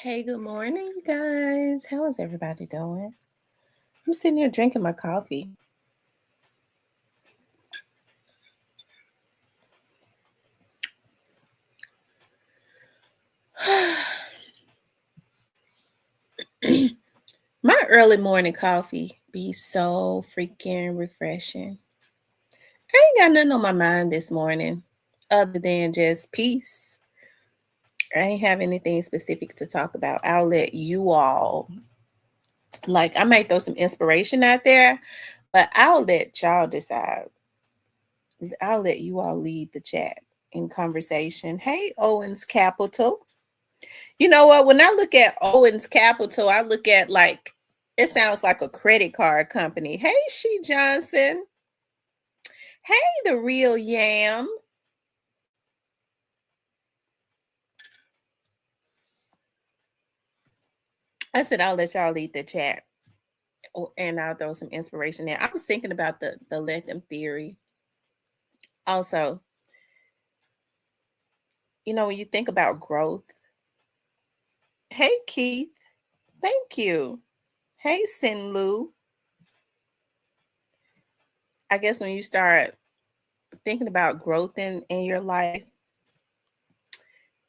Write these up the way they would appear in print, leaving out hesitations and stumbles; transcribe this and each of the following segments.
Hey, good morning, you guys. How is everybody doing? I'm sitting here drinking my coffee. My early morning coffee be so freaking refreshing. I ain't got nothing on my mind this morning other than just peace. I ain't have anything specific to talk about. I'll let you all, I might throw some inspiration out there, but I'll let y'all decide. I'll let you all lead the chat in conversation. Hey, Owens Capital. You know what? When I look at Owens Capital, I look at it sounds like a credit card company. Hey, She Johnson. Hey, the real Yam. I said I'll let y'all lead the chat, and I'll throw some inspiration there. I was thinking about the lithium theory. Also, when you think about growth. Hey, Keith. Thank you. Hey, Sinlu. I guess when you start thinking about growth in your life,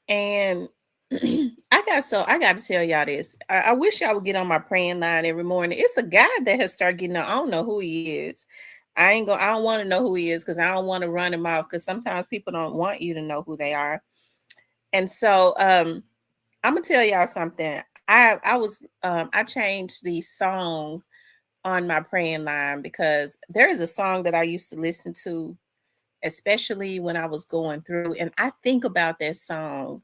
and I got to tell y'all this. I wish y'all would get on my praying line every morning. It's a guy that has started getting on. I don't know who he is. I don't want to know who he is because I don't want to run him off, because sometimes people don't want you to know who they are. And so I'm gonna tell y'all something. I changed the song on my praying line because there is a song that I used to listen to, especially when I was going through, and I think about that song,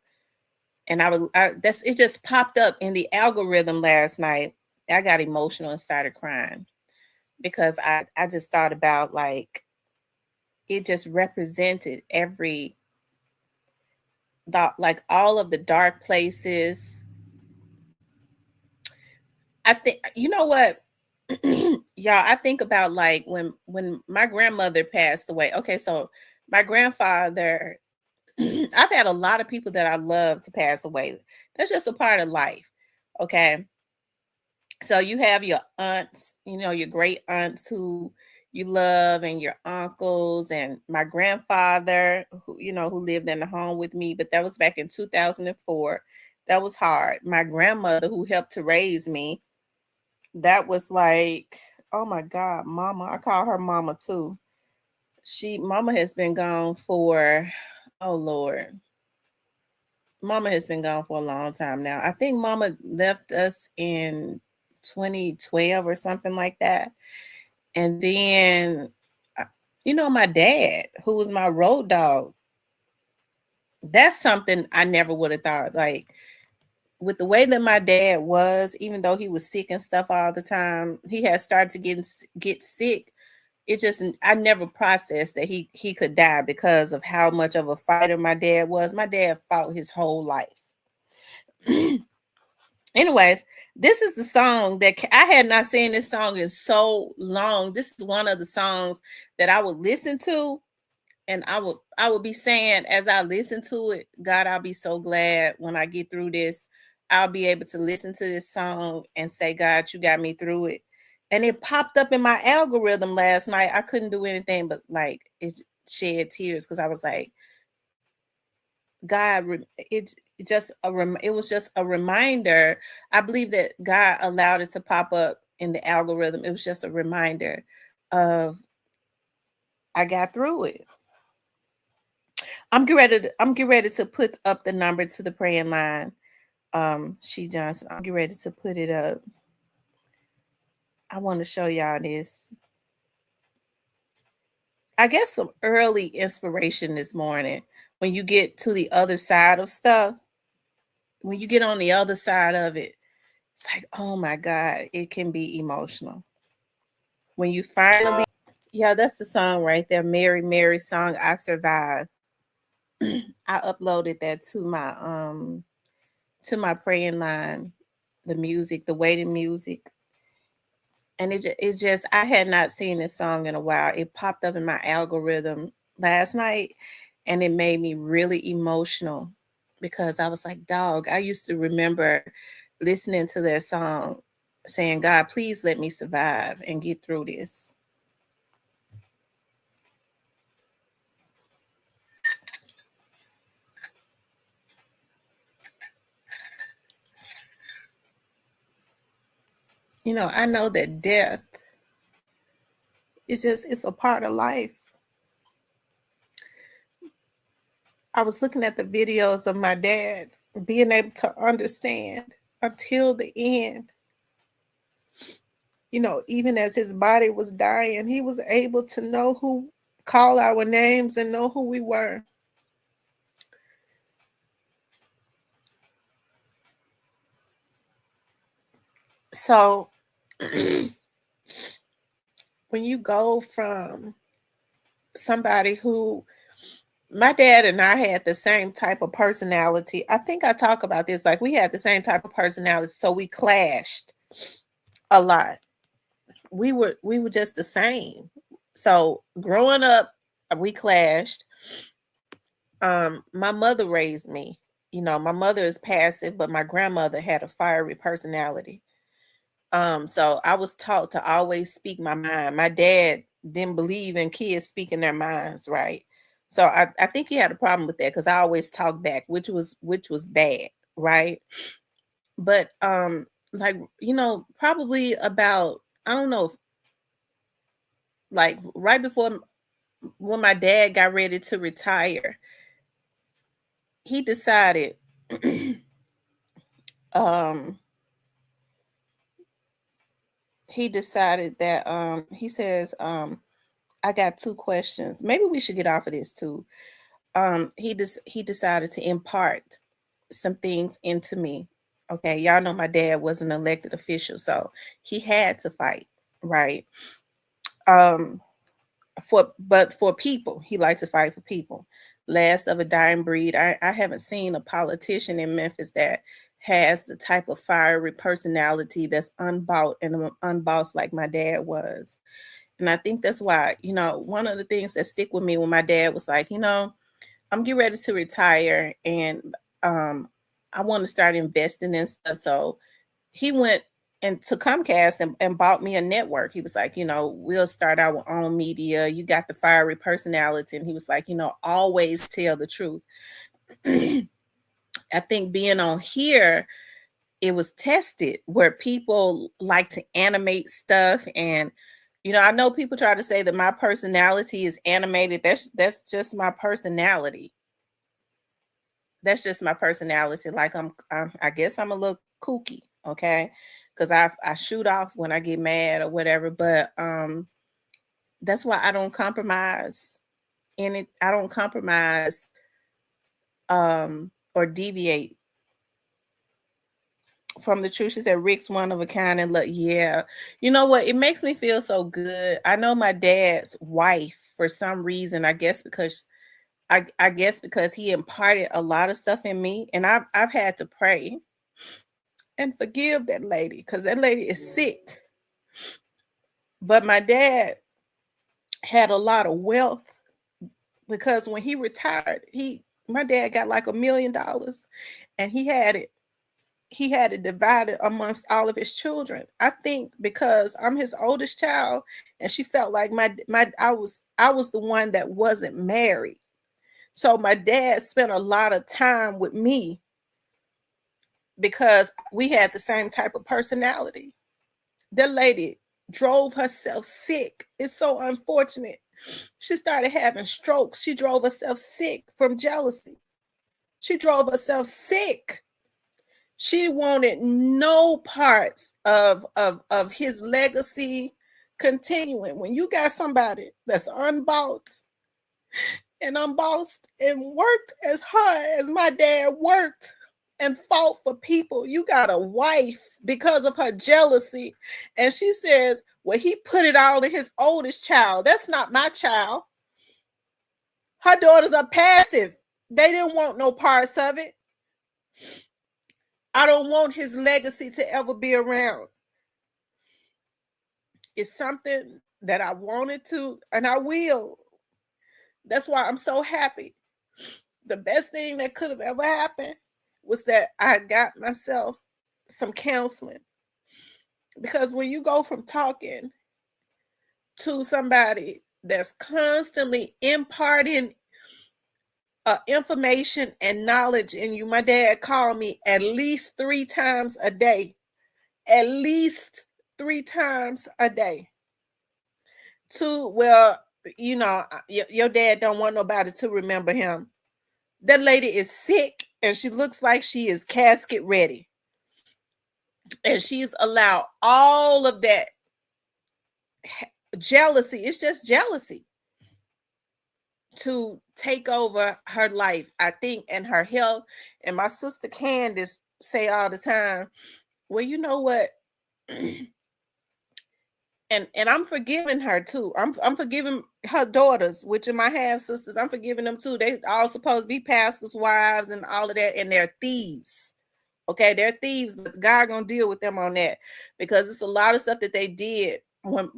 and it just popped up in the algorithm last night. I got emotional and started crying because I just thought about, it just represented all of the dark places. I think, you know what, y'all, I think about when my grandmother passed away. Okay, so my grandfather, I've had a lot of people that I love to pass away. That's just a part of life. Okay. So you have your aunts, your great aunts who you love, and your uncles, and my grandfather who lived in the home with me, but that was back in 2004. That was hard. My grandmother, who helped to raise me, that was like, oh my God, mama. I call her mama too. Mama has been gone for, oh Lord. Mama has been gone for a long time now. I think mama left us in 2012 or something like that. And then, my dad, who was my road dog, that's something I never would have thought. Like, with the way that my dad was, even though he was sick and stuff all the time, he had started to get sick. I never processed that he could die because of how much of a fighter my dad was. My dad fought his whole life. Anyways, this is the song that I had not seen this song in so long. This is one of the songs that I would listen to, and I would be saying, as I listen to it, God, I'll be so glad when I get through this. I'll be able to listen to this song and say, God, you got me through it. And it popped up in my algorithm last night. I couldn't do anything but it shed tears, because I was like, God, it was just a reminder. I believe that God allowed it to pop up in the algorithm. It was just a reminder of, I got through it. I'm getting ready to put up the number to the praying line. She Johnson. I'm getting ready to put it up. I want to show y'all this. I guess some early inspiration this morning. When you get to the other side of stuff, when you get on the other side of it, it's like, oh my God, it can be emotional. When you finally, yeah, that's the song right there. Mary, Mary song, I Survived. I uploaded that to my praying line, the music, the waiting music. And it's just, I had not seen this song in a while. It popped up in my algorithm last night, and it made me really emotional because I was like, dog, I used to remember listening to that song saying, God, please let me survive and get through this. I know that death it's a part of life. I was looking at the videos of my dad being able to understand until the end. Even as his body was dying, he was able to call our names and know who we were. So when you go from somebody who, my dad and I had the same type of personality. I think I talk about this, like we had the same type of personality, so we clashed a lot. We were just the same. So growing up, we clashed. My mother raised me. My mother is passive, but my grandmother had a fiery personality. So I was taught to always speak my mind. My dad didn't believe in kids speaking their minds, right? So I think he had a problem with that because I always talked back, which was bad, right? But like probably about, I don't know, like right before, when my dad got ready to retire, he decided um that he says, I got two questions. Maybe we should get off of this too. He decided to impart some things into me. Okay, y'all know my dad was an elected official, so he had to fight, right? Um for people, he likes to fight for people. Last of a dying breed. I haven't seen a politician in Memphis that has the type of fiery personality that's unbought and unbossed like my dad was. And I think that's why, one of the things that stick with me when my dad was like, I'm getting ready to retire, and um, I want to start investing in stuff. So he went and to Comcast and bought me a network. He was like, we'll start our own media. You got the fiery personality. And he was like, always tell the truth. I think being on here, it was tested where people like to animate stuff. And I know people try to say that my personality is animated. That's just my personality. That's just my personality. Like I guess I'm a little kooky, okay? Because I shoot off when I get mad or whatever. But that's why I don't compromise in it. I don't compromise or deviate from the truth. She said Rick's one of a kind, and look, yeah. You know what? It makes me feel so good. I know my dad's wife, for some reason, I guess because he imparted a lot of stuff in me, and I've had to pray and forgive that lady because that lady is sick. But my dad had a lot of wealth because when he retired, my dad got like $1 million, and he had it divided amongst all of his children. I think because I'm his oldest child, and she felt like I was the one that wasn't married. So my dad spent a lot of time with me because we had the same type of personality. That lady drove herself sick. It's so unfortunate. She started having strokes. She drove herself sick from jealousy. She drove herself sick. She wanted no parts of his legacy continuing. When you got somebody that's unbought and unbossed and worked as hard as my dad worked and fought for people, you got a wife because of her jealousy. And she says, well, he put it all in his oldest child. That's not my child. Her daughters are passive. They didn't want no parts of it. I don't want his legacy to ever be around. It's something that I wanted to, and I will. That's why I'm so happy The best thing that could have ever happened was that I got myself some counseling. Because when you go from talking to somebody that's constantly imparting information and knowledge in you, my dad called me at least 3 times a day, at least 3 times a day. Well, your dad don't want nobody to remember him. That lady is sick and she looks like she is casket ready. And she's allowed all of that jealousy. It's just jealousy to take over her life, I think, and her health. And my sister Candace say all the time, well, you know what? and I'm forgiving her too. I'm forgiving her daughters, which are my half sisters. I'm forgiving them too. They all supposed to be pastors' wives and all of that, and they're thieves. Okay, they're thieves, but God gonna deal with them on that, because it's a lot of stuff that they did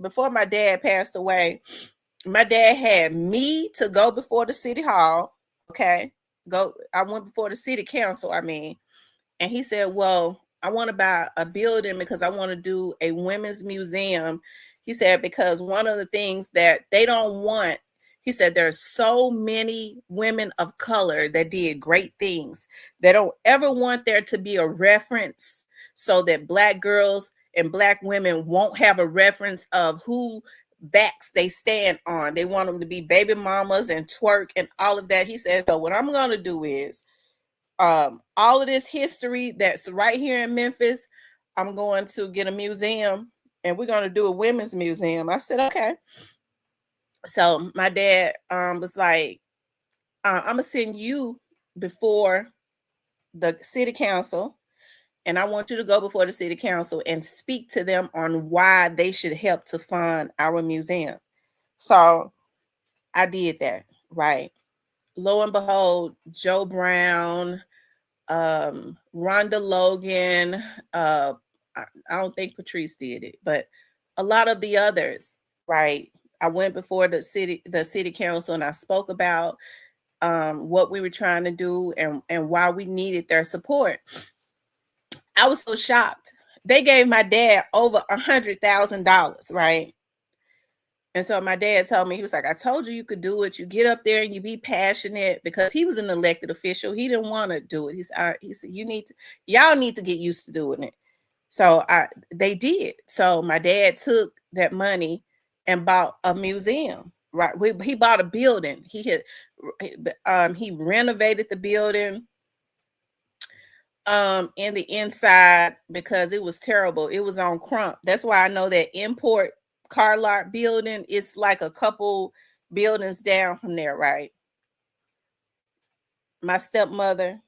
before my dad passed away. My dad had me to go before the city hall. Okay, I went before the city council. And he said, well, I want to buy a building because I want to do a women's museum. He said, because one of the things that they don't want, he said, there's so many women of color that did great things. They don't ever want there to be a reference so that Black girls and Black women won't have a reference of who backs they stand on. They want them to be baby mamas and twerk and all of that. He said, so what I'm going to do is all of this history that's right here in Memphis, I'm going to get a museum and we're going to do a women's museum. I said, okay. So my dad was like, I'm going to send you before the city council, and I want you to go before the city council and speak to them on why they should help to fund our museum. So I did that, right? Lo and behold, Joe Brown, Rhonda Logan, I don't think Patrice did it, but a lot of the others, right? I went before the city council and I spoke about what we were trying to do and why we needed their support. I was so shocked. They gave my dad over $100,000, right? And so my dad told me, he was like, I told you could do it. You get up there and you be passionate, because he was an elected official. He didn't want to do it. He said, y'all need to get used to doing it. So they did. So my dad took that money and bought a museum, right? He bought a building. He renovated the building in the inside because it was terrible. It was on Crump. That's why I know that Import car lot building is like a couple buildings down from there, right? My stepmother,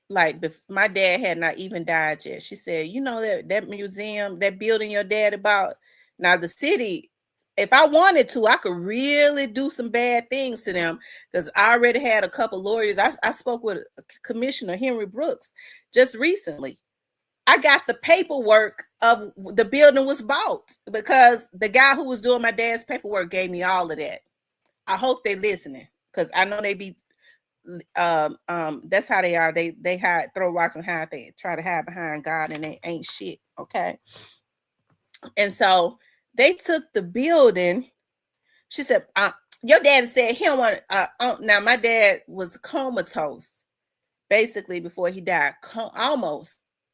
like my dad had not even died yet, she said, you know, that museum, that building your dad bought. Now the city, if I wanted to, I could really do some bad things to them, because I already had a couple lawyers. I spoke with Commissioner Henry Brooks just recently. I got the paperwork of the building was bought because the guy who was doing my dad's paperwork gave me all of that. I hope they listening, because I know they be that's how they are. They hide, throw rocks and hide. They try to hide behind God and they ain't shit. Okay. And so they took the building. She said, your dad said he don't want now my dad was comatose basically before he died.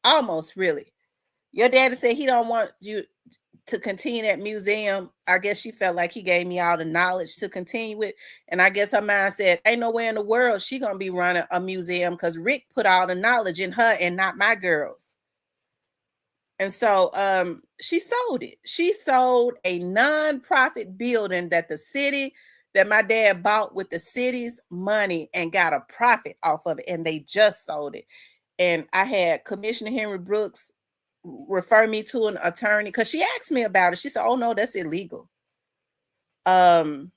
Almost really. Your daddy said he don't want you to continue that museum. I guess she felt like he gave me all the knowledge to continue it. And I guess her mind said, ain't nowhere in the world she gonna be running a museum, because Rick put all the knowledge in her and not my girls. And so she sold it. She sold a nonprofit building that my dad bought with the city's money and got a profit off of it. And they just sold it. And I had Commissioner Henry Brooks refer me to an attorney, because she asked me about it. She said, oh no, that's illegal. I'm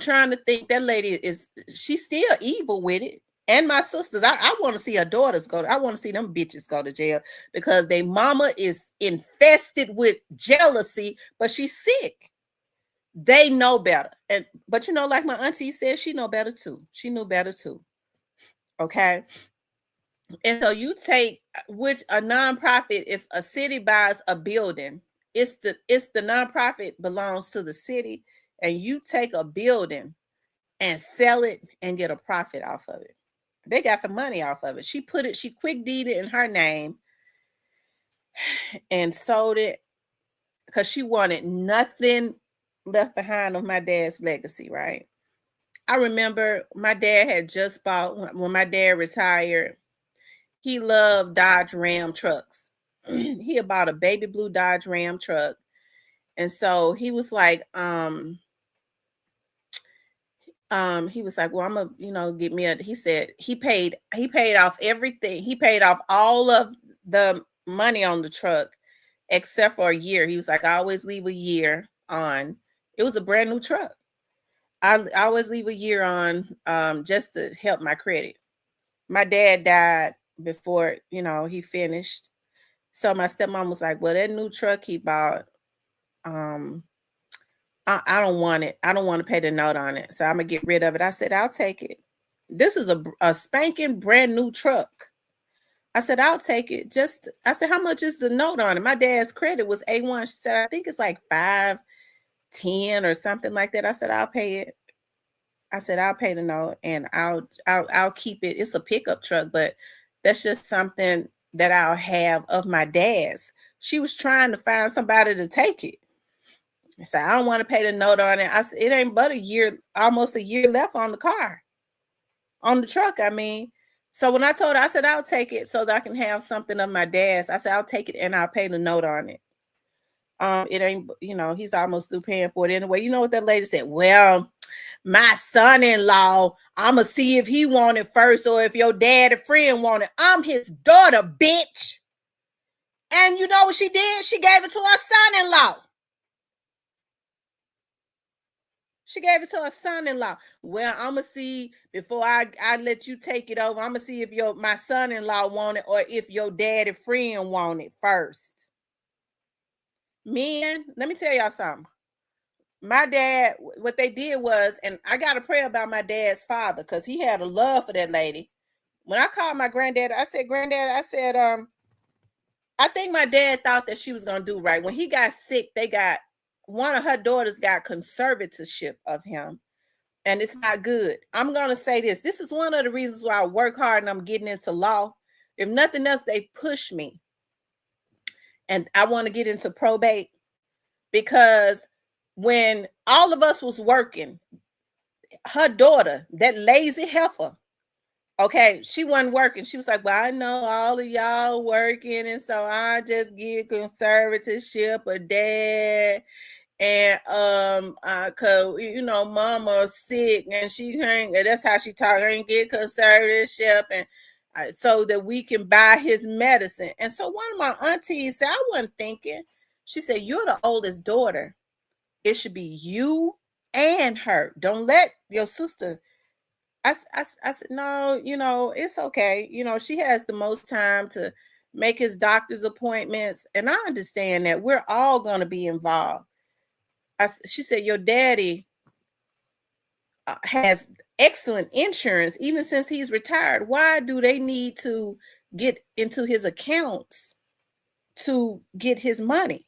trying to think. That lady she's still evil with it. And my sisters, I want to see her daughters I want to see them bitches go to jail, because their mama is infested with jealousy, but she's sick. They know better. But like my auntie said, she know better too. She knew better too. Okay. And so you take which a nonprofit, if a city buys a building, it's the nonprofit belongs to the city, and you take a building and sell it and get a profit off of it. They got the money off of it. She quick deeded in her name and sold it because she wanted nothing left behind of my dad's legacy, right? I remember my dad had just bought, when my dad retired, he loved Dodge Ram trucks. He had bought a baby blue Dodge Ram truck. And so he was like, well, I'm gonna, get me he said he paid off everything. He paid off all of the money on the truck except for a year. He was like, I always leave a year on. It was a brand new truck. I always leave a year on, just to help my credit. My dad died before, he finished. So my stepmom was like, well, that new truck he bought, I don't want it. I don't want to pay the note on it. So I'm gonna get rid of it. I said, I'll take it. This is a spanking brand new truck. I said, I'll take it. I said, how much is the note on it? My dad's credit was A1. She said, I think it's like 510 or something like that. I said, I'll pay it. I said, I'll pay the note and I'll keep it. It's a pickup truck, but that's just something that I'll have of my dad's. She was trying to find somebody to take it. I said, I don't want to pay the note on it. I said, it ain't but a year, almost a year left on the car, on the truck. I mean, so when I told her, I said, I'll take it so that I can have something of my dad's. I said, I'll take it and I'll pay the note on it. It ain't, he's almost through paying for it anyway. You know what that lady said? Well, my son-in-law, I'm going to see if he want it first or if your dad or friend want it. I'm his daughter, bitch. And you know what she did? She gave it to her son-in-law. She gave it to her son-in-law. Well, I'm going to see before I let you take it over. I'm going to see if my son-in-law want it or if your daddy friend want it first. Men, let me tell y'all something. My dad, what they did was, and I got to pray about my dad's father because he had a love for that lady. When I called my granddad, I said, Granddad, I said, I think my dad thought that she was going to do right. When he got sick, one of her daughters got conservatorship of him, and it's not good. I'm going to say this. This is one of the reasons why I work hard and I'm getting into law. If nothing else, they push me. And I want to get into probate because when all of us was working, her daughter, that lazy heifer, okay, she wasn't working. She was like, well, I know all of y'all working, and so I just give conservatorship of dad. And cause mama sick and she ain't, that's how she talk, ain't get conservatorship, and so that we can buy his medicine. And so one of my aunties said, I wasn't thinking. She said, you're the oldest daughter. It should be you and her. Don't let your sister. I said, no, it's okay. She has the most time to make his doctor's appointments. And I understand that we're all going to be involved. She said, your daddy has excellent insurance, even since he's retired. Why do they need to get into his accounts to get his money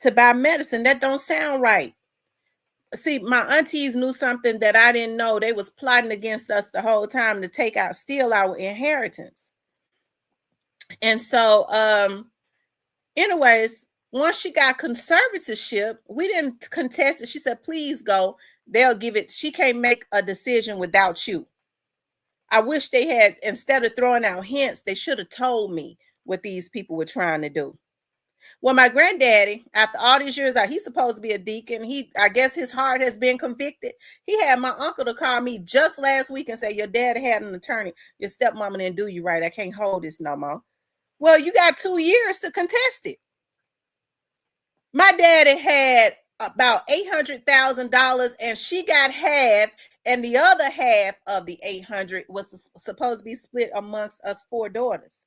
to buy medicine? That don't sound right. See, my aunties knew something that I didn't know. They was plotting against us the whole time to steal our inheritance. And so, anyways, once she got conservatorship, we didn't contest it. She said, please go. They'll give it. She can't make a decision without you. I wish they had, instead of throwing out hints, they should have told me what these people were trying to do. Well, my granddaddy, after all these years out, he's supposed to be a deacon. I guess his heart has been convicted. He had my uncle to call me just last week and say, your dad had an attorney. Your stepmama didn't do you right. I can't hold this no more. Well, you got 2 years to contest it. My daddy had about $800,000 and she got half, and the other half of the 800 was supposed to be split amongst us 4 daughters.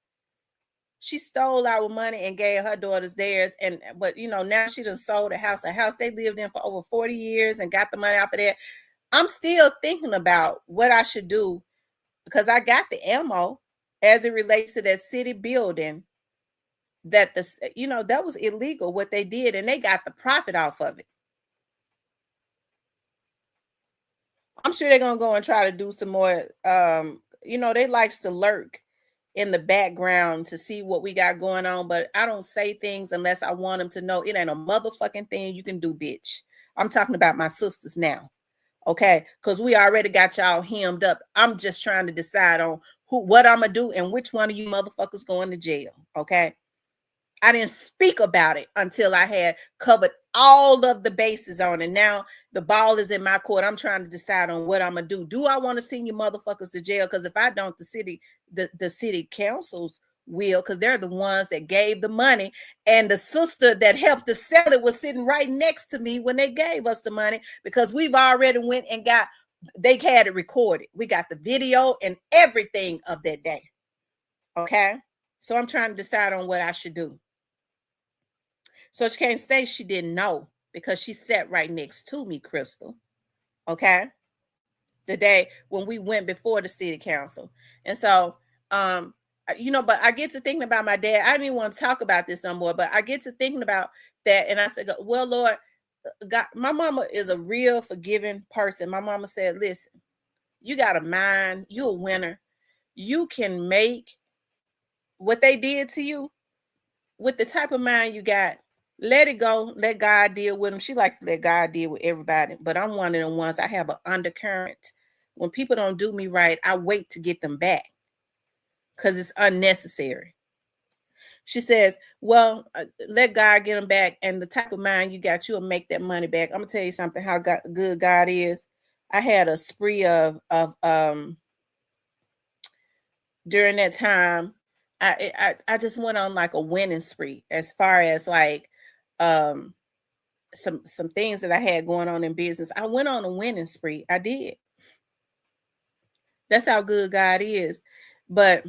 She stole our money and gave her daughters theirs. And but now she done sold a house they lived in for over 40 years and got the money off of that. I'm still thinking about what I should do because I got the ammo as it relates to that city building that that was illegal what they did, and they got the profit off of it. I'm sure they're gonna go and try to do some more. They likes to lurk in the background to see what we got going on, but I don't say things unless I want them to know it ain't a motherfucking thing you can do, bitch. I'm talking about my sisters now. Okay, because we already got y'all hemmed up. I'm just trying to decide on what I'm gonna do and which one of you motherfuckers going to jail. Okay. I didn't speak about it until I had covered all of the bases on it. Now the ball is in my court. I'm trying to decide on what I'm gonna do. Do I want to send you motherfuckers to jail? Because if I don't, the city councils will, because they're the ones that gave the money. And the sister that helped to sell it was sitting right next to me when they gave us the money, because we've already went and they had it recorded. We got the video and everything of that day. Okay. So I'm trying to decide on what I should do. So she can't say she didn't know because she sat right next to me, Crystal. Okay. The day when we went before the city council. And so, but I get to thinking about my dad. I didn't even want to talk about this no more, but I get to thinking about that. And I said, well, Lord, God, my mama is a real forgiving person. My mama said, listen, you got a mind, you're a winner. You can make what they did to you with the type of mind you got. Let it go. Let God deal with them. She like to let God deal with everybody. But I'm one of them ones. I have an undercurrent. When people don't do me right, I wait to get them back because it's unnecessary. She says, well, let God get them back. And the type of mind you got, you'll make that money back. I'm going to tell you something, how good God is. I had a spree of during that time. I just went on like a winning spree as far as like some things that I had going on in business. I went on a winning spree. I did. That's how good God is. But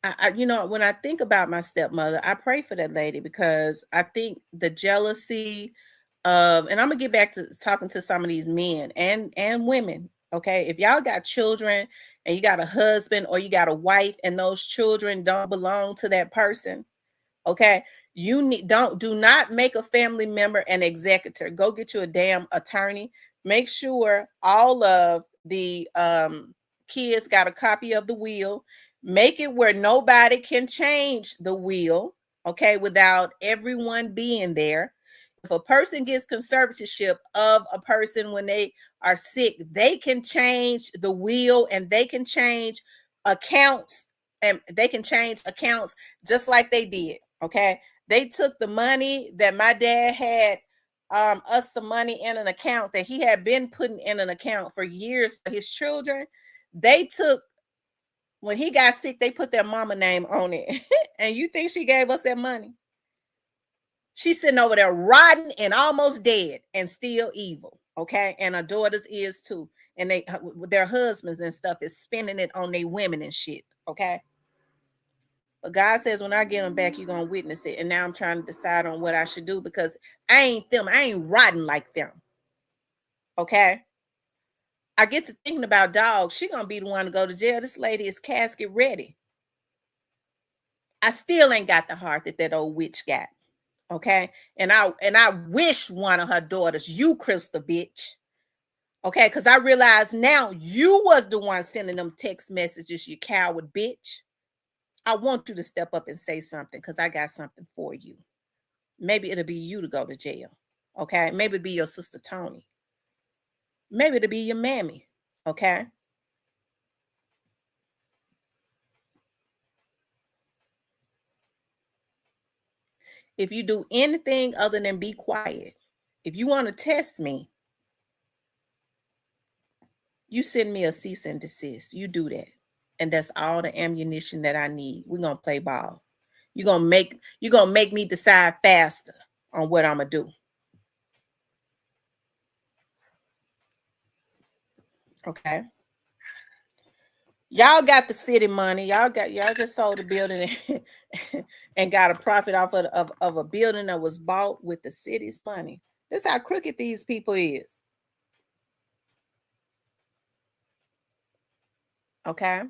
when I think about my stepmother, I pray for that lady because I think the jealousy of, and I'm gonna get back to talking to some of these men and women. Okay, if y'all got children and you got a husband or you got a wife and those children don't belong to that person, okay, do not make a family member an executor. Go get you a damn attorney. Make sure all of the kids got a copy of the will. Make it where nobody can change the will, okay, without everyone being there. If a person gets conservatorship of a person when they are sick, they can change the will and they can change accounts, and they can change accounts just like they did. Okay. They took the money that my dad had us some money in an account that he had been putting in an account for years for his children. They took, when he got sick, they put their mama name on it. And you think she gave us that money? She's sitting over there rotten and almost dead and still evil. Okay. And her daughters is too. And their husbands and stuff is spending it on their women and shit. Okay. But God says, when I get them back, you're going to witness it. And now I'm trying to decide on what I should do because I ain't them. I ain't rotten like them. Okay. I get to thinking about dogs. She going to be the one to go to jail. This lady is casket ready. I still ain't got the heart that old witch got. Okay. And I wish one of her daughters, you Crystal bitch. Okay. Because I realize now you was the one sending them text messages, you coward bitch. I want you to step up and say something because I got something for you. Maybe it'll be you to go to jail. Okay. Maybe it'll be your sister Tony. Maybe it'll be your mammy. Okay. If you do anything other than be quiet, if you want to test me, you send me a cease and desist. You do that. And that's all the ammunition that I need. We're going to play ball. You're going to make me decide faster on what I'm going to do. Okay. Y'all got the city money. Y'all just sold the building and got a profit off of a building that was bought with the city's money. That's how crooked these people is. Okay.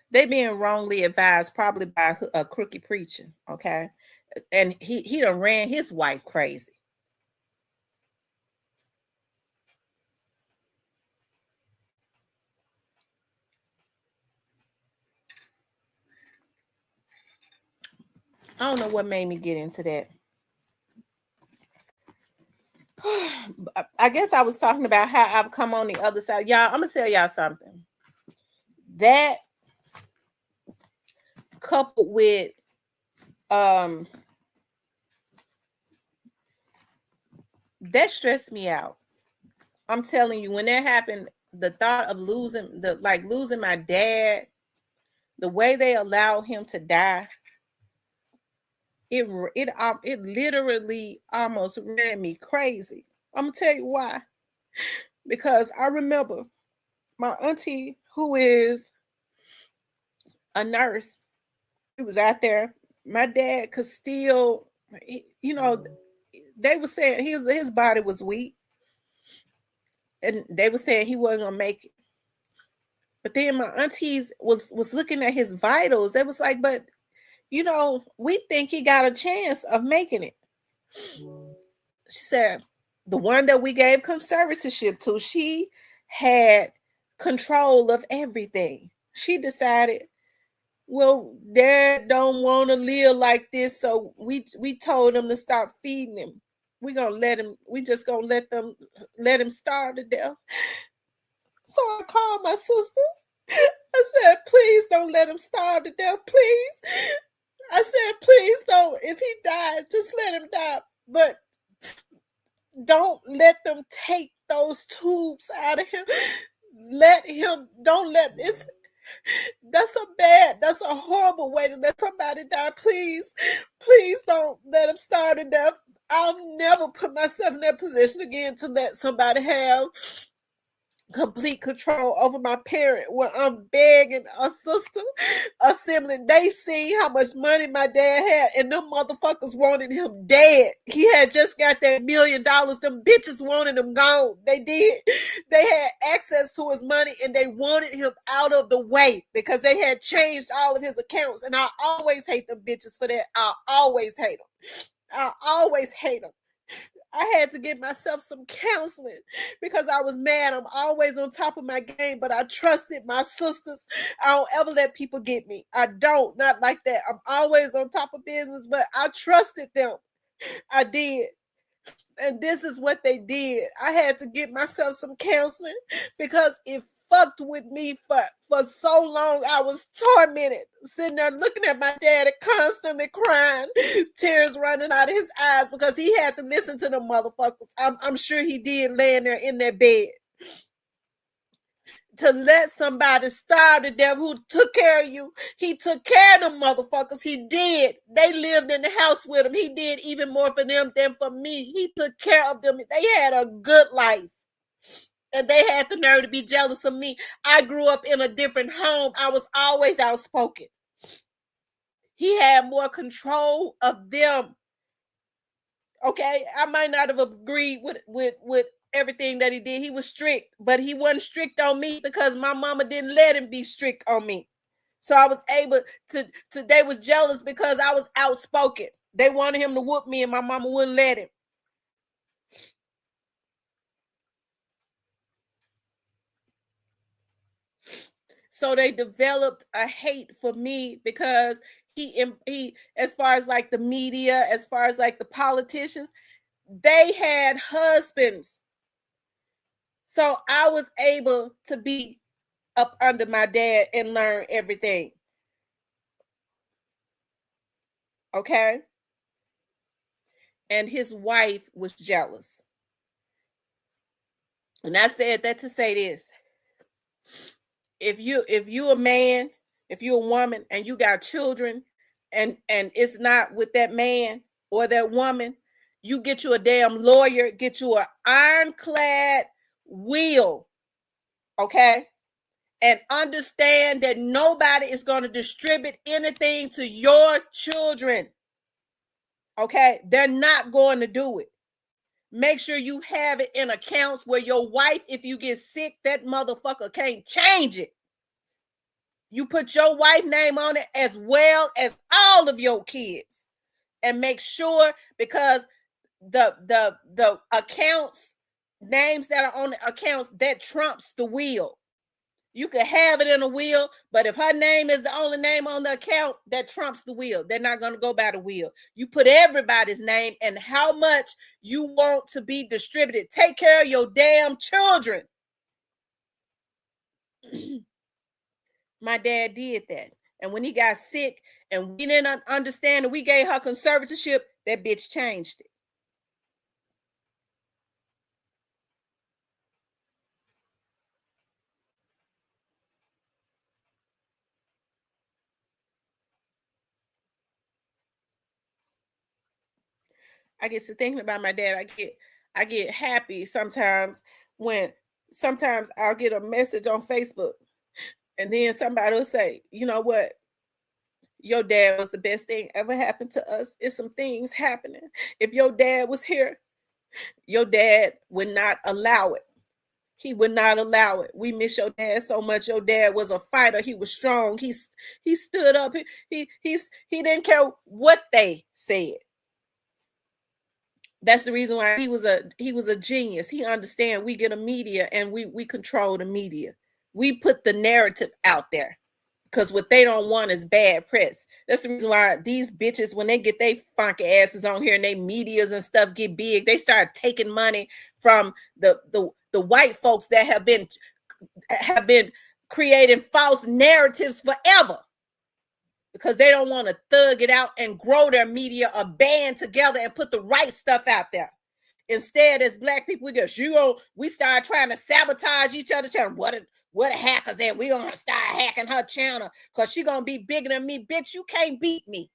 They being wrongly advised probably by a crooked preacher. Okay. And he done ran his wife crazy. I don't know what made me get into that. I guess I was talking about how I've come on the other side. Y'all, I'm gonna tell y'all something. That coupled with that stressed me out. I'm telling you, when that happened, the thought of losing my dad, the way they allowed him to die, it literally almost ran me crazy. I'm gonna tell you why. Because I remember my auntie, who is a nurse, he was out there. My dad could still, they were saying his body was weak, and they were saying he wasn't gonna make it. But then my aunties was looking at his vitals. They was like, but we think he got a chance of making it. She said, the one that we gave conservatorship to, she had control of everything. She decided, well, dad don't want to live like this, so we told him to stop feeding him. We just gonna let him starve to death. So I called my sister. I said, please don't let him starve to death, please. I said, please don't. If he died, just let him die. But don't let them take those tubes out of him. Don't let this. That's a horrible way to let somebody die. Please don't let him starve to death. I'll never put myself in that position again to let somebody have complete control over my parent when I'm begging a sister, a sibling. They seen how much money my dad had, and them motherfuckers wanted him dead. He had just got that $1 million. Them bitches wanted him gone. They did. They had access to his money, and they wanted him out of the way because they had changed all of his accounts. And I always hate them bitches for that. I always hate them. I had to give myself some counseling because I was mad. I'm always on top of my game, but I trusted my sisters. I don't ever let people get me. I don't, not like that. I'm always on top of business, but I trusted them. I did. And this is what they did. I had to give myself some counseling because it fucked with me for so long. I was tormented, sitting there looking at my dad constantly crying, tears running out of his eyes because he had to listen to the motherfuckers. I'm sure he did, laying there in that bed. To let somebody starve to death who took care of you. He took care of them motherfuckers. He did. They lived in the house with him. He did even more for them than for me. He took care of them. They had a good life. And they had the nerve to be jealous of me. I grew up in a different home. I was always outspoken. He had more control of them. Okay? I might not have agreed with everything that he did. He was strict, but he wasn't strict on me because my mama didn't let him be strict on me. So I was able to they was jealous because I was outspoken. They wanted him to whoop me and my mama wouldn't let him. So they developed a hate for me because he as far as like the media, as far as like the politicians, they had husbands. So I was able to be up under my dad and learn everything. Okay? And his wife was jealous. And I said that to say this. If you a man, if you a woman and you got children and it's not with that man or that woman, you get you a damn lawyer, get you an ironclad will. Okay? and understand that nobody is going to distribute anything to your children. Okay? They're not going to do it. Make sure you have it in accounts where your wife, if you get sick, that motherfucker can't change it. You put your wife's name on it as well as all of your kids. And make sure, because the accounts, names that are on the accounts, that trumps the will. You can have it in a will, but if her name is the only name on the account, that trumps the will. They're not going to go by the will. You put everybody's name and how much you want to be distributed. Take care of your damn children. My dad did that. And when he got sick and we didn't understand and we gave her conservatorship, that bitch changed it. I get to thinking about my dad. I get happy sometimes when sometimes I'll get a message on Facebook and then somebody will say, you know what? Your dad was the best thing ever happened to us. It's some things happening. If your dad was here, your dad would not allow it. He would not allow it. We miss your dad so much. Your dad was a fighter. He was strong. He stood up. He didn't care what they said. That's the reason why he was a genius. He understand we get a media and we control the media. We put the narrative out there because what they don't want is bad press. That's the reason why these bitches, when they get their funky asses on here and they medias and stuff get big, they start taking money from the white folks that have been creating false narratives forever. Because they don't want to thug it out and grow their media or band together and put the right stuff out there. Instead, as black people, we start trying to sabotage each other's channel. What a hacker's at? We gonna start hacking her channel because she gonna be bigger than me. Bitch, you can't beat me.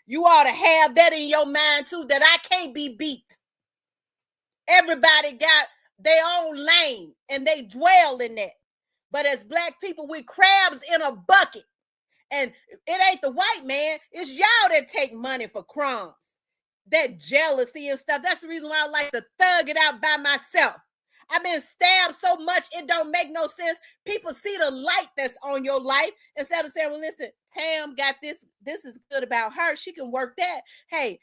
You ought to have that in your mind too, that I can't be beat. Everybody got their own lane and they dwell in that. But as black people, we crabs in a bucket. And it ain't the white man, it's y'all that take money for crumbs. That jealousy and stuff. That's the reason why I like to thug it out by myself. I've been stabbed so much, it don't make no sense. People see the light that's on your life instead of saying, well, listen, Tam got this. This is good about her. She can work that. Hey,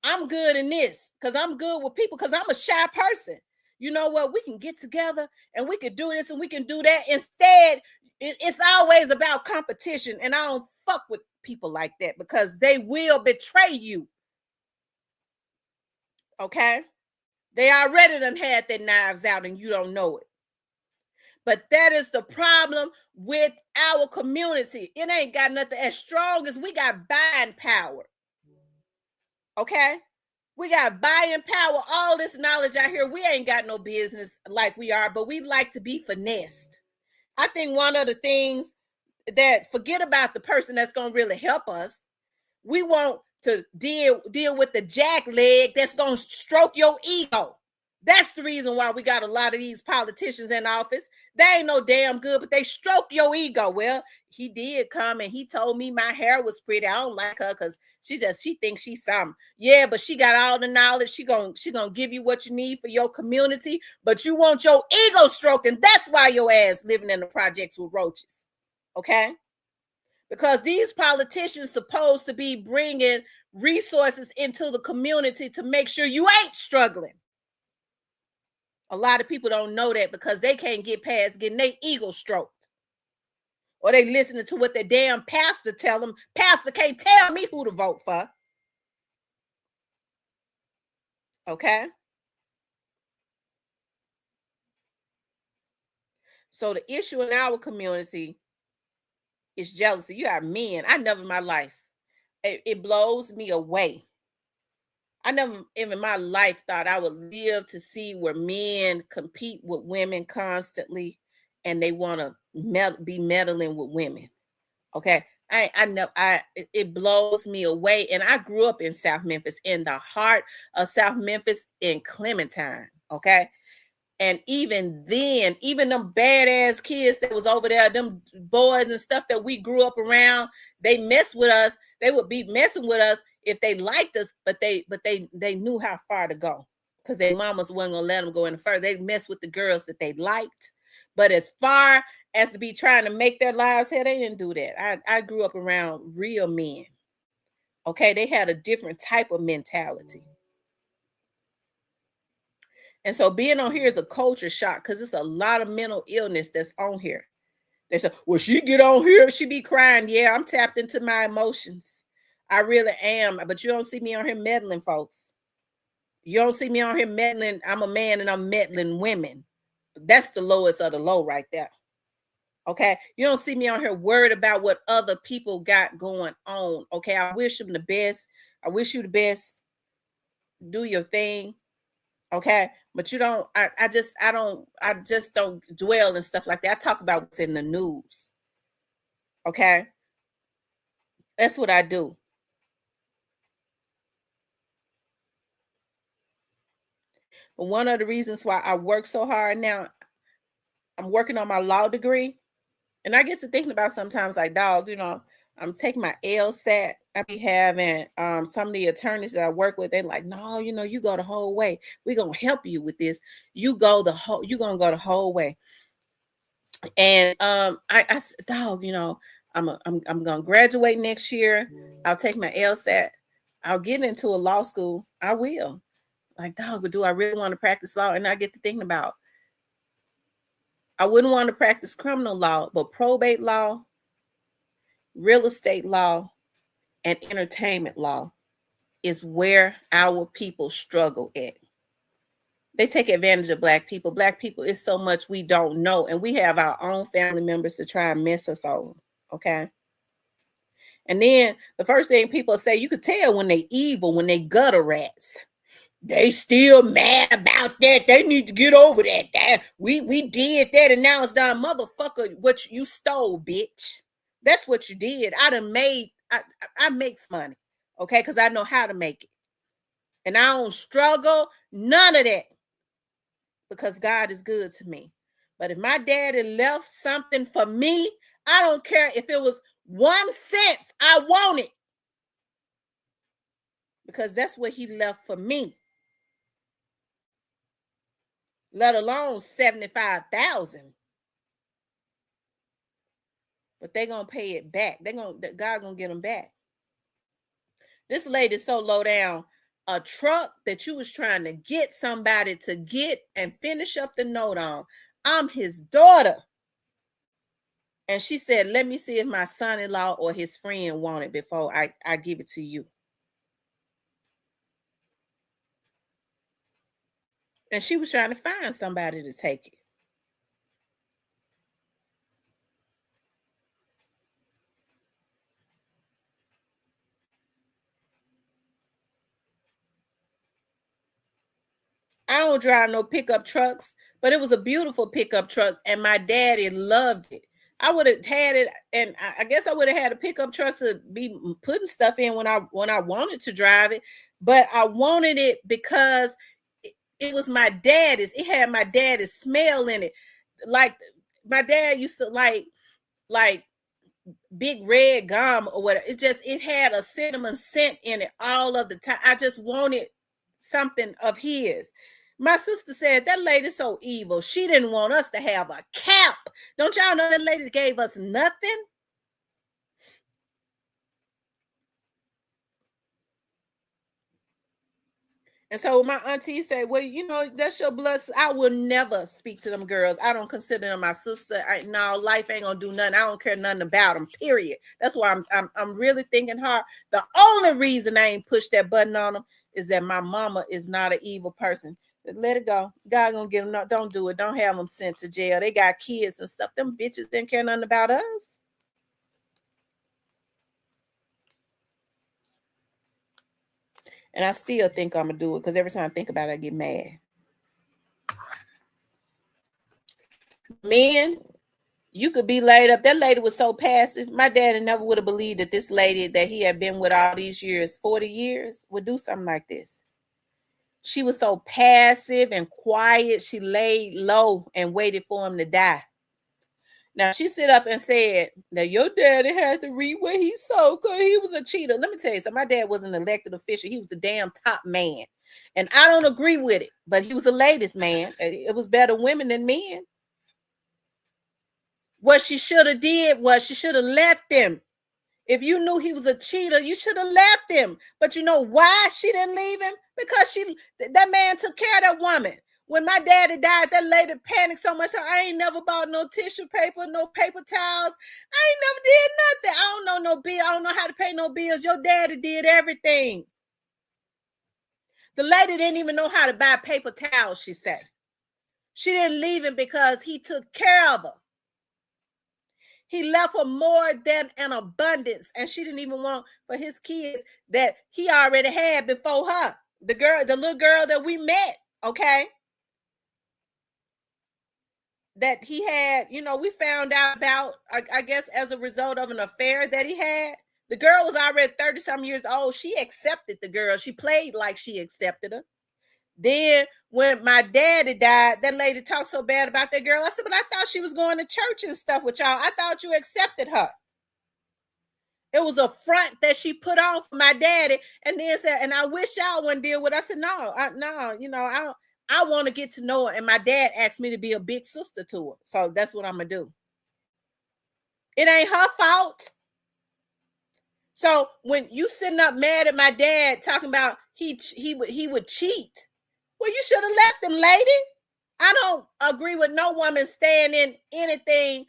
I'm good in this because I'm good with people because I'm a shy person. You know what? We can get together and we can do this and we can do that. Instead, it's always about competition. And I don't fuck with people like that because they will betray you. Okay? They already done had their knives out and you don't know it. But that is the problem with our community. It ain't got nothing as strong as we got buying power. Okay? We got buying power, all this knowledge out here. We ain't got no business like we are, but we like to be finessed. I think one of the things that forget about the person that's going to really help us. We want to deal with the jack leg that's going to stroke your ego. That's the reason why we got a lot of these politicians in office. They ain't no damn good, but they stroke your ego. Well, he did come and he told me my hair was pretty. I don't like her because she thinks she's something. Yeah, but she got all the knowledge. She gonna give you what you need for your community, but you want your ego stroked, and that's why your ass living in the projects with roaches. Okay? Because these politicians supposed to be bringing resources into the community to make sure you ain't struggling. A lot of people don't know that because they can't get past getting their ego stroked. Or they listening to what their damn pastor tell them. Pastor can't tell me who to vote for. Okay? So the issue in our community is jealousy. You got men. I never in my life. It blows me away. I never in my life thought I would live to see where men compete with women constantly and they want to be meddling with women. Okay. I know it blows me away. And I grew up in South Memphis, in the heart of South Memphis, in Clementine. Okay. And even then, even them badass kids that was over there, them boys and stuff that we grew up around, they mess with us. They would be messing with us if they liked us, but they knew how far to go because their mamas wasn't gonna let them go any further. They mess with the girls that they liked, but as far as to be trying to make their lives hell, they didn't do that. I grew up around real men. Okay, they had a different type of mentality. And so being on here is a culture shock because it's a lot of mental illness that's on here. They say, well, she get on here, she be crying. Yeah, I'm tapped into my emotions. I really am. But you don't see me on here meddling, folks. You don't see me on here meddling. I'm a man and I'm meddling women. That's the lowest of the low right there. Okay. You don't see me on here worried about what other people got going on. Okay. I wish them the best. I wish you the best. Do your thing. Okay. But you don't, I just don't dwell and stuff like that. I talk about what's in the news. Okay. That's what I do. But one of the reasons why I work so hard now, I'm working on my law degree. And I get to thinking about sometimes like, dog, I'm taking my LSAT. I be having some of the attorneys that I work with, they're like, no, you go the whole way. We're gonna help you with this. You're gonna go the whole way. And I said, dog, I'm gonna graduate next year. I'll take my LSAT. I'll get into a law school. I will. Like, dog, but do I really want to practice law? And I get to thinking about, I wouldn't want to practice criminal law, but probate law, real estate law, and entertainment law is where our people struggle at. They take advantage of Black people. Black people is so much we don't know, and we have our own family members to try and mess us over. Okay. And then the first thing people say, you could tell when they evil, when they gutter rats. They still mad about that. They need to get over that. We did that, and now it's done. Motherfucker, what you stole, bitch. That's what you did. I makes money, okay, because I know how to make it. And I don't struggle, none of that, because God is good to me. But if my daddy left something for me, I don't care if it was 1 cent, I want it. Because that's what he left for me. Let alone 75,000. But they're gonna pay it back. God gonna get them back. This lady's so low down. A truck that you was trying to get somebody to get and finish up the note on. I'm his daughter. And she said, let me see if my son-in-law or his friend want it before I give it to you. And she was trying to find somebody to take it. I don't drive no pickup trucks, but it was a beautiful pickup truck, and my daddy loved it. I would have had it, and I guess I would have had a pickup truck to be putting stuff in when I wanted to drive it, but I wanted it because it was my daddy's. It had my daddy's smell in it. Like my dad used to like big red gum or whatever. It had a cinnamon scent in it all of the time. I just wanted something of his. My sister said that lady's so evil. She didn't want us to have a cap. Don't y'all know that lady gave us nothing? And so my auntie said, well, that's your blood. I will never speak to them girls. I don't consider them my sister. No, life ain't gonna do nothing. I don't care nothing about them, period. That's why I'm really thinking hard. The only reason I ain't pushed that button on them is that my mama is not an evil person. Let it go. God gonna get them. No, don't do it. Don't have them sent to jail. They got kids and stuff. Them bitches didn't care nothing about us. And I still think I'm gonna do it because every time I think about it, I get mad. Men, you could be laid up. That lady was so passive. My daddy never would have believed that this lady that he had been with all these years, 40 years, would do something like this. She was so passive and quiet. She laid low and waited for him to die. Now she stood up and said that your daddy had to read what he saw because he was a cheater. Let me tell you something. My dad was an elected official. He was the damn top man. And I don't agree with it, but he was the latest man. It was better women than men. What she should have did was she should have left him. If you knew he was a cheater, you should have left him. But you know why she didn't leave him? Because that man took care of that woman. When my daddy died, that lady panicked so much. I ain't never bought no tissue paper, no paper towels. I ain't never did nothing. I don't know no bill. I don't know how to pay no bills. Your daddy did everything. The lady didn't even know how to buy paper towels, she said. She didn't leave him because he took care of her. He left her more than an abundance, and she didn't even want for his kids that he already had before her. The little girl that we met, okay? That he had, we found out about, I guess, as a result of an affair that he had. The girl was already 30-some years old. She accepted the girl. She played like she accepted her. Then when my daddy died, that lady talked so bad about that girl. I said, but I thought she was going to church and stuff with y'all. I thought you accepted her. It was a front that she put on for my daddy. And then said, and I wish y'all wouldn't deal with it. I said, I want to get to know her. And my dad asked me to be a big sister to her. So that's what I'm going to do. It ain't her fault. So when you sitting up mad at my dad talking about he would cheat, well, you should have left him, lady. I don't agree with no woman staying in anything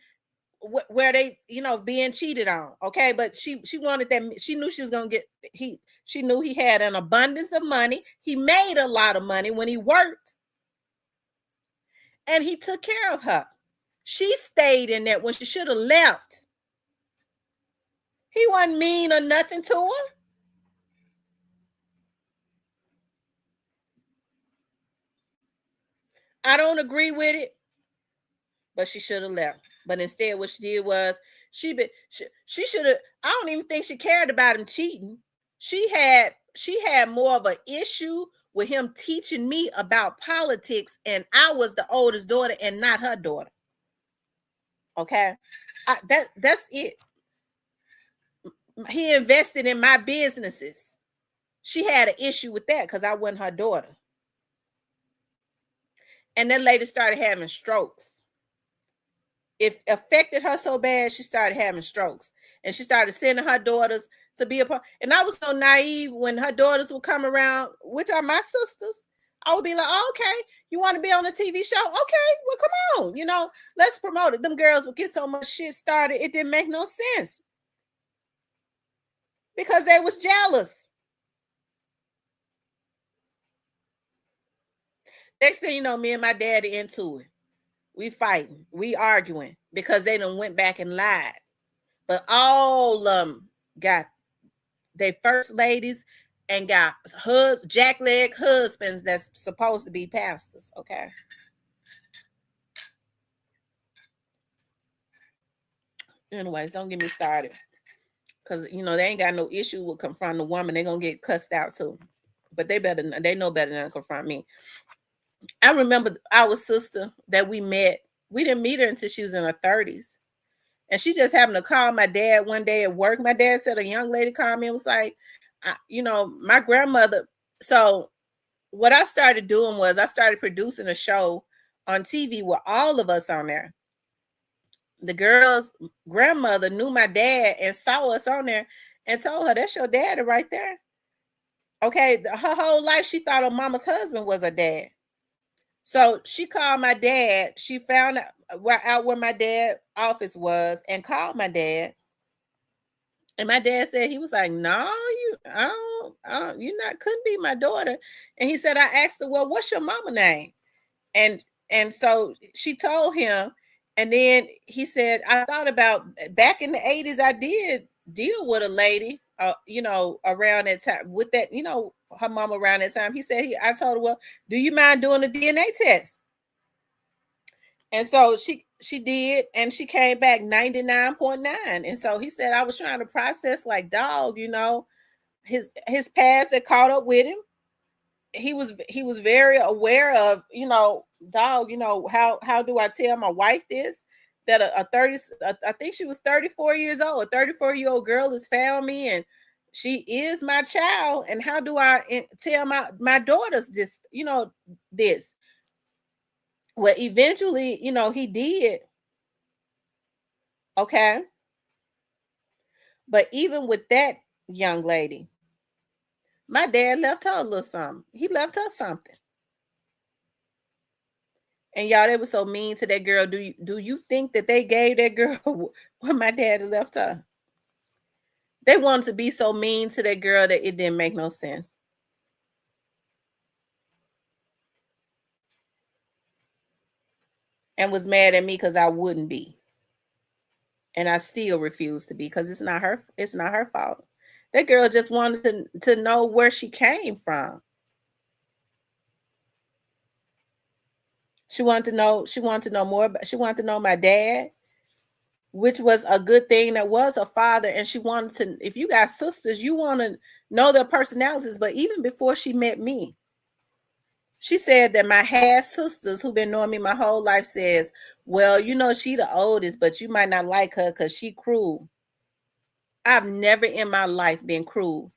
where they, being cheated on. Okay. But she wanted that. She knew she was going to get, she knew he had an abundance of money. He made a lot of money when he worked. And he took care of her. She stayed in that when she should have left. He wasn't mean or nothing to her. I don't agree with it, but she should have left. But instead, what she did was she should have. I don't even think she cared about him cheating. She had more of an issue with him teaching me about politics, and I was the oldest daughter and not her daughter. Okay, that's it. He invested in my businesses. She had an issue with that because I wasn't her daughter. And that lady started having strokes. It affected her so bad, she started having strokes. And she started sending her daughters to be a part. And I was so naive when her daughters would come around, which are my sisters. I would be like, oh, okay, you want to be on a TV show? Okay, well, come on. Let's promote it. Them girls would get so much shit started, it didn't make no sense. Because they was jealous. Next thing you know, me and my daddy into it. We fighting, we arguing because they done went back and lied. But all of them got their first ladies and got jackleg husbands that's supposed to be pastors. Okay. Anyways, don't get me started. Because they ain't got no issue with confronting a woman. They're gonna get cussed out too. But they know better than to confront me. I remember our sister that we met. We didn't meet her until she was in her 30s. And she just happened to call my dad one day at work. My dad said a young lady called me and was like, my grandmother. So what I started doing was I started producing a show on TV with all of us on there. The girl's grandmother knew my dad and saw us on there and told her, that's your daddy right there. Okay, her whole life she thought her mama's husband was her dad. So she called my dad. She found out where my dad's office was and called my dad. And my dad said, he was like, no, you couldn't be my daughter. And he said, I asked her, well, what's your mama name? And so she told him. And then he said, I thought about back in the 80s, I did deal with a lady, around that time with that, her mom around that time. He said, I told her, well, do you mind doing a DNA test? And so she did, and she came back 99.9. And so he said, I was trying to process like dog, his past had caught up with him. he was very aware of, dog, how do I tell my wife this, that a 30, I think she was 34 years old, a 34-year-old girl has found me, and she is my child, and how do I tell my daughters this, this. Well, eventually, he did. Okay. But even with that young lady, my dad left her a little something. He left her something. And y'all, they were so mean to that girl. Do you think that they gave that girl what my dad left her? They wanted to be so mean to that girl that it didn't make no sense. And was mad at me because I wouldn't be. And I still refuse to be, because it's not her fault. That girl just wanted to know where she came from. She wanted to know more about, she wanted to know my dad, which was a good thing. That was a father. And she wanted to, if you got sisters, you want to know their personalities. But even before she met me, she said that my half sisters who've been knowing me my whole life says, well, she the oldest, but you might not like her because she cruel. I've never in my life been cruel.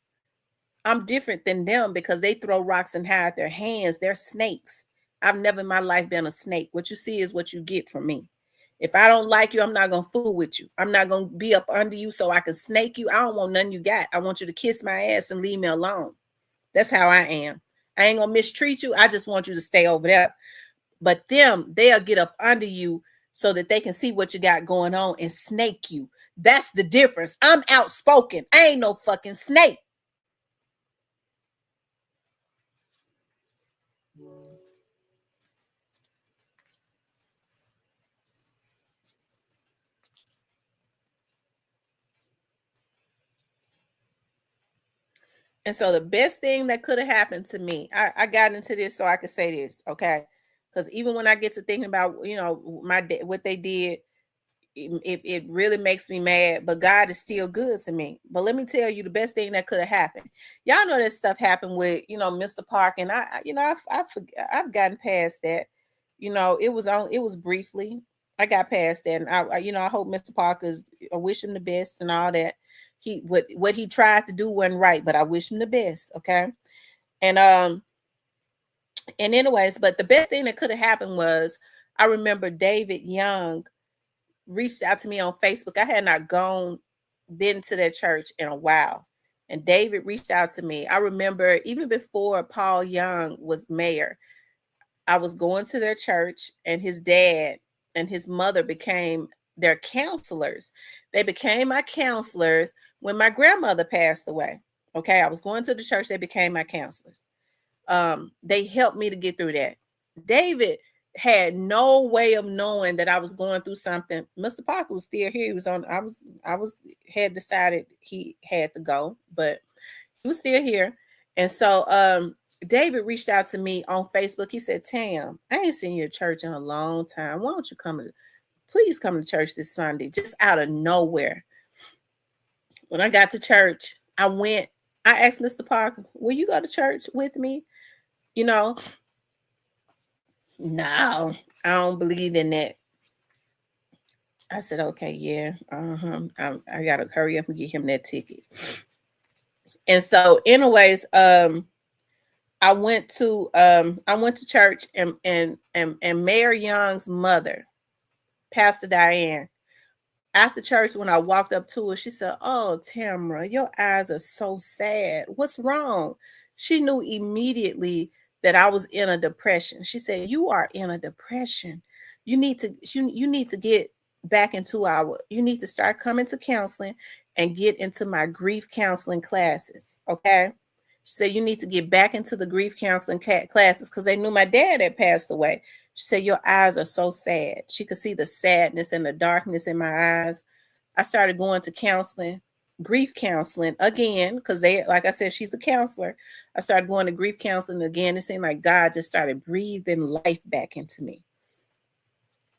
I'm different than them because they throw rocks and hide their hands. They're snakes. I've never in my life been a snake. What you see is what you get from me. If I don't like you, I'm not going to fool with you. I'm not going to be up under you so I can snake you. I don't want none you got. I want you to kiss my ass and leave me alone. That's how I am. I ain't going to mistreat you. I just want you to stay over there. But them, they'll get up under you so that they can see what you got going on and snake you. That's the difference. I'm outspoken. I ain't no fucking snake. And so the best thing that could have happened to me, I got into this so I could say this, okay? Because even when I get to thinking about, what they did, it really makes me mad. But God is still good to me. But let me tell you, the best thing that could have happened. Y'all know that stuff happened with, Mr. Park, and I've gotten past that. It was briefly. I got past that, and I hope Mr. Parker's. I wish him the best and all that. What he tried to do wasn't right, but I wish him the best. Okay, and anyways, but the best thing that could have happened was, I remember David Young reached out to me on Facebook. I had not been to that church in a while, and David reached out to me. I remember even before Paul Young was mayor, I was going to their church, and his dad and his mother became their counselors. They became my counselors when my grandmother passed away. Okay, I was going to the church. They became my counselors. They helped me to get through that. David had no way of knowing that I was going through something. Mr. Parker was still here. He was on. Had decided he had to go, but he was still here. And so David reached out to me on Facebook. He said, Tam, I ain't seen you at church in a long time. Why don't you please come to church this Sunday? Just out of nowhere. When I got to church, I asked Mr. Parker, will you go to church with me? No, I don't believe in that. I said, okay, yeah. I got to hurry up and get him that ticket. And so anyways, I went to church, and Mayor Young's mother, Pastor Diane, after church, when I walked up to her, she said, oh, Tamara, your eyes are so sad. What's wrong? She knew immediately that I was in a depression. She said, you are in a depression. You need to get back into you need to start coming to counseling and get into my grief counseling classes. Okay. She said, you need to get back into the grief counseling classes, because they knew my dad had passed away. She said, your eyes are so sad. She could see the sadness and the darkness in my eyes. I started going to counseling, grief counseling again, because like I said, she's a counselor. I started going to grief counseling again. It seemed like God just started breathing life back into me.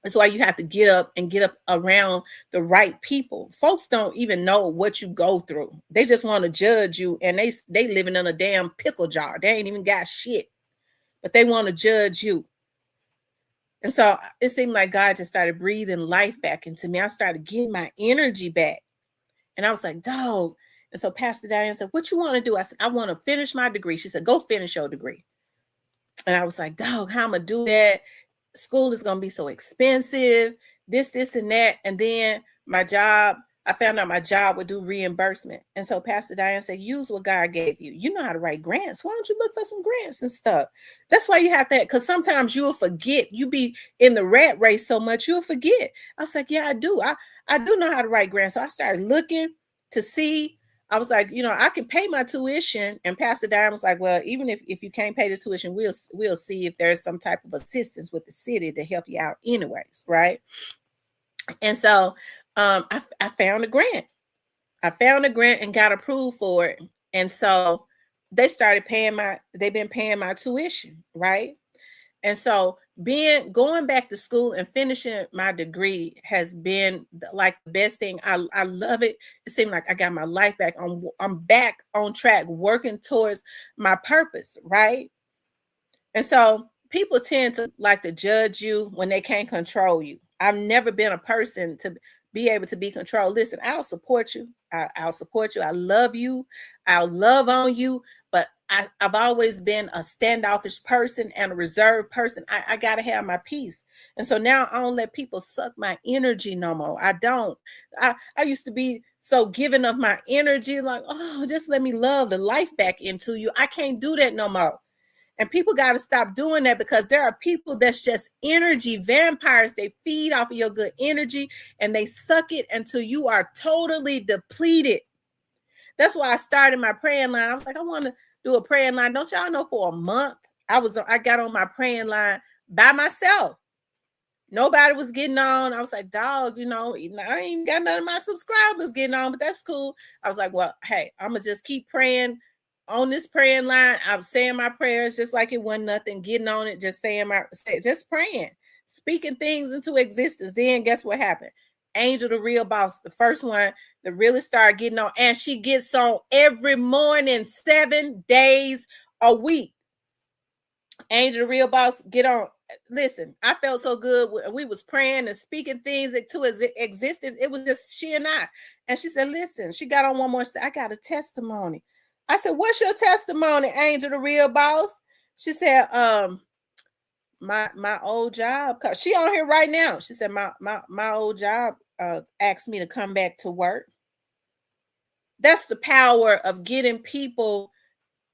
That's why you have to get up and get up around the right people. Folks don't even know what you go through. They just want to judge you, and they living in a damn pickle jar. They ain't even got shit, but they want to judge you. And so it seemed like God just started breathing life back into me. I started getting my energy back. And I was like, dog. And so Pastor Diane said, what you want to do? I said, I want to finish my degree. She said, go finish your degree. And I was like, dog, how am I going to do that? School is going to be so expensive, this, and that. And then my job, I found out my job would do reimbursement. And so Pastor Diane said, use what God gave you. You know how to write grants. Why don't you look for some grants and stuff? That's why you have that, because sometimes you'll forget. You be in the rat race so much, you'll forget. I was like, yeah, I do. I do know how to write grants. So I started looking to see. I was like, I can pay my tuition. And Pastor Diane was like, well, even if you can't pay the tuition, we'll see if there's some type of assistance with the city to help you out anyways, right? And so I found a grant. I found a grant and got approved for it. And so they've been paying my tuition, right? And so going back to school and finishing my degree has been like the best thing. I love it. It seemed like I got my life back. I'm back on track, working towards my purpose, right? And so people tend to like to judge you when they can't control you. I've never been a person to be able to be controlled. Listen, I'll support you. I'll support you. I love you. I'll love on you. But I've always been a standoffish person and a reserved person. I got to have my peace. And so now I don't let people suck my energy no more. I don't. I used to be so giving of my energy, like, oh, just let me love the life back into you. I can't do that no more. And people got to stop doing that, because there are people that's just energy vampires. They feed off of your good energy and they suck it until you are totally depleted. That's why I started my praying line. I was like, I want to do a praying line. Don't y'all know, for a month, I got on my praying line by myself. Nobody was getting on. I was like, dog, I ain't got none of my subscribers getting on, but that's cool. I was like, well, hey, I'm going to just keep praying on this praying line. I'm saying my prayers just like it wasn't nothing, getting on it, just just praying, speaking things into existence. Then guess what happened? Angel, the real boss, the first one that really started getting on, and she gets on every morning, 7 days a week. Angel, the real boss, get on. Listen, I felt so good. We was praying and speaking things into existence. It was just she and I. And she said, listen, she got on one more. I got a testimony. I said, what's your testimony, Angel, the real boss? She said, my old job, cause she on here right now. She said, my old job asked me to come back to work. That's the power of getting people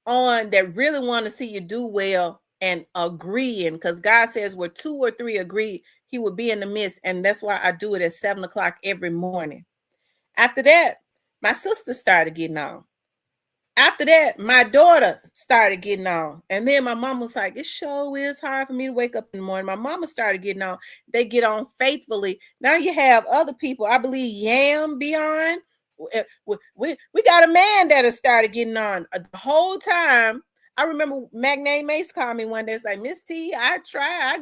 on that really want to see you do well and agreeing, because God says where 2 or 3 agree, he will be in the midst. And that's why I do it at 7 o'clock every morning. After that, my sister started getting on. After that, my daughter started getting on. And then my mom was like, it sure is hard for me to wake up in the morning. My mama started getting on. They get on faithfully. Now you have other people. I believe Yam be on. We got a man that has started getting on the whole time. I remember Magnay Mace called me one day. It's like, Miss T, I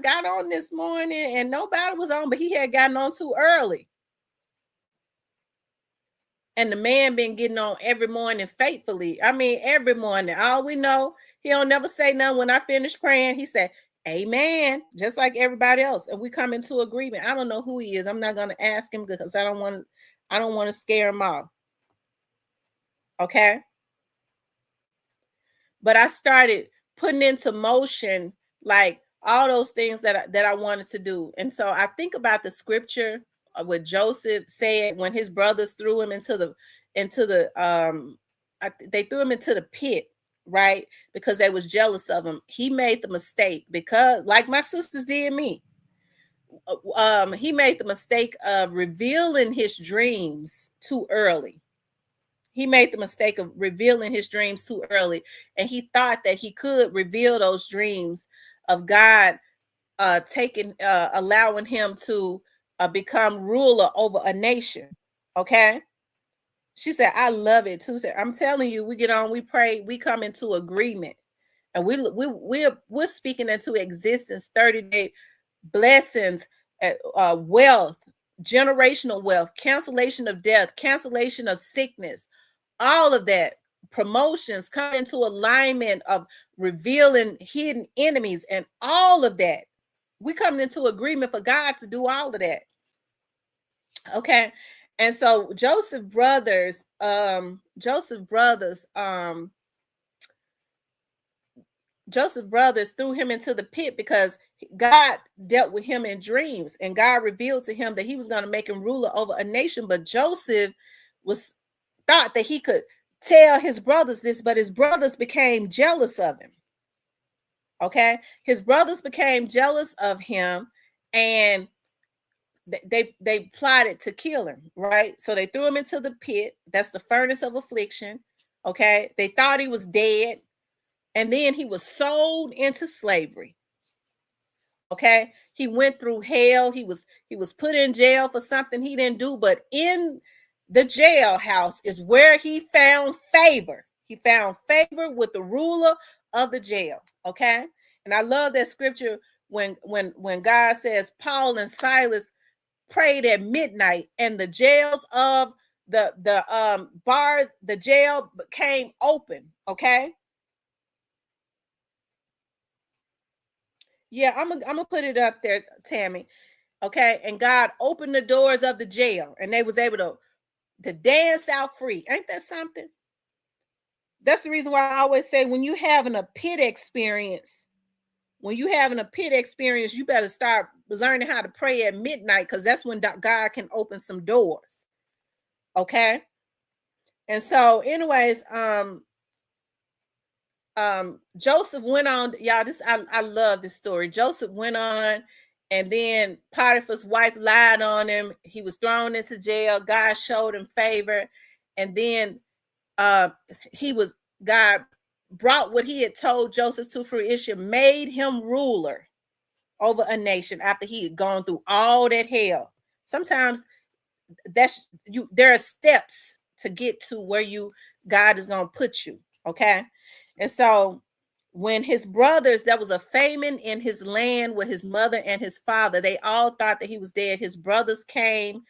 got on this morning and nobody was on, but he had gotten on too early. And the man been getting on every morning faithfully. I mean, every morning. All we know, he don't never say nothing. When I finish praying, he said, amen, just like everybody else. And we come into agreement. I don't know who he is. I'm not going to ask him because I don't want to scare him off. Okay? But I started putting into motion like all those things that I wanted to do. And so I think about the scripture what Joseph said when his brothers threw him into the they threw him into the pit, right? Because they was jealous of him. He made the mistake, because like my sisters did me. He made the mistake of revealing his dreams too early. He made the mistake of revealing his dreams too early, and he thought that he could reveal those dreams of God allowing him to become ruler over a nation. Okay. She said, I love it too. I'm telling you, we get on, we pray, we come into agreement, and we're speaking into existence 30-day blessings wealth, generational wealth, cancellation of death, cancellation of sickness, all of that, promotions, come into alignment of revealing hidden enemies, and all of that. We coming into agreement for God to do all of that. Okay. And so Joseph brothers threw him into the pit because God dealt with him in dreams, and God revealed to him that he was going to make him ruler over a nation. But Joseph thought that he could tell his brothers this, but his brothers became jealous of him. Okay. His brothers became jealous of him, and they plotted to kill him, right? So they threw him into the pit. That's the furnace of affliction. Okay. They thought he was dead. And then he was sold into slavery. Okay. He went through hell. He was put in jail for something he didn't do, but in the jailhouse is where he found favor. He found favor with the ruler of the jail. Okay. And I love that scripture when God says Paul and Silas prayed at midnight, and the jails of the bars, the jail became open. Okay. Yeah, I'm gonna put it up there, Tammy. Okay. And God opened the doors of the jail, and they was able to dance out free. Ain't that something? That's the reason why I always say, when you having a pit experience, you better start learning how to pray at midnight, because that's when God can open some doors. Okay. And so, anyways, Joseph went on, y'all. I love this story. Joseph went on, and then Potiphar's wife lied on him. He was thrown into jail. God showed him favor, and then God brought what he had told Joseph to fruition, made him ruler over a nation after he had gone through all that hell. Sometimes there are steps to get to where God is going to put you. Okay. And so when his brothers, there was a famine in his land with his mother and his father, they all thought that he was dead. His brothers came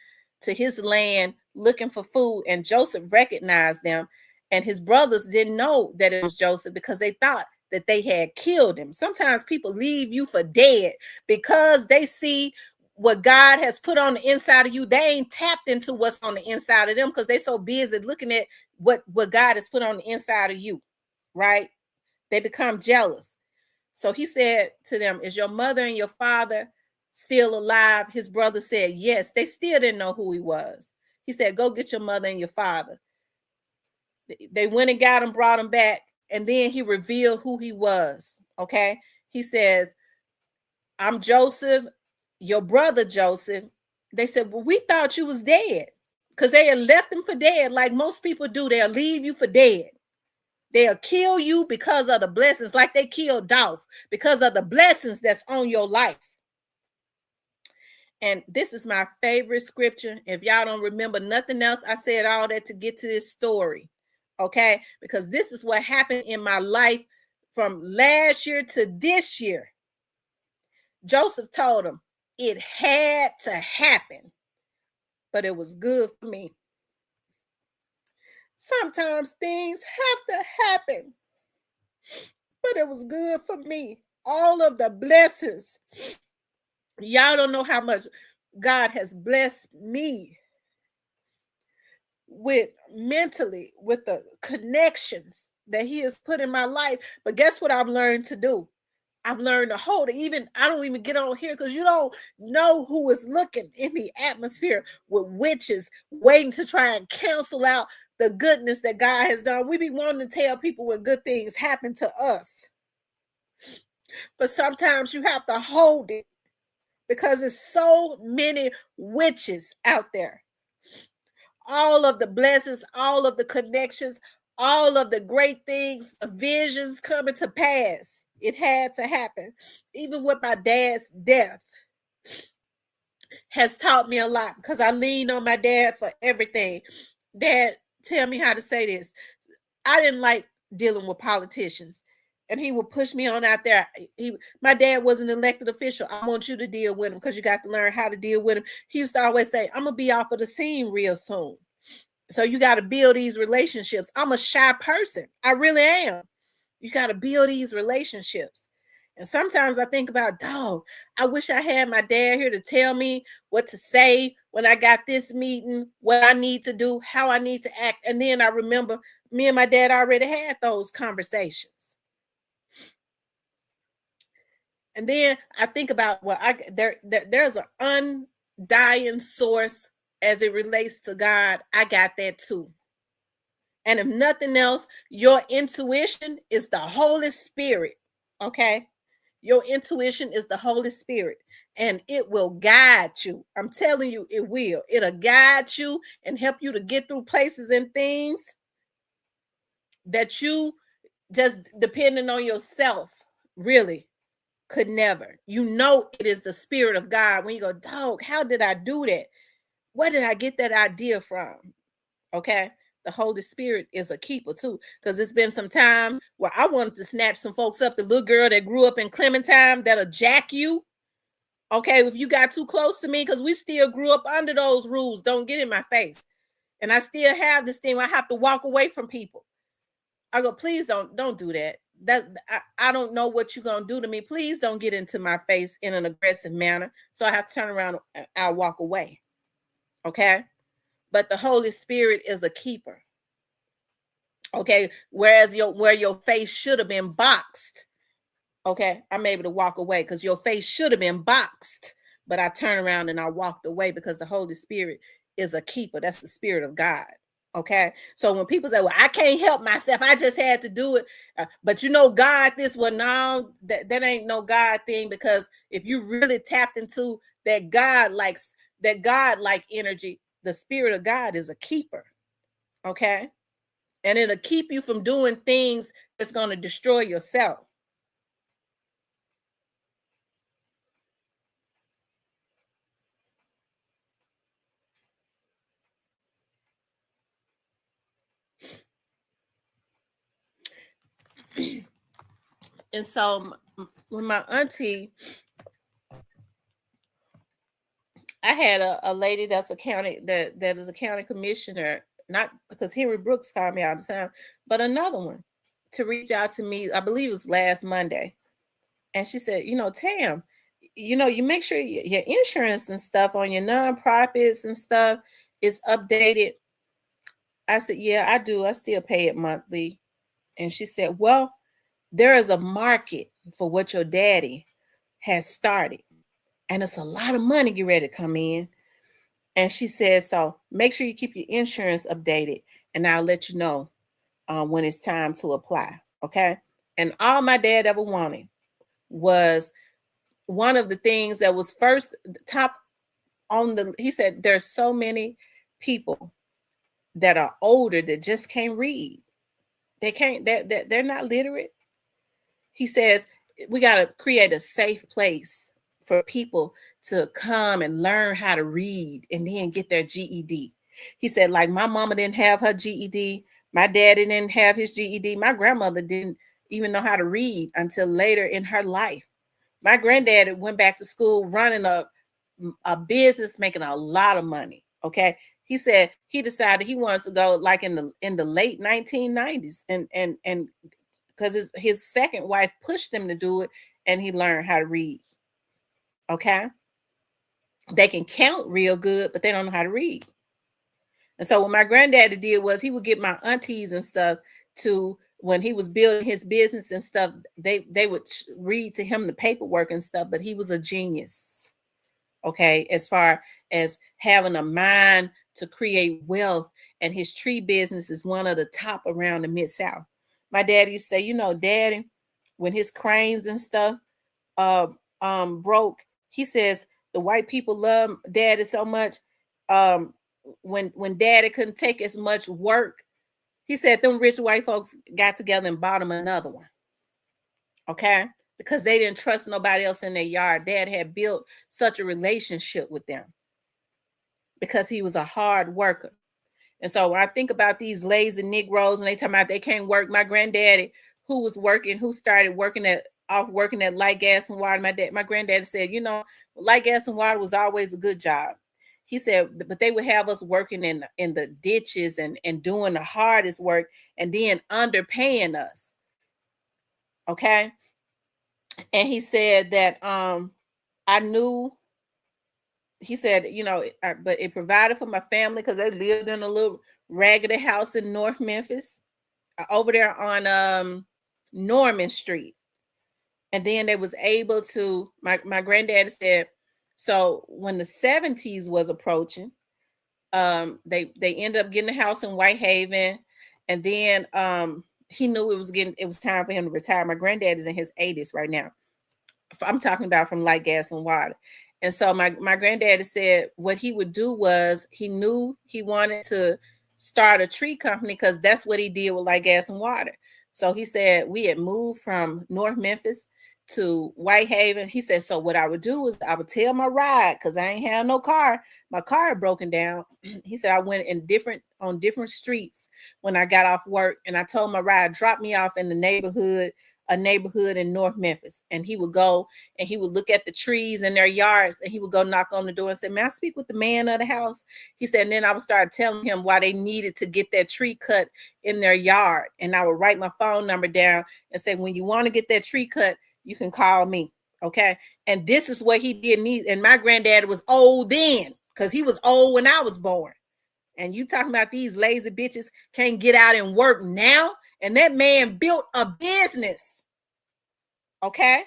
to his land looking for food, and Joseph recognized them. And his brothers didn't know that it was Joseph, because they thought that they had killed him. Sometimes people leave you for dead because they see what God has put on the inside of you. They ain't tapped into what's on the inside of them, because they're so busy looking at what God has put on the inside of you, right? They become jealous. So he said to them, "Is your mother and your father still alive?" His brother said, "Yes." They still didn't know who he was. He said, "Go get your mother and your father." They went and got him, brought him back, and then he revealed who he was. Okay. He says, "I'm Joseph, your brother Joseph." They said, "Well, we thought you was dead," because they had left him for dead, like most people do. They'll leave you for dead. They'll kill you because of the blessings, like they killed Dolph, because of the blessings that's on your life. And this is my favorite scripture. If y'all don't remember nothing else, I said all that to get to this story. Okay. Because this is what happened in my life from last year to this year. Joseph told him it had to happen, but it was good for me. Sometimes things have to happen, but it was good for me. All of the blessings. Y'all don't know how much God has blessed me with mentally, with the connections that he has put in my life. But guess what I've learned to do? I've learned to hold it. I don't even get on here, because you don't know who is looking in the atmosphere with witches waiting to try and cancel out the goodness that God has done. We be wanting to tell people when good things happen to us. But sometimes you have to hold it, because there's so many witches out there. All of the blessings, all of the connections, all of the great things, visions coming to pass. It had to happen. Even with my dad's death has taught me a lot, because I leaned on my dad for everything. Dad, tell me how to say this. I didn't like dealing with politicians. and he would push me on out there. My dad was an elected official. I want you to deal with him because you got to learn how to deal with him. He used to always say, I'm gonna be off of the scene real soon. So you got to build these relationships. I'm a shy person. I really am. You got to build these relationships. And sometimes I think about, dog, I wish I had my dad here to tell me what to say when I got this meeting, what I need to do, how I need to act. And then I remember me and my dad already had those conversations. And then I think about, well, there's an undying source as it relates to God. I got that too. And if nothing else, your intuition is the Holy Spirit. Okay. Your intuition is the Holy Spirit, and it will guide you. I'm telling you, it will. It'll guide you and help you to get through places and things that you just depending on yourself really could never. You know, it is the Spirit of God. When you go, dog, how did I do that? Where did I get that idea from? Okay. The Holy Spirit is a keeper too, because it's been some time where I wanted to snatch some folks up. The little girl that grew up in Clementine that'll jack you. Okay, if you got too close to me, because we still grew up under those rules. Don't get in my face. And I still have this thing where I have to walk away from people. I go, please don't do that. I don't know what you're gonna do to me. Please don't get into my face in an aggressive manner. So I have to turn around and I'll walk away. Okay. But the Holy Spirit is a keeper. Okay, whereas where your face should have been boxed. Okay, I'm able to walk away because your face should have been boxed, but I turned around and I walked away because the Holy Spirit is a keeper. That's the Spirit of God. Okay, so when people say, well, I can't help myself, I just had to do it, but you know, God, this one, no, that ain't no God thing, because if you really tapped into that God like energy, the Spirit of God is a keeper. Okay, and it'll keep you from doing things that's going to destroy yourself. And so when my auntie, I had a lady that's a county that is a county commissioner, not because Henry Brooks called me all the time, but another one to reach out to me. I believe it was last Monday. And she said, you know, Tam, you know, you make sure your insurance and stuff on your nonprofits and stuff is updated. I said, yeah, I do. I still pay it monthly. And she said, well, there is a market for what your daddy has started. And it's a lot of money get ready to come in. And she said, so make sure you keep your insurance updated, and I'll let you know when it's time to apply. Okay. And all my dad ever wanted was one of the things that was first top on the, he said, there's so many people that are older that just can't read. They can't, they're not literate. He says, we got to create a safe place for people to come and learn how to read and then get their GED. He said, like, my mama didn't have her GED. My daddy didn't have his GED. My grandmother didn't even know how to read until later in her life. My granddad went back to school running a business, making a lot of money. Okay. He said he decided he wanted to go like in the late 1990s, and because his second wife pushed him to do it, and he learned how to read. Okay. They can count real good, but they don't know how to read. And so what my granddaddy did was he would get my aunties and stuff to, when he was building his business and stuff, they would read to him the paperwork and stuff, but he was a genius. Okay. As far as having a mind to create wealth, and his tree business is one of the top around the Mid-South. My daddy used to say, you know, daddy, when his cranes and stuff broke, he says the white people love daddy so much. When daddy couldn't take as much work, he said them rich white folks got together and bought him another one. Okay, because they didn't trust nobody else in their yard. Dad had built such a relationship with them because he was a hard worker. And so when I think about these lazy Negroes and they talk about they can't work, my granddaddy, who was working, who started working at light, gas, and water. My granddaddy said, you know, light, gas, and water was always a good job. He said, but they would have us working in the ditches and doing the hardest work and then underpaying us. Okay. And he said that I knew, he said, you know, but it provided for my family because they lived in a little raggedy house in North Memphis, over there on Norman Street. And then they was able to, my granddad said, so when the 70s was approaching, they ended up getting a house in Whitehaven, and then he knew it was time for him to retire. My granddad is in his 80s right now. I'm talking about from light, gas, and water. And so my granddaddy said what he would do was he knew he wanted to start a tree company because that's what he did with light, gas, and water. So he said we had moved from North Memphis to Whitehaven. He said, so what I would do is I would tell my ride, because I ain't have no car. My car had broken down. He said I went on different streets when I got off work, and I told my ride, drop me off in the neighborhood in North Memphis. And he would go and he would look at the trees in their yards, and he would go knock on the door and say, may I speak with the man of the house? He said, and then I would start telling him why they needed to get that tree cut in their yard. And I would write my phone number down and say, when you want to get that tree cut, you can call me. Okay. And this is what he did. And my granddad was old then, because he was old when I was born. And you talking about these lazy bitches can't get out and work now? And that man built a business. Okay.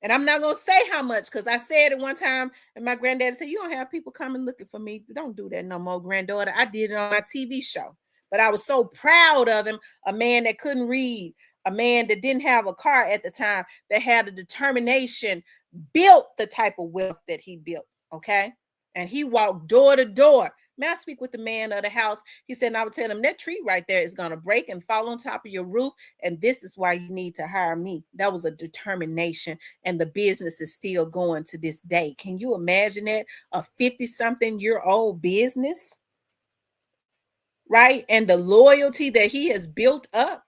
And I'm not going to say how much, because I said it one time, and my granddad said, you don't have people coming looking for me. Don't do that no more, granddaughter. I did it on my TV show. But I was so proud of him, a man that couldn't read, a man that didn't have a car at the time, that had a determination, built the type of wealth that he built. Okay. And he walked door to door. May I speak with the man of the house? He said, and I would tell him that tree right there is going to break and fall on top of your roof. And this is why you need to hire me. That was a determination. And the business is still going to this day. Can you imagine that? A 50-something-year-old business, right? And the loyalty that he has built up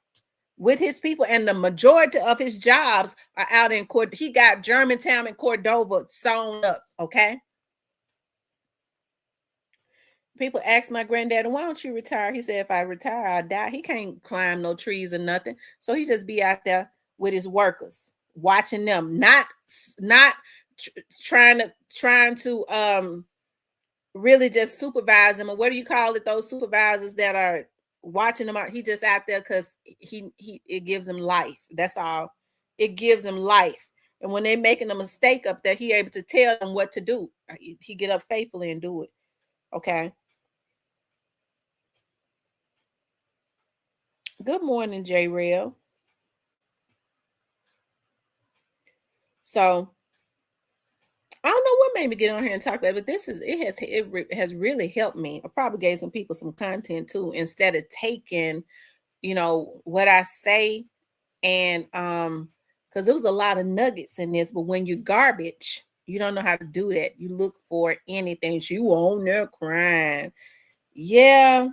with his people. And the majority of his jobs are out in Cordova. He got Germantown and Cordova sewn up. Okay. People ask my granddad, why don't you retire? He said, if I retire, I'll die. He can't climb no trees or nothing. So he just be out there with his workers, watching them, not trying to really just supervise them. Or what do you call it? Those supervisors that are watching them out. He just out there because it gives him life. That's all. It gives him life. And when they're making a mistake up there, he able to tell them what to do. He get up faithfully and do it. Okay. Good morning, J Real. So I don't know what made me get on here and talk about it, but it has really helped me. I probably gave some people some content too, instead of taking, you know, what I say, and because there was a lot of nuggets in this, but when you garbage, you don't know how to do that. You look for anything. You on there crying. Yeah.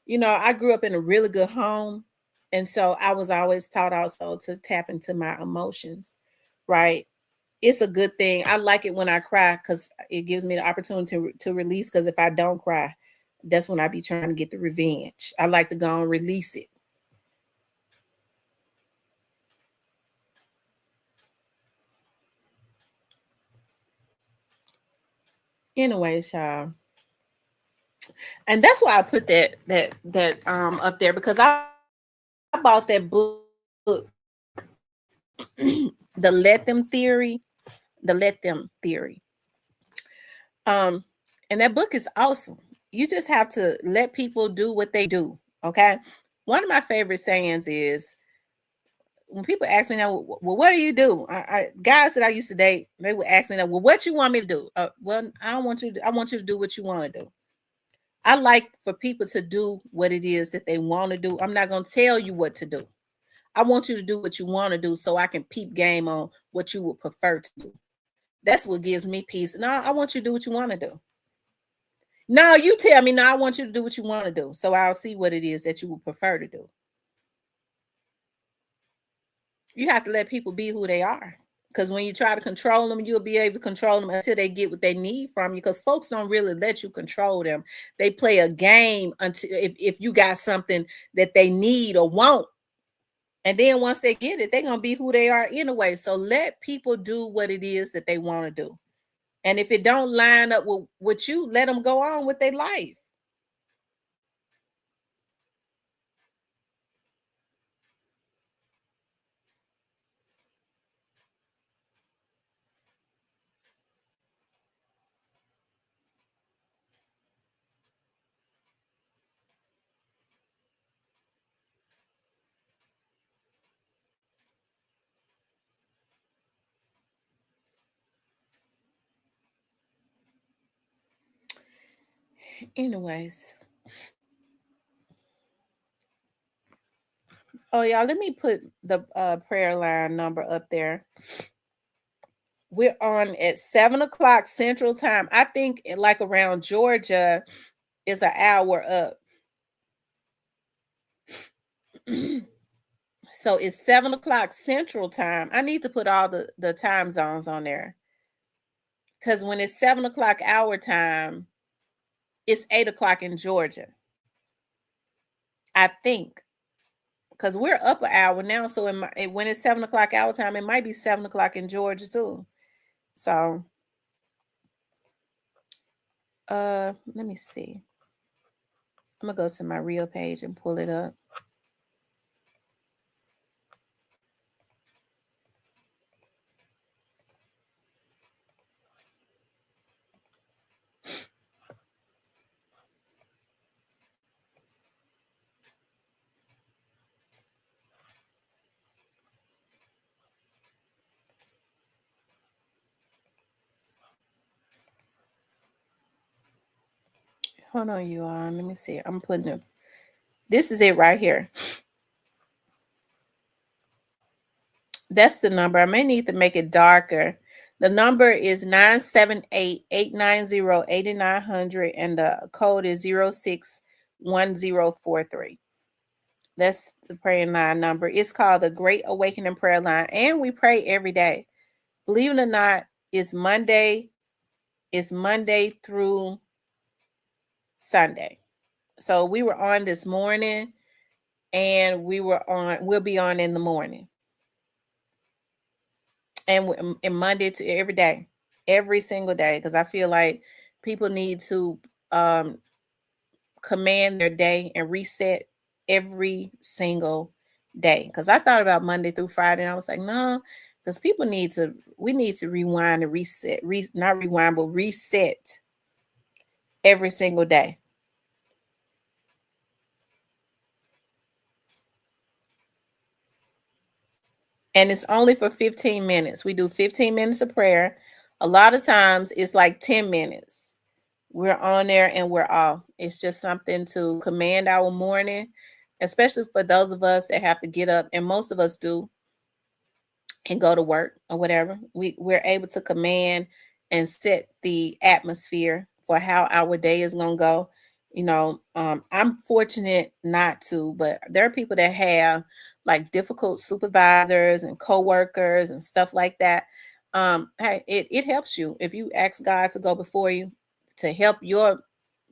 You know, I grew up in a really good home. And so I was always taught also to tap into my emotions, right? It's a good thing. I like it when I cry because it gives me the opportunity to release. Because if I don't cry, that's when I be trying to get the revenge. I like to go and release it. Anyways, y'all. And that's why I put that up there, because I bought that book, the Let Them Theory. And that book is awesome. You just have to let people do what they do. Okay. One of my favorite sayings is, when people ask me now, well, what do you do? Guys that I used to date, they would ask me now, well, what you want me to do? Well, I want you to do what you want to do. I like for people to do what it is that they want to do. I'm not going to tell you what to do. I want you to do what you want to do so I can peep game on what you would prefer to do. That's what gives me peace. No, I want you to do what you want to do. No, you tell me, no, I want you to do what you want to do. So I'll see what it is that you would prefer to do. You have to let people be who they are. Because when you try to control them, you'll be able to control them until they get what they need from you. Because folks don't really let you control them. They play a game until if you got something that they need or want. And then once they get it, they're gonna be who they are anyway. So let people do what it is that they want to do. And if it don't line up with you, let them go on with their life. Anyways. Oh, y'all, let me put the prayer line number up there. We're on at 7 o'clock Central Time. I think like around Georgia is an hour up. So it's 7 o'clock Central Time. I need to put all the time zones on there. Because when it's 7 o'clock our time, it's 8 o'clock in Georgia. I think. Because we're up an hour now. So when it's 7 o'clock our time, it might be 7 o'clock in Georgia too. So let me see. I'm gonna go to my real page and pull it up. Hold on, you all. Let me see. I'm putting it. This is it right here. That's the number. I may need to make it darker. The number is 978-890-8900 and the code is 061043. That's the prayer line number. It's called the Great Awakening Prayer Line, and we pray every day. Believe it or not, it's Monday through Sunday. So we were on this morning and we'll be on in the morning. And Monday to every day, every single day, because I feel like people need to command their day and reset every single day. Because I thought about Monday through Friday, and I was like, no, because we need to rewind and reset, not rewind, but reset every single day. And it's only for 15 minutes. We do 15 minutes of prayer. A lot of times it's like 10 minutes. We're on there and we're off. It's just something to command our morning, especially for those of us that have to get up, and most of us do, and go to work or whatever. We're able to command and set the atmosphere for how our day is going to go. I'm fortunate not to, but there are people that have like difficult supervisors and coworkers and stuff like that. Hey, it helps you if you ask God to go before you to help your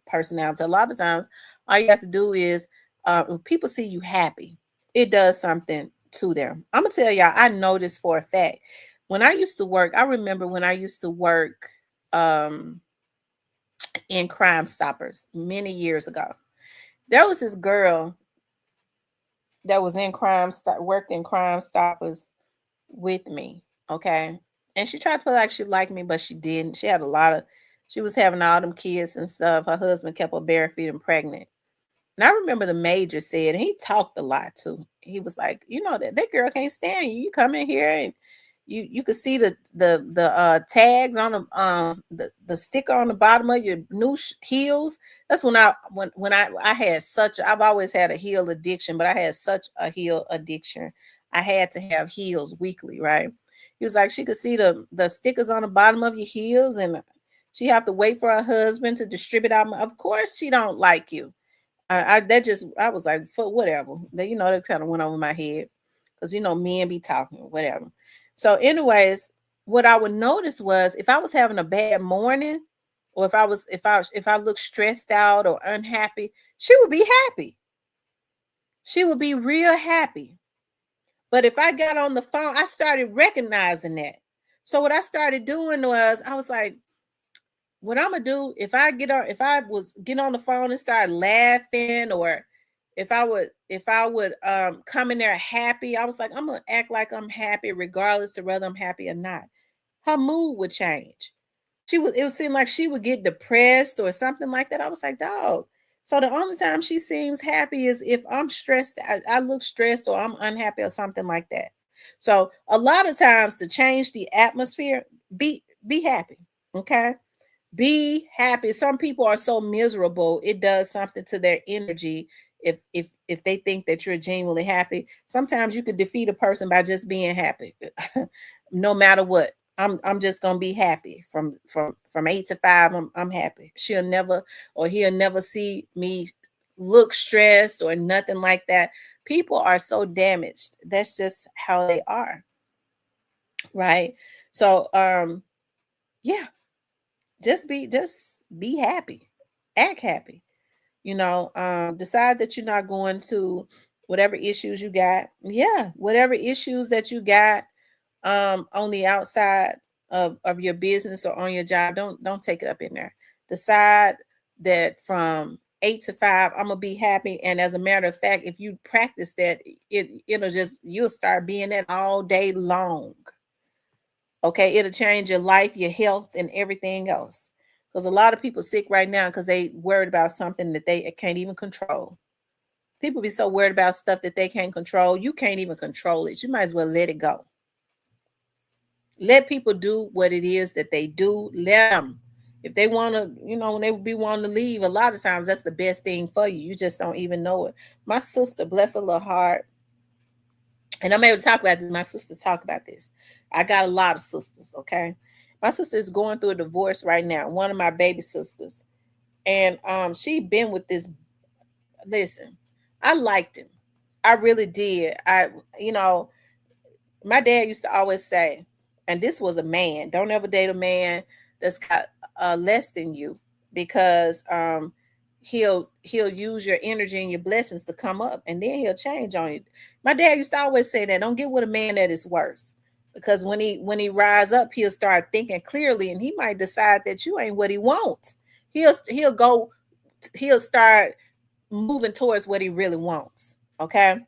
personality. A lot of times, all you have to do is when people see you happy, it does something to them. I'm gonna tell y'all, I know this for a fact. When I used to work, I remember when I used to work in Crime Stoppers many years ago. There was this girl that was worked in Crime Stoppers with me. Okay. And she tried to feel like she liked me, but she didn't. She was having all them kids and stuff. Her husband kept her bare-feet and pregnant. And I remember the major said, and he talked a lot too. He was like, that girl can't stand you. You come in here and you could see the tags on the sticker on the bottom of your new heels. That's when I had I've always had a heel addiction, but I had such a heel addiction. I had to have heels weekly, right? He was like, she could see the stickers on the bottom of your heels, and she have to wait for her husband to distribute out. Of course, she don't like you. I was like, for whatever. That kind of went over my head. because men be talking, whatever. So, anyways, what I would notice was if I was having a bad morning, or if I looked stressed out or unhappy, she would be happy. She would be real happy. But if I got on the phone, I started recognizing that. So what I started doing was I was like, what I'm gonna do if I was get on the phone and start laughing, or if I would come in there happy, I was like, I'm gonna act like I'm happy regardless to whether I'm happy or not. Her mood would change. It would seem like she would get depressed or something like that. I was like, dog. So the only time she seems happy is if I'm stressed, I look stressed or I'm unhappy or something like that. So a lot of times to change the atmosphere, be happy. Okay. Be happy. Some people are so miserable, it does something to their energy. If they think that you're genuinely happy, sometimes you could defeat a person by just being happy. No matter what. I'm just gonna be happy from 8 to 5. I'm happy. She'll never or he'll never see me look stressed or nothing like that. People are so damaged. That's just how they are, right? So yeah, just be happy, act happy. Decide that you're not going to whatever issues you got. Yeah, whatever issues that you got on the outside of your business or on your job, don't take it up in there. Decide that from 8 to 5 I'm gonna be happy. And as a matter of fact, if you practice that, you'll start being that all day long. Okay, it'll change your life, your health, and everything else. Because a lot of people sick right now because they worried about something that they can't even control. People be so worried about stuff that they can't control. You can't even control it. You might as well let it go. Let people do what it is that they do. Let them. If they want to, when they be wanting to leave, a lot of times that's the best thing for you. You just don't even know it. My sister, bless her little heart, and I'm able to talk about this. My sisters talk about this. I got a lot of sisters, okay? My sister is going through a divorce right now, one of my baby sisters. And she been with this. Listen, I liked him. I really did. You know, my dad used to always say, and this was a man, don't ever date a man that's got less than you, because he'll use your energy and your blessings to come up, and then he'll change on you. My dad used to always say that, don't get with a man that is worse, because when he rise up, he'll start thinking clearly, and he might decide that you ain't what he wants. He'll start moving towards what he really wants. Okay.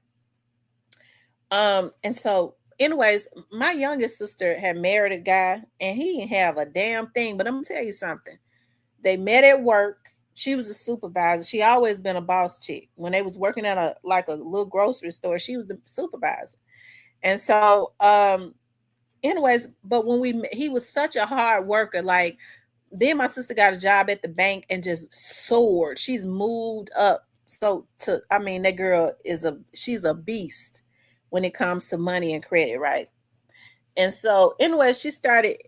And so, anyways, my youngest sister had married a guy, and he didn't have a damn thing. But I'm gonna tell you something. They met at work. She was a supervisor. She always been a boss chick. When they was working at a little grocery store, she was the supervisor. And so, anyways, but he was such a hard worker. Like, then my sister got a job at the bank and just soared. She's moved up. So I mean, that girl she's a beast when it comes to money and credit, right? And so anyway, she started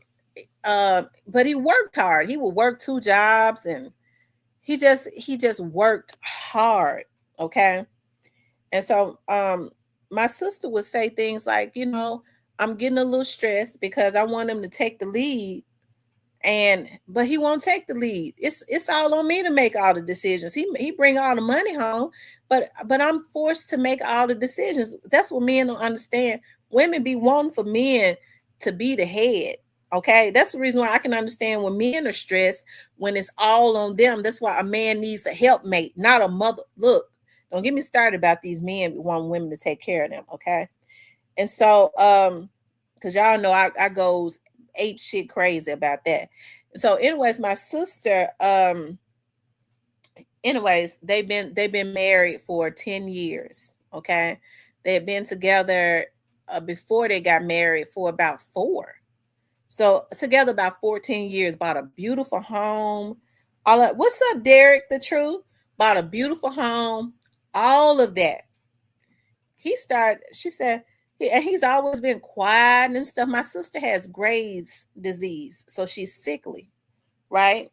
but he worked hard. He would work 2 jobs, and he just worked hard. Okay. And so my sister would say things like, I'm getting a little stressed because I want him to take the lead, but he won't take the lead. It's all on me to make all the decisions. He bring all the money home, but I'm forced to make all the decisions. That's what men don't understand. Women be wanting for men to be the head. Okay, that's the reason why I can understand when men are stressed, when it's all on them. That's why a man needs a helpmate, not a mother. Look, don't get me started about these men wanting women to take care of them. Okay, and so because y'all know I goes ape shit crazy about that. So, anyways, my sister, anyways, they've been married for 10 years. Okay. They had been together before they got married for about 4. So together about 14 years, bought a beautiful home. All that. What's up, Derek? The truth. Bought a beautiful home. All of that. She said, and he's always been quiet and stuff. My sister has Graves' disease, so she's sickly, right?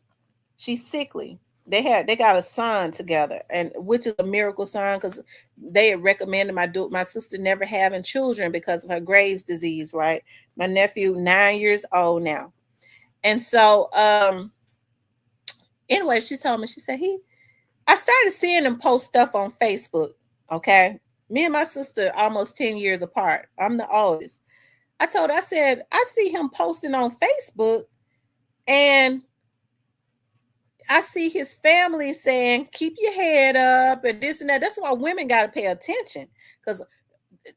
She's sickly. they got a son together, and which is a miracle son because they had recommended my sister never having children because of her Graves' disease, right? My nephew 9 years old now. And so anyway, she told me, she said I started seeing him post stuff on Facebook. Okay. Me and my sister almost 10 years apart. I'm the oldest. I told her, I said, I see him posting on Facebook, and I see his family saying, keep your head up and this and that. That's why women got to pay attention because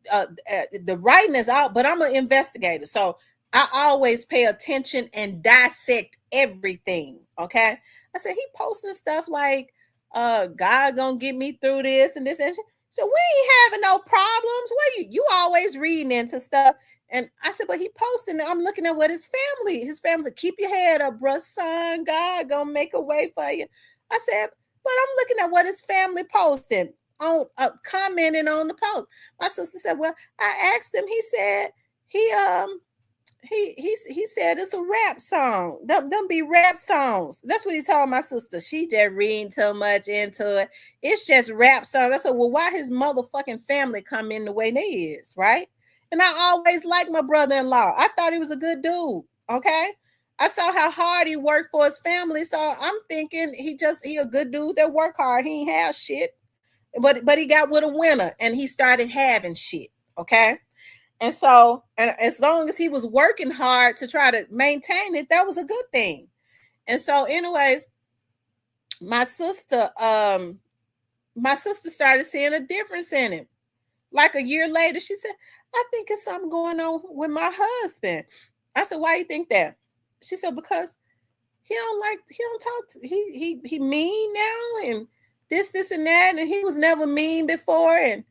the writing is out, but I'm an investigator. So I always pay attention and dissect everything. Okay. I said, he posting stuff like, God gonna get me through this and this. And so we ain't having no problems. What you always reading into stuff. And I said, but he posting, I'm looking at what his family said, keep your head up, bruh, son. God gonna make a way for you. I said, but I'm looking at what his family posting on commenting on the post. My sister said, well, I asked him, he said he said it's a rap song. Them be rap songs. That's what he told my sister. She just reading too much into it. It's just rap songs. I said, well, why his motherfucking family come in the way they is, right? And I always liked my brother-in-law. I thought he was a good dude. Okay. I saw how hard he worked for his family. So I'm thinking he a good dude that work hard. He ain't have shit. But he got with a winner and he started having shit. Okay. And so, and as long as he was working hard to try to maintain it, that was a good thing. And so, anyways, my sister started seeing a difference in him. Like a year later, she said, I think it's something going on with my husband. I said, why you think that? She said, because he don't talk to, he mean now and this and that, and he was never mean before. And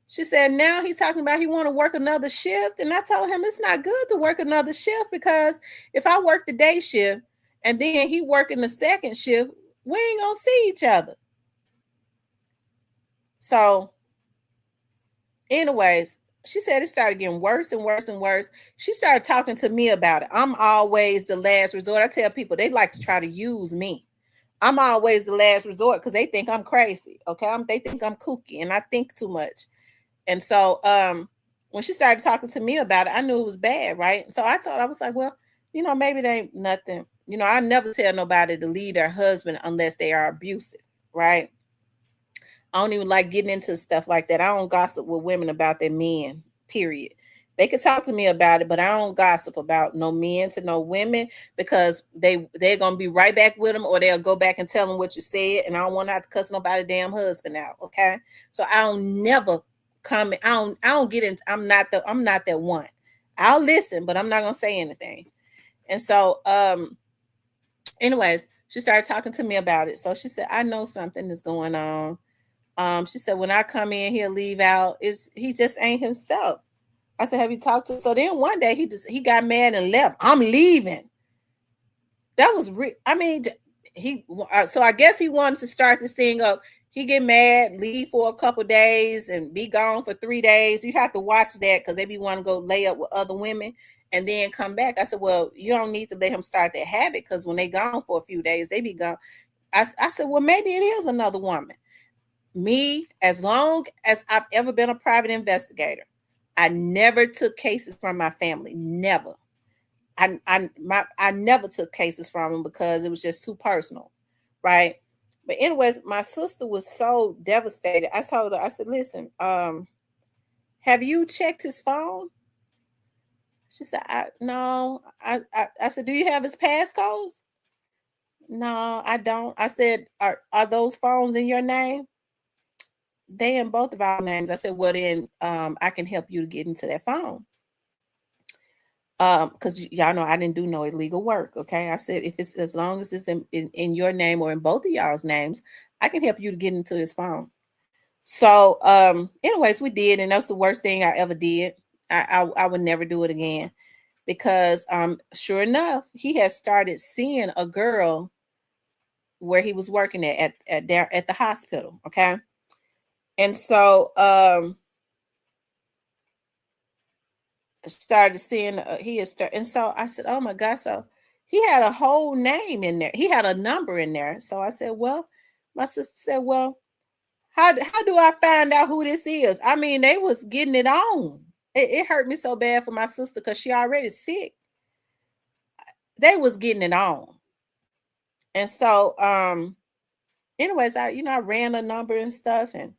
she said, now he's talking about he want to work another shift. And I told him it's not good to work another shift because if I work the day shift and then he working the second shift, we ain't gonna see each other. So anyways, she said it started getting worse and worse and worse. She started talking to me about it. I'm always the last resort. I tell people they like to try to use me. I'm always the last resort because they think I'm crazy. Okay. They think I'm kooky and I think too much. And so when she started talking to me about it, I knew it was bad, right? So I was like, well, maybe they ain't nothing. I never tell nobody to leave their husband unless they are abusive, right? I don't even like getting into stuff like that. I don't gossip with women about their men, period. They could talk to me about it, but I don't gossip about no men to no women because they're gonna be right back with them, or they'll go back and tell them what you said, and I don't want to have to cuss nobody damn husband out. Okay, so I don't never comment. I don't get in. I'm not that one. I'll listen, but I'm not gonna say anything. And so, anyways, she started talking to me about it. So she said, I know something is going on. She said, when I come in, he'll leave out. He just ain't himself. I said, have you talked to him? So then one day he got mad and left. I'm leaving. That was so I guess he wanted to start this thing up. He get mad, leave for a couple days and be gone for 3 days. You have to watch that because they be want to go lay up with other women and then come back. I said, well, you don't need to let him start that habit because when they gone for a few days, they be gone. I said, well, maybe it is another woman. Me, as long as I've ever been a private investigator, I never took cases from my family. Never. I never took cases from them because it was just too personal, right? But anyways, my sister was so devastated. I told her, I said, listen, have you checked his phone? She said, no. I said, do you have his passcodes? No, I don't. I said, are those phones in your name? They in both of our names. I said, well, then I can help you to get into that phone. Because y'all know I didn't do no illegal work. Okay. I said, if it's as long as it's in your name or in both of y'all's names, I can help you to get into his phone. So anyways, we did, and that's the worst thing I ever did. I would never do it again because sure enough, he had started seeing a girl where he was working at the hospital. Okay. And so started seeing and so I said, oh my God. So he had a whole name in there. He had a number in there. So I said, well, My sister said, well, how do I find out who this is? I mean, they was getting it on. It hurt me so bad for my sister because she already sick. They was getting it on. And so, anyways, I ran a number and stuff, and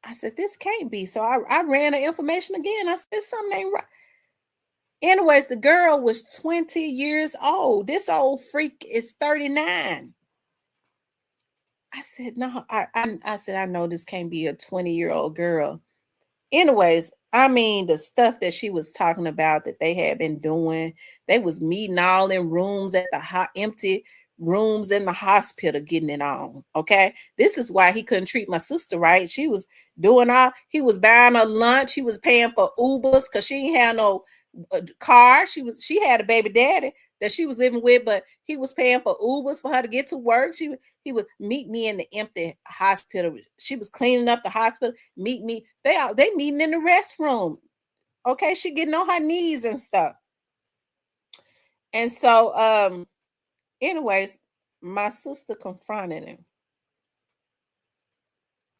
I said, this can't be. So I ran the information again. I said, something ain't right. Anyways, the girl was 20 years old. This old freak is 39. I said, no, I said, I know this can't be a 20-year-old girl. Anyways, I mean, the stuff that she was talking about that they had been doing, they was meeting all in rooms at the empty rooms in the hospital getting it on. Okay. This is why he couldn't treat my sister right. She was he was buying her lunch. He was paying for Ubers because she didn't have no car. She had a baby daddy that she was living with, but he was paying for Ubers for her to get to work. He would meet me in the empty hospital. She was cleaning up the hospital, meet me. They meeting in the restroom. Okay, she getting on her knees and stuff. And so anyways, my sister confronted him.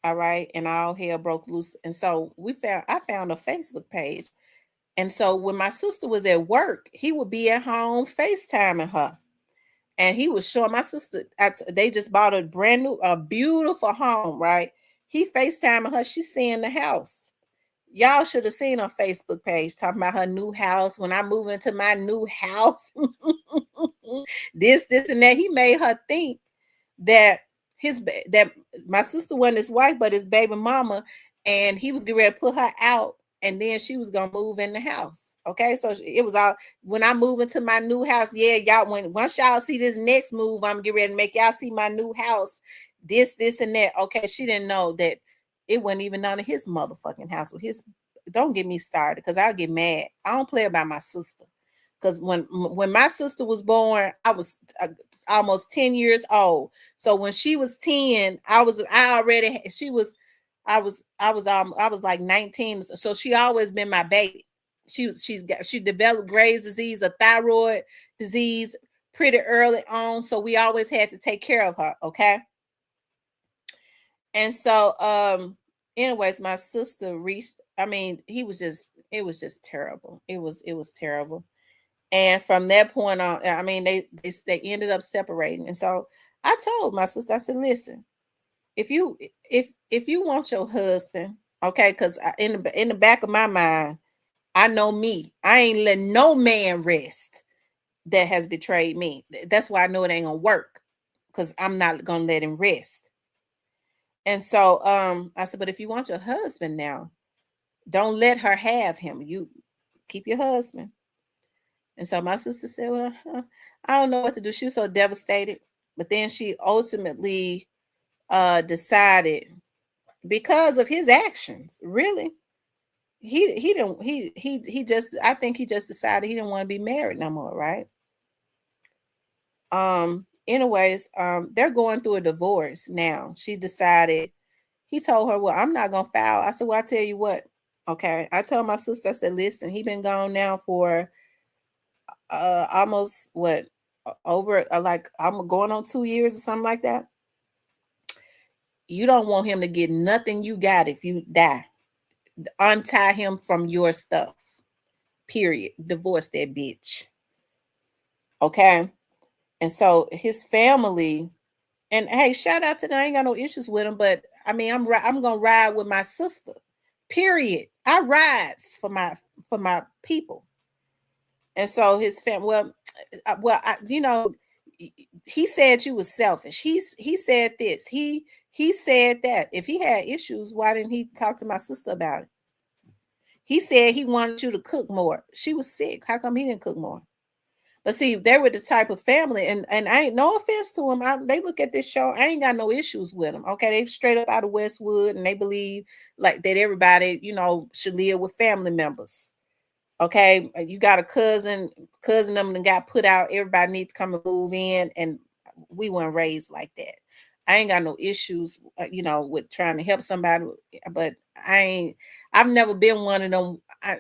All right, and all hell broke loose. And so I found a Facebook page. And so when my sister was at work, he would be at home FaceTiming her. And he was showing my sister, they just bought a brand new, a beautiful home, right? He FaceTiming her. She's seeing the house. Y'all should have seen her Facebook page talking about her new house. When I move into my new house, this, and that. He made her think that that my sister wasn't his wife, but his baby mama, and he was getting ready to put her out, and then she was gonna move in the house. Okay, so it was all when I move into my new house. Yeah, y'all. Once y'all see this next move, I'm getting ready to make y'all see my new house. This, and that. Okay, she didn't know that it wasn't even none of his motherfucking house. With his, don't get me started because I'll get mad. I don't play about my sister. Because when my sister was born, I was almost 10 years old. So when she was 10, I was like 19. So she always been my baby. She developed Graves' disease, a thyroid disease pretty early on. So we always had to take care of her. Okay. And so anyways, my sister reached, I mean, it was just terrible. It was terrible. And from that point on, I mean, they ended up separating. And so I told my sister, I said, listen, if you want your husband, okay, because in the back of my mind, I know me. I ain't letting no man rest that has betrayed me. That's why I know it ain't gonna work, because I'm not gonna let him rest. And so I said, but if you want your husband now, don't let her have him. You keep your husband. And so my sister said, well, I don't know what to do. She was so devastated. But then she ultimately decided, because of his actions, really, he just, I think he just decided he didn't want to be married no more, right? Anyways, they're going through a divorce now. She decided, he told her, well, I'm not gonna file. I said, well, I tell you what, okay. I told my sister, I said, listen, he been gone now for almost what, over like I'm going on 2 years or something like that. You don't want him to get nothing you got if you die. Untie him from your stuff. Period. Divorce that bitch. Okay. And so his family, and hey, shout out to them. I ain't got no issues with him, but I mean, I'm gonna ride with my sister. Period. I rides for my people. And so his family, he said you was selfish. He said this. He said that. If he had issues, why didn't he talk to my sister about it? He said he wanted you to cook more. She was sick. How come he didn't cook more? But see, they were the type of family, and I ain't, no offense to them. They look at this show. I ain't got no issues with them. Okay, they straight up out of Westwood, and they believe like that everybody, should live with family members. Okay, you got a cousin them and got put out. Everybody needs to come and move in, and we weren't raised like that. I ain't got no issues, with trying to help somebody, but I've never been one of them. I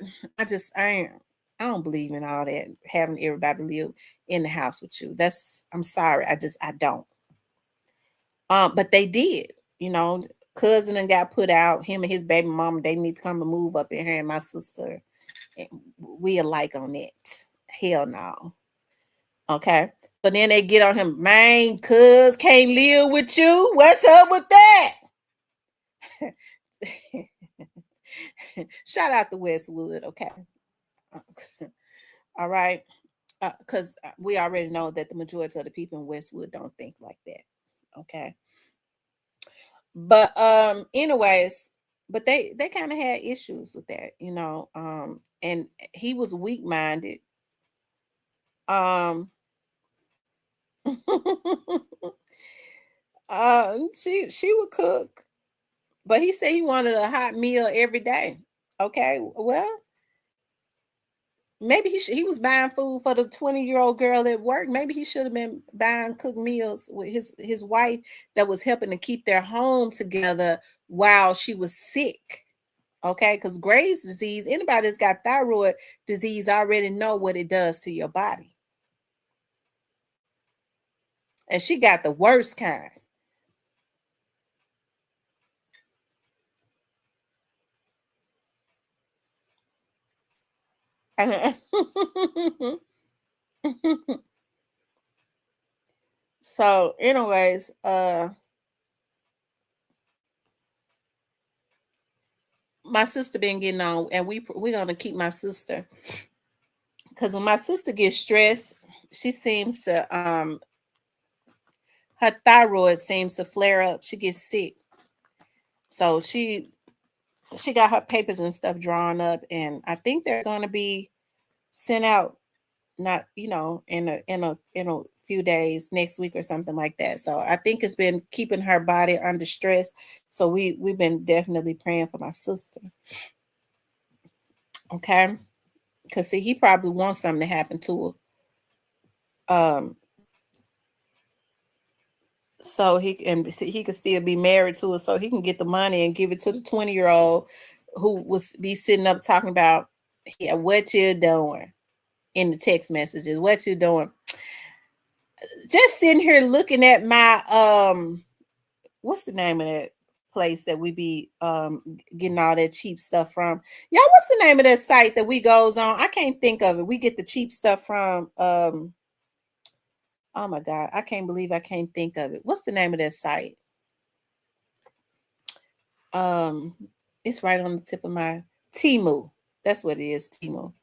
don't believe in all that, having everybody live in the house with you. I'm sorry. I don't. But they did, cousin and got put out. Him and his baby mama, they need to come and move up in here. And my sister, we alike on it. Hell no. Okay. So then they get on him, man, cuz can't live with you. What's up with that? Shout out to Westwood, okay. All right. Because we already know that the majority of the people in Westwood don't think like that. Okay. But anyways, but they kind of had issues with that, and he was weak minded. Um she would cook, but he said he wanted a hot meal every day. Okay, well, maybe he was buying food for the 20-year-old girl at work. Maybe he should have been buying cooked meals with his wife that was helping to keep their home together while she was sick. Okay, because Graves' disease, anybody that's got thyroid disease already know what it does to your body. And she got the worst kind. So, anyways, my sister been getting on, and we're gonna keep my sister, because when my sister gets stressed, she seems to her thyroid seems to flare up. She gets sick, so she got her papers and stuff drawn up, and I think they're gonna be sent out, not in a few days, next week or something like that. So I think it's been keeping her body under stress. So we've been definitely praying for my sister. Okay, because see, he probably wants something to happen to her. So he could still be married to her, so he can get the money and give it to the 20-year-old who was be sitting up talking about, yeah, what you doing in the text messages, what you doing. Just sitting here looking at my what's the name of that place that we be getting all that cheap stuff from? Y'all, what's the name of that site that we goes on? I can't think of it. We get the cheap stuff from oh my god, I can't believe I can't think of it. What's the name of that site? Um, it's right on the tip of my Timu. That's what it is, Timu.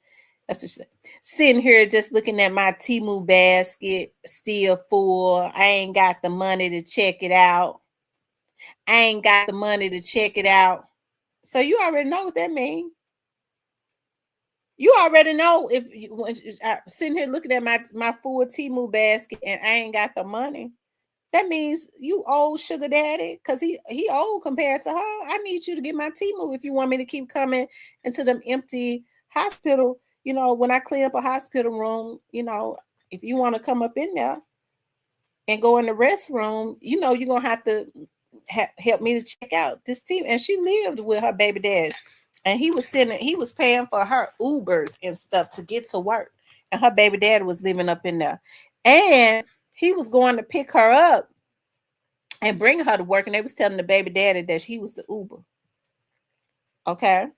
That's what she said. Sitting here just looking at my Timu basket, still full. I ain't got the money to check it out. I ain't got the money to check it out. So you already know what that means. You already know if you sitting here looking at my full Timu basket and I ain't got the money. That means you old sugar daddy, because he old compared to her. I need you to get my Timu if you want me to keep coming into them empty hospital. When I clean up a hospital room, if you want to come up in there and go in the restroom, you're gonna have to help me to check out this team. And she lived with her baby dad, and he was paying for her Ubers and stuff to get to work, and her baby dad was living up in there, and he was going to pick her up and bring her to work, and they was telling the baby daddy that he was the Uber. Okay.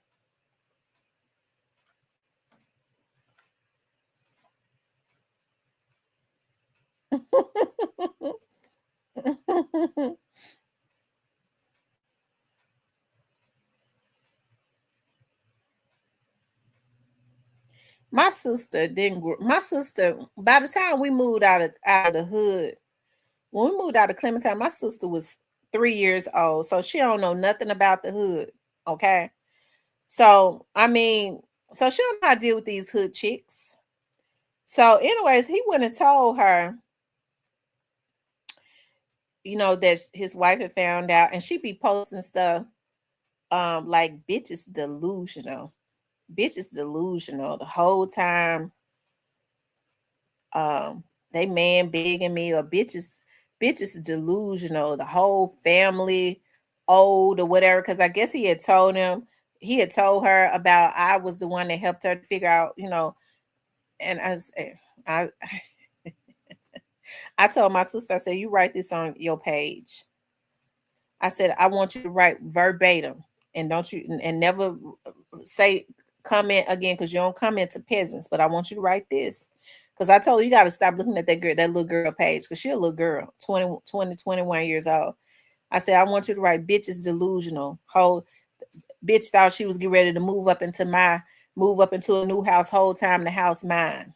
My sister didn't my sister, by the time we moved out of the hood, when we moved out of Clementine, my sister was 3 years old, so she don't know nothing about the hood. Okay. So I mean, so she don't know how to deal with these hood chicks. So, anyways, he went and told her, that his wife had found out, and she be posting stuff like bitches delusional. Bitches delusional the whole time. They man begging me, or bitches delusional, the whole family old or whatever. Because I guess he had told her about I was the one that helped her to figure out, and I I told my sister, I said, you write this on your page. I said, I want you to write verbatim, and don't you and never say comment again, because you don't comment to peasants. But I want you to write this. Because I told her, you got to stop looking at that girl, that little girl page, because she a little girl, 21 years old. I said, I want you to write, bitch is delusional. Whole bitch thought she was getting ready to move up into a new house, whole time the house mine.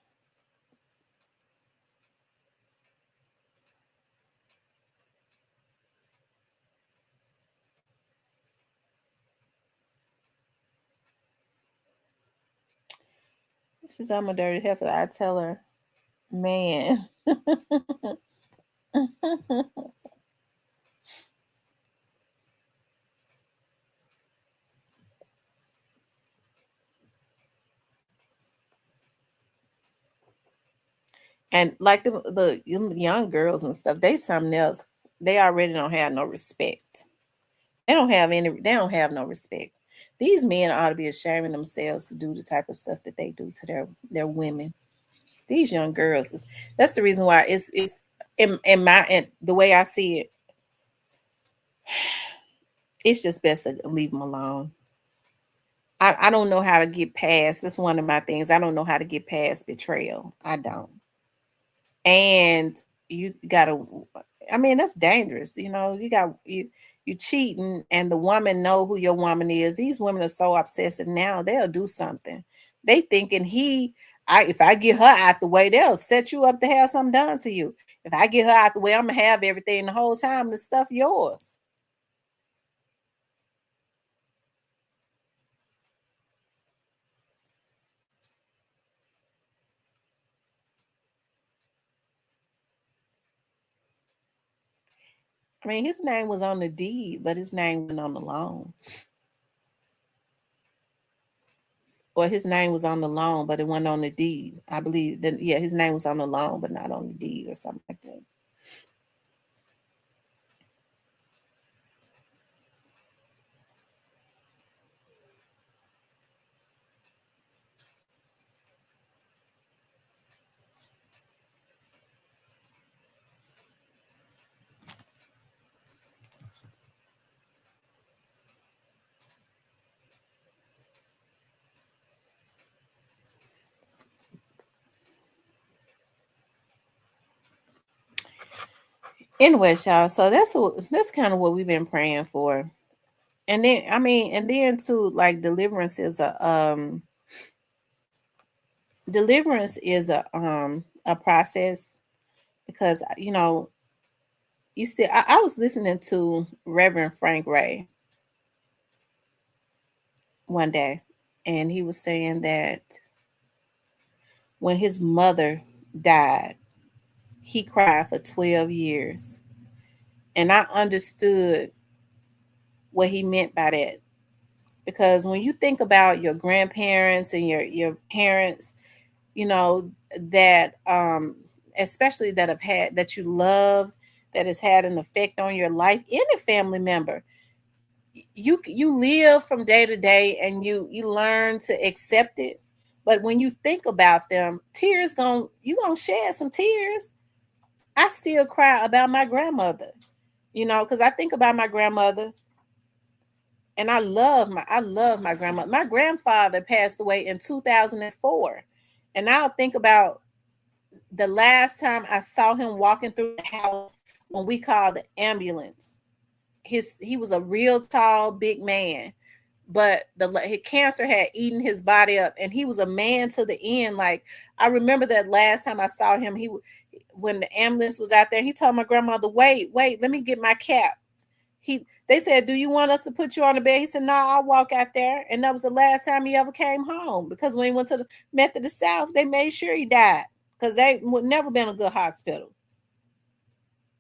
She says, I'm a dirty heifer. I tell her, man. And like the young girls and stuff, they something else. They already don't have no respect. They don't have no respect. These men ought to be ashamed of themselves to do the type of stuff that they do to their women. These young girls that's the reason why it's in the way I see it, it's just best to leave them alone. I don't know how to get past. That's one of my things. I don't know how to get past betrayal. I don't. And you gotta, I mean, that's dangerous. You cheating, and the woman know who your woman is. These women are so obsessive now, they'll do something. They thinking if I get her out the way, they'll set you up to have something done to you. If I get her out the way, I'm gonna have everything the whole time, the stuff yours. I mean, his name was on the deed, but his name went on the loan. Or his name was on the loan, but it wasn't on the deed. I believe that, yeah, his name was on the loan, but not on the deed or something like that. Anyway, y'all, so that's kind of what we've been praying for. And then and then too, like deliverance is a process, because you see, I was listening to Reverend Frank Ray one day, and he was saying that when his mother died, he cried for 12 years. And I understood what he meant by that. Because when you think about your grandparents and your parents, that especially that you loved, that has had an effect on your life, any family member, you live from day to day, and you learn to accept it. But when you think about them, you gonna shed some tears. I still cry about my grandmother, because I think about my grandmother, and I love my grandmother. My grandfather passed away in 2004, and I'll think about the last time I saw him walking through the house when we called the ambulance. He was a real tall, big man, but his cancer had eaten his body up, and he was a man to the end. Like, I remember that last time I saw him, when the ambulance was out there, he told my grandmother, wait, let me get my cap. They said, do you want us to put you on the bed? He said, no, I'll walk out there. And that was the last time he ever came home, because when he went to the Methodist South, they made sure he died, because they would never been a good hospital.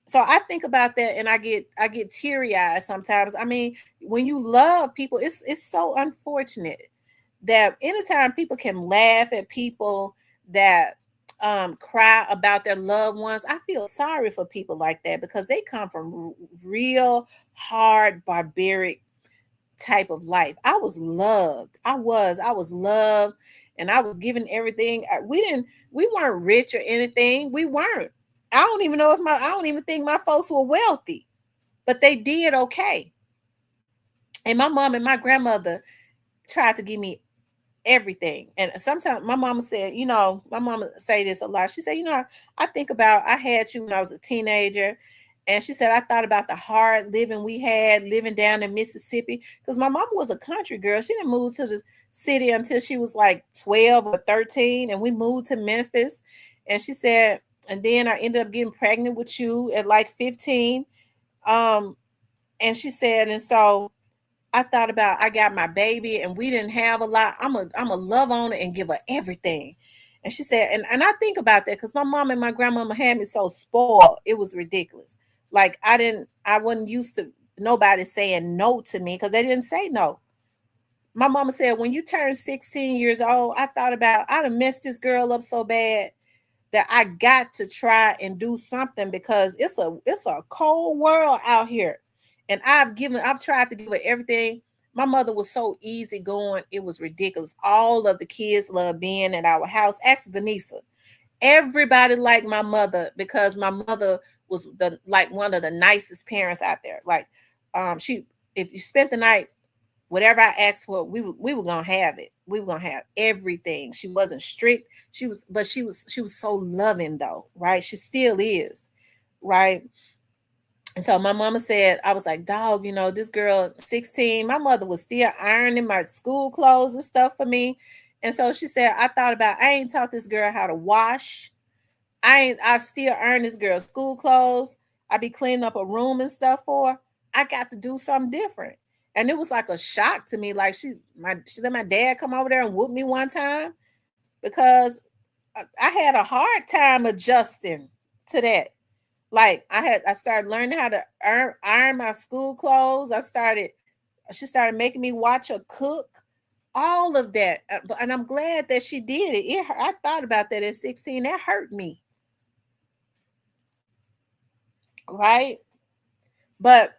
So I think about that, and I get teary-eyed sometimes. I mean, when you love people, it's so unfortunate that anytime people can laugh at people that cry about their loved ones, I feel sorry for people like that, because they come from real hard, barbaric type of life. I was loved. I was loved, and I was given everything. We weren't rich or anything. We weren't. I don't even think my folks were wealthy. but they did okay. And my mom and my grandmother tried to give me everything. And sometimes my mama said, my mama say this a lot. She said, I think about I had you when I was a teenager. And she said, I thought about the hard living we had living down in Mississippi. Because my mama was a country girl. She didn't move to the city until she was like 12 or 13. And we moved to Memphis. And she said, and then I ended up getting pregnant with you at like 15. Um, and she said, and so I thought about I got my baby and we didn't have a lot. I'm a love on it and give her everything. And she said, and I think about that because my mom and my grandmama had me so spoiled. It was ridiculous. Like I wasn't used to nobody saying no to me because they didn't say no. My mama said, when you turn 16 years old, I thought about I'd have messed this girl up so bad that I got to try and do something because it's a cold world out here. And I've tried to give her everything. My mother was so easygoing, it was ridiculous. All of the kids loved being at our house. Ask Vanessa. Everybody liked my mother because my mother was one of the nicest parents out there. Like she if you spent the night, whatever I asked for, we were gonna have it. We were gonna have everything. She wasn't strict. She was so loving though, right? She still is, right? And so my mama said, I was like, dog, this girl, 16, my mother was still ironing my school clothes and stuff for me. And so she said, I thought about I ain't taught this girl how to wash. I still earn this girl school clothes. I be cleaning up a room and stuff for her. I got to do something different. And it was like a shock to me. Like she let my dad come over there and whoop me one time because I had a hard time adjusting to that. Like I started learning how to iron my school clothes. She started making me watch her cook, all of that. And I'm glad that she did it. I thought about that at 16. That hurt me. Right? But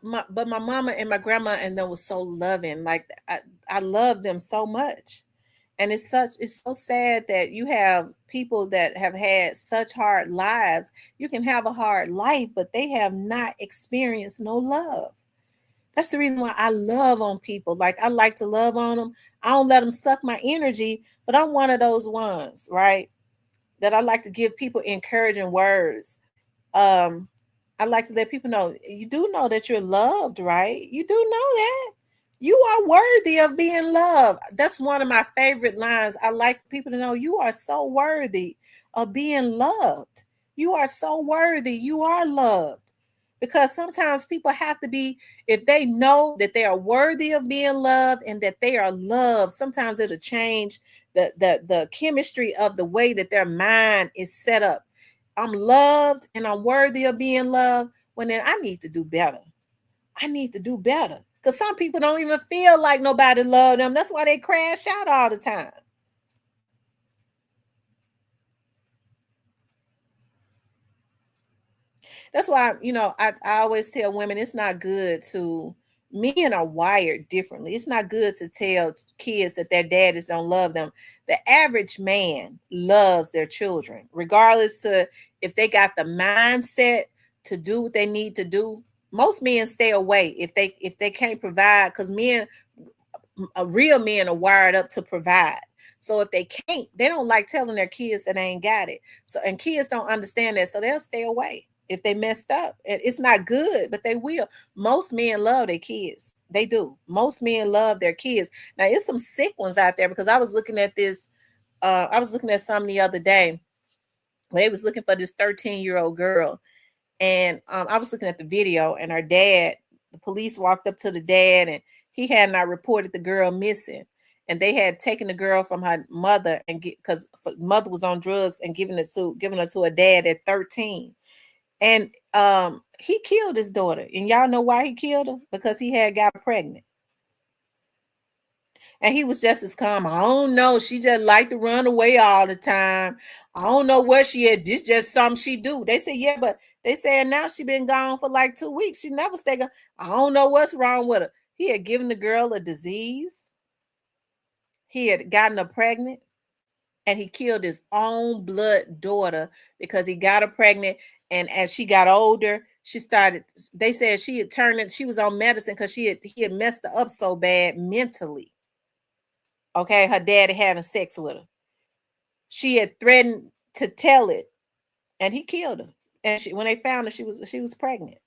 my mama and my grandma and them was so loving. Like I love them so much. And it's so sad that you have people that have had such hard lives. You can have a hard life, but they have not experienced no love. That's the reason why I love on people. Like I like to love on them. I don't let them suck my energy, but I'm one of those ones, right? That I like to give people encouraging words. um I like to let people know you do know that you're loved, right? You do know that you are worthy of being loved. That's one of my favorite lines. I like people to know you are so worthy of being loved. You are so worthy. You are loved. Because sometimes people have to be, if they know that they are worthy of being loved and that they are loved, sometimes it'll change the chemistry of the way that their mind is set up. I'm loved and I'm worthy of being loved. Well, then I need to do better. I need to do better. Because some people don't even feel like nobody love them. That's why they crash out all the time. That's why, I always tell women it's not good to, men are wired differently. It's not good to tell kids that their daddies don't love them. The average man loves their children, regardless to if they got the mindset to do what they need to do. Most men stay away if they can't provide, because men, a real men are wired up to provide. So if they can't, they don't like telling their kids that they ain't got it. So, and kids don't understand that, so they'll stay away if they messed up. And it's not good, but they will. Most men love their kids. They do. Most men love their kids. Now, it's some sick ones out there because I was looking at this. I was looking at some the other day where they was looking for this 13-year-old girl, and I was looking at the video, and her dad, the police walked up to the dad, and he had not reported the girl missing. And they had taken the girl from her mother and because mother was on drugs and giving her to her dad at 13. And he killed his daughter. And y'all know why he killed her? Because he had got pregnant. And he was just as calm. I don't know. She just liked to run away all the time. I don't know what she had. This just something she do. They said, yeah, but they said now she been gone for like 2 weeks. She never stayed gone. I don't know what's wrong with her. He had given the girl a disease. He had gotten her pregnant. And he killed his own blood daughter because he got her pregnant. And as she got older, She started. They said she had turned it. She was on medicine because he had messed her up so bad mentally. Okay, her daddy having sex with her. She had threatened to tell it, and he killed her. And when they found her, she was pregnant.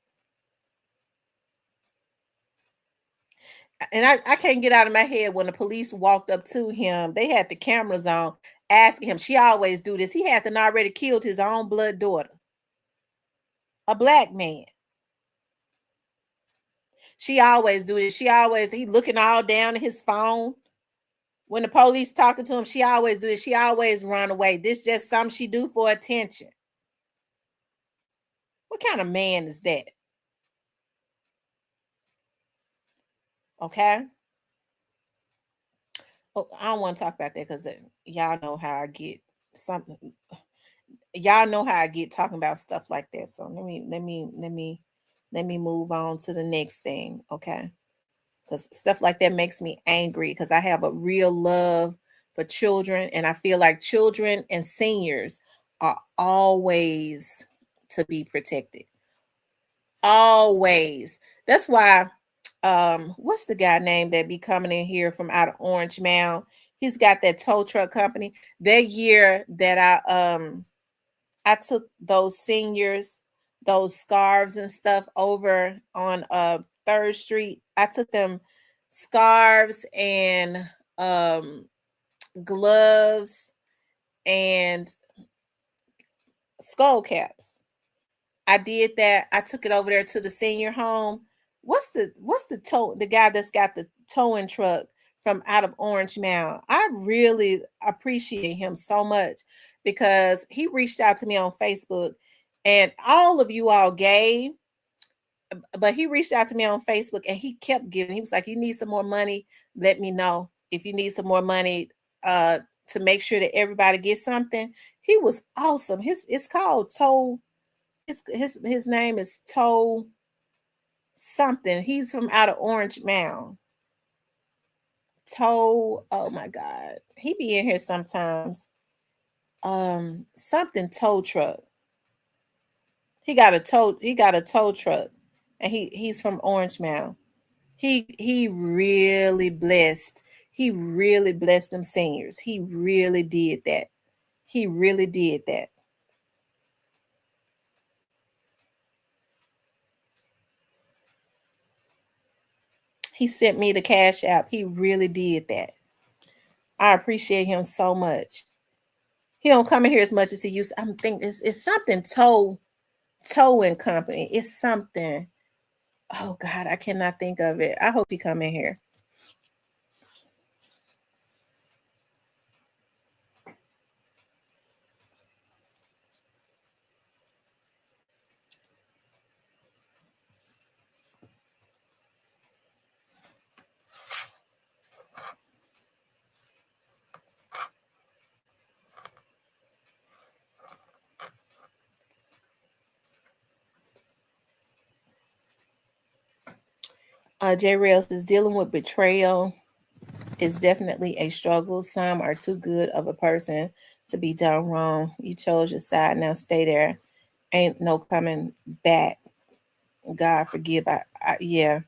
And I can't get out of my head when the police walked up to him. They had the cameras on, asking him. She always do this. He had already killed his own blood daughter, a black man. She always do this. He looking all down at his phone. When the police talking to him, she always do this. She always run away. This just something she do for attention. What kind of man is that? Okay. Oh, I don't want to talk about that because y'all know how I get something. Y'all know how I get talking about stuff like that. So let me move on to the next thing. Okay. Because stuff like that makes me angry because I have a real love for children, and I feel like children and seniors are always to be protected. Always. That's why what's the guy name that be coming in here from out of Orange Mound? He's got that tow truck company. That year that I took those seniors, those scarves and stuff over on 3rd Street. I took them scarves and gloves and skull caps. I did that. I took it over there to the senior home. The guy that's got the towing truck from out of Orange Mound? I really appreciate him so much because he reached out to me on Facebook, and all of you all gave, but he reached out to me on Facebook and he kept giving. He was like, "You need some more money? Let me know if you need some more money to make sure that everybody gets something." He was awesome. It's called Toe. His name is Toe something. He's from out of Orange Mound. Toe. Oh my God, he be in here sometimes. Something tow truck. He got a tow truck, and he's from Orange Mound. He really blessed. He really blessed them seniors. He really did that. He really did that. He sent me the cash app. He really did that. I appreciate him so much. He don't come in here as much as he used. I'm thinking it's something towing company. It's something. Oh God, I cannot think of it. I hope he come in here. J Rails is dealing with betrayal is definitely a struggle. Some are too good of a person to be done wrong. You chose your side, now stay there. Ain't no coming back. God forgive. Yeah,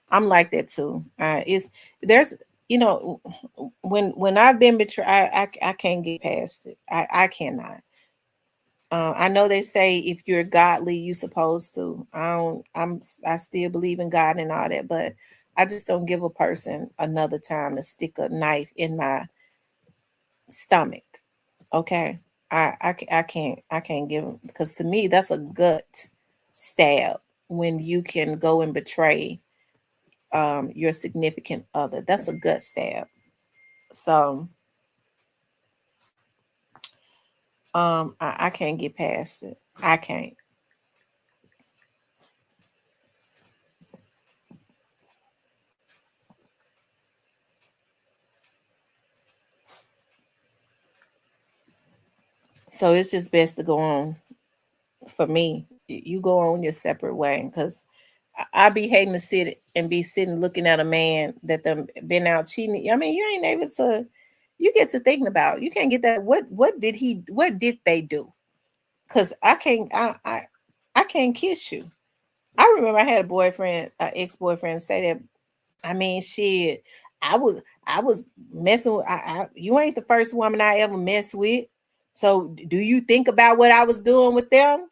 I'm like that too. It's there's when I've been betrayed, I can't get past it. I cannot. I know they say if you're godly, you supposed to. I still believe in God and all that, but I just don't give a person another time to stick a knife in my stomach. Okay, I can't give them because to me that's a gut stab when you can go and betray your significant other. That's a gut stab. So I can't get past it. I can't. So it's just best to go on for me. You go on your separate way because I be hating to sit and be sitting looking at a man that them been out cheating. I mean, you ain't able to. You get to thinking about. You can't get that. What did they do? Because I can't. I can't kiss you. I remember I had a boyfriend, an ex-boyfriend, say that. I mean, shit. I was messing with. You ain't the first woman I ever messed with. So do you think about what I was doing with them?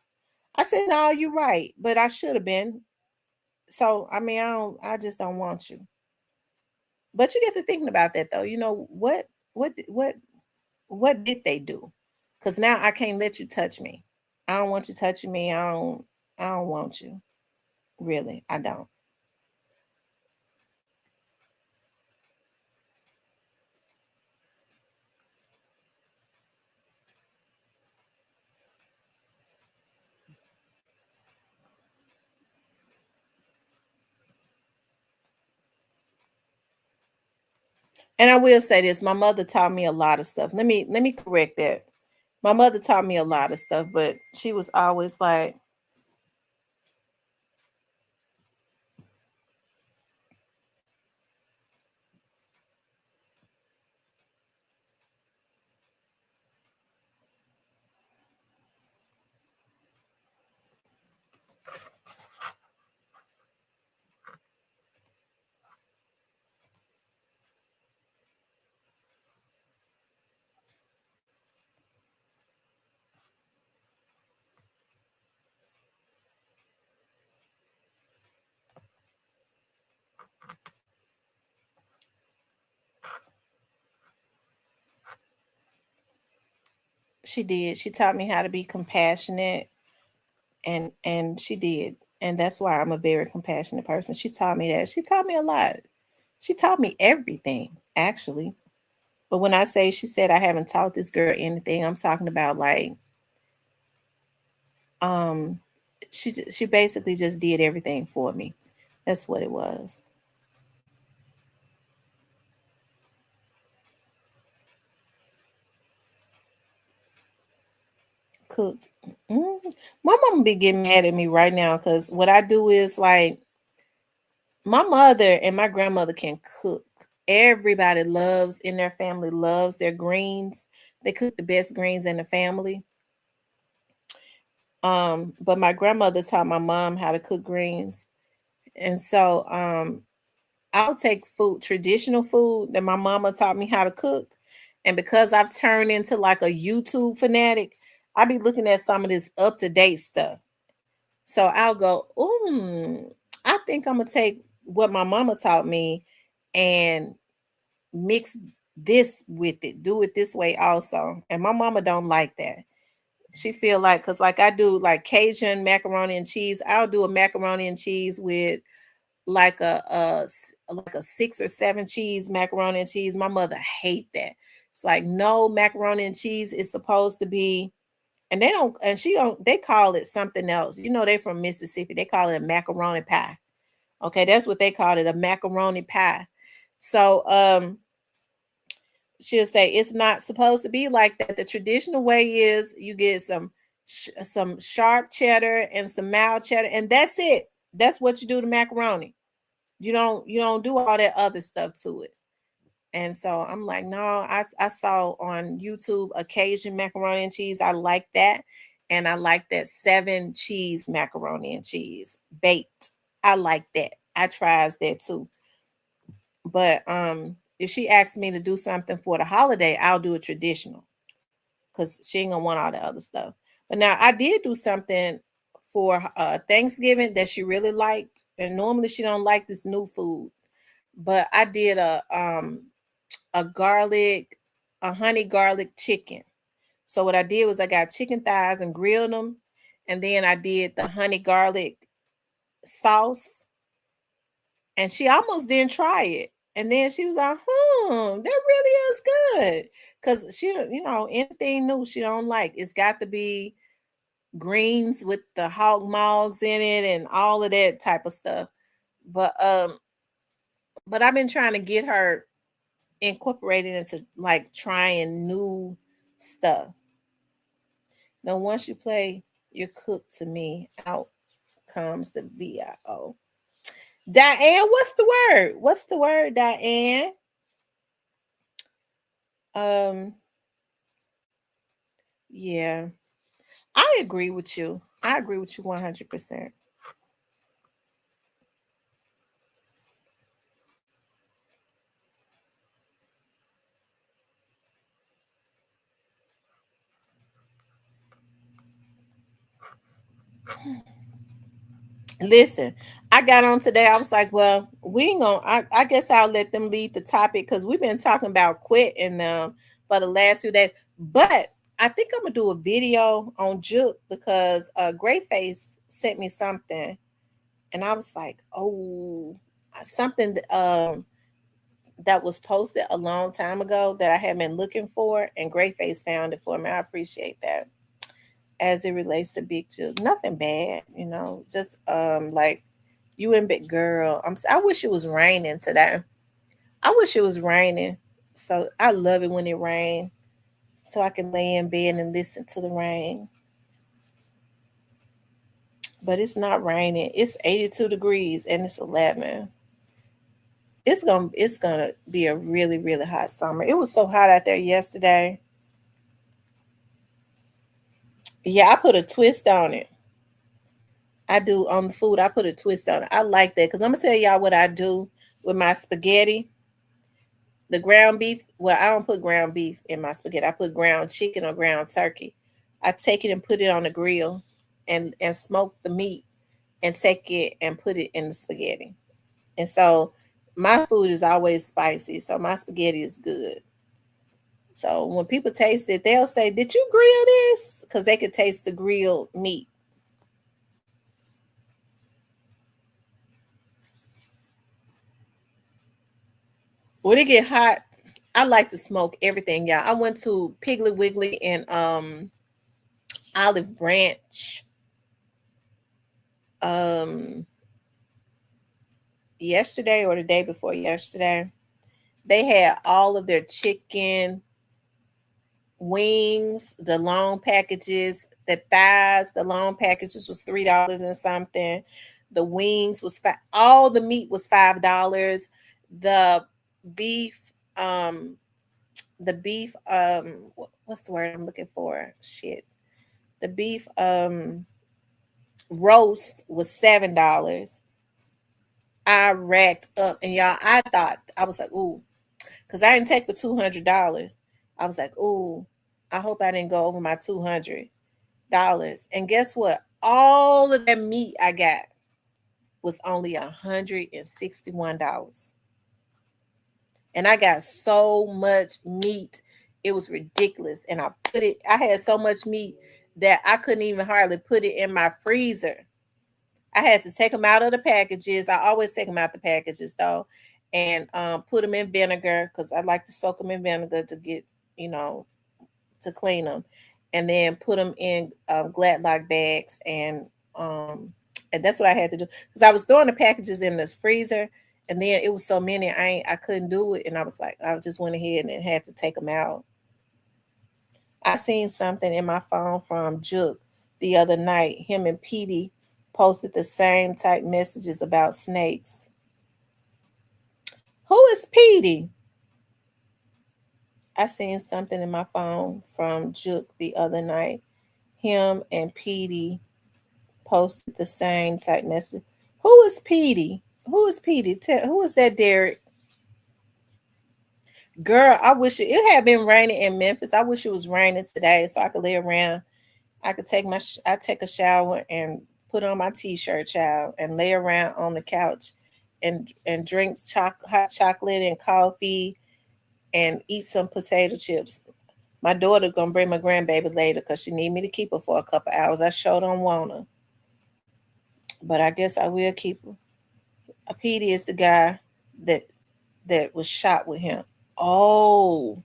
I said, no, you're right, but I should have been. So I mean, I just don't want you. But you get to thinking about that though. You know what did they do? Because now I can't let you touch me. I don't want you touching me. I don't want you. Really, I don't. And I will say this, my mother taught me a lot of stuff. Let me correct that. My mother taught me a lot of stuff, but she was always like, she did. She taught me how to be compassionate, and she did. And that's why I'm a very compassionate person. She taught me that. She taught me a lot. She taught me everything, actually. But when I say she said I haven't taught this girl anything, I'm talking about like um she basically just did everything for me. That's what it was. Cooked. Mm. My mama be getting mad at me right now because what I do is like my mother and my grandmother can cook. Everybody loves in their family loves their greens. They cook the best greens in the family. But my grandmother taught my mom how to cook greens. And so I'll take food, traditional food that my mama taught me how to cook. And because I've turned into like a YouTube fanatic, I be looking at some of this up to date stuff. So I'll go, I think I'm gonna take what my mama taught me and mix this with it, do it this way also. And my mama don't like that. She feel like because like I do like Cajun macaroni and cheese, I'll do a macaroni and cheese with like like a 6 or 7 cheese macaroni and cheese. My mother hate that. It's like no macaroni and cheese is supposed to be, and they don't, and she don't. They call it something else. You know, they from Mississippi. They call it a macaroni pie. Okay, that's what they called it, a macaroni pie. So she'll say it's not supposed to be like that. The traditional way is you get some sharp cheddar and some mild cheddar, and that's it. That's what you do to macaroni. You don't do all that other stuff to it. And so I'm like, no, I saw on YouTube occasion macaroni and cheese. I like that. And I like that 7 cheese macaroni and cheese baked. I like that. I tries that too. But if she asks me to do something for the holiday, I'll do it traditional because she ain't gonna want all the other stuff. But now I did do something for Thanksgiving that she really liked, and normally she don't like this new food. But I did a honey garlic chicken. So what I did was I got chicken thighs and grilled them, and then I did the honey garlic sauce, and she almost didn't try it. And then she was like, that really is good. Cause she, anything new she don't like. It's got to be greens with the hog mogs in it and all of that type of stuff. But I've been trying to get her incorporated into like trying new stuff. Now, once you play your cook to me, out comes the VIO. Diane, what's the word? What's the word, Diane? Um, yeah, I agree with you. I agree with you 100%. Listen, I got on today. I was like, well, we ain't gonna, I guess I'll let them lead the topic because we've been talking about quitting them for the last few days. But I think I'm gonna do a video on Juke because Great Face sent me something and I was like, oh, something that was posted a long time ago that I had been looking for, and Great Face found it for me. I appreciate that. As it relates to Big Juke, nothing bad, just like you and Big Girl. I wish it was raining today. I wish it was raining. So I love it when it rains, so I can lay in bed and listen to the rain. But it's not raining. It's 82 degrees and it's 11. It's gonna be a really really hot summer. It was so hot out there yesterday. Yeah, I put a twist on it. I do on the food. I put a twist on it. I like that because I'm gonna tell y'all what I do with my spaghetti. The ground beef. Well, I don't put ground beef in my spaghetti. I put ground chicken or ground turkey. I take it and put it on the grill, and smoke the meat, and take it and put it in the spaghetti. And so my food is always spicy, so my spaghetti is good. So when people taste it, they'll say, "Did you grill this?" Because they could taste the grilled meat. When it get hot, I like to smoke everything, y'all. I went to Piggly Wiggly and Olive Branch um yesterday or the day before yesterday. They had all of their chicken wings, the long packages, the thighs, the long packages was $3 and something. The wings was all the meat was $5. The beef, um, what's the word I'm looking for? Shit. The beef roast was $7. I racked up and y'all, I thought I was like, ooh, because I didn't take the $200. I was like, ooh, I hope I didn't go over my $200. And guess what? All of that meat I got was only $161. And I got so much meat, it was ridiculous. And I had so much meat that I couldn't even hardly put it in my freezer. I had to take them out of the packages. I always take them out the packages though, and put them in vinegar because I like to soak them in vinegar to get, you know, to clean them, and then put them in glad lock bags, and that's what I had to do because I was throwing the packages in this freezer, and then it was so many I couldn't do it, and I was like I just went ahead and had to take them out. I seen something in my phone from Juke the other night. Him and Petey posted the same type messages about snakes. Who is Petey? I seen something in my phone from Juke the other night. Him and Petey posted the same type message. Who is Petey? Who is Petey? Who is that, Derek? Girl, I wish it had been raining in Memphis. I wish it was raining today so I could lay around. I could I take a shower and put on my t-shirt, child, and lay around on the couch and drink hot chocolate and coffee and eat some potato chips. My daughter gonna bring my grandbaby later because she need me to keep her for a couple hours. I sure don't want her, but I guess I will keep her. Petey is the guy that was shot with him. Oh,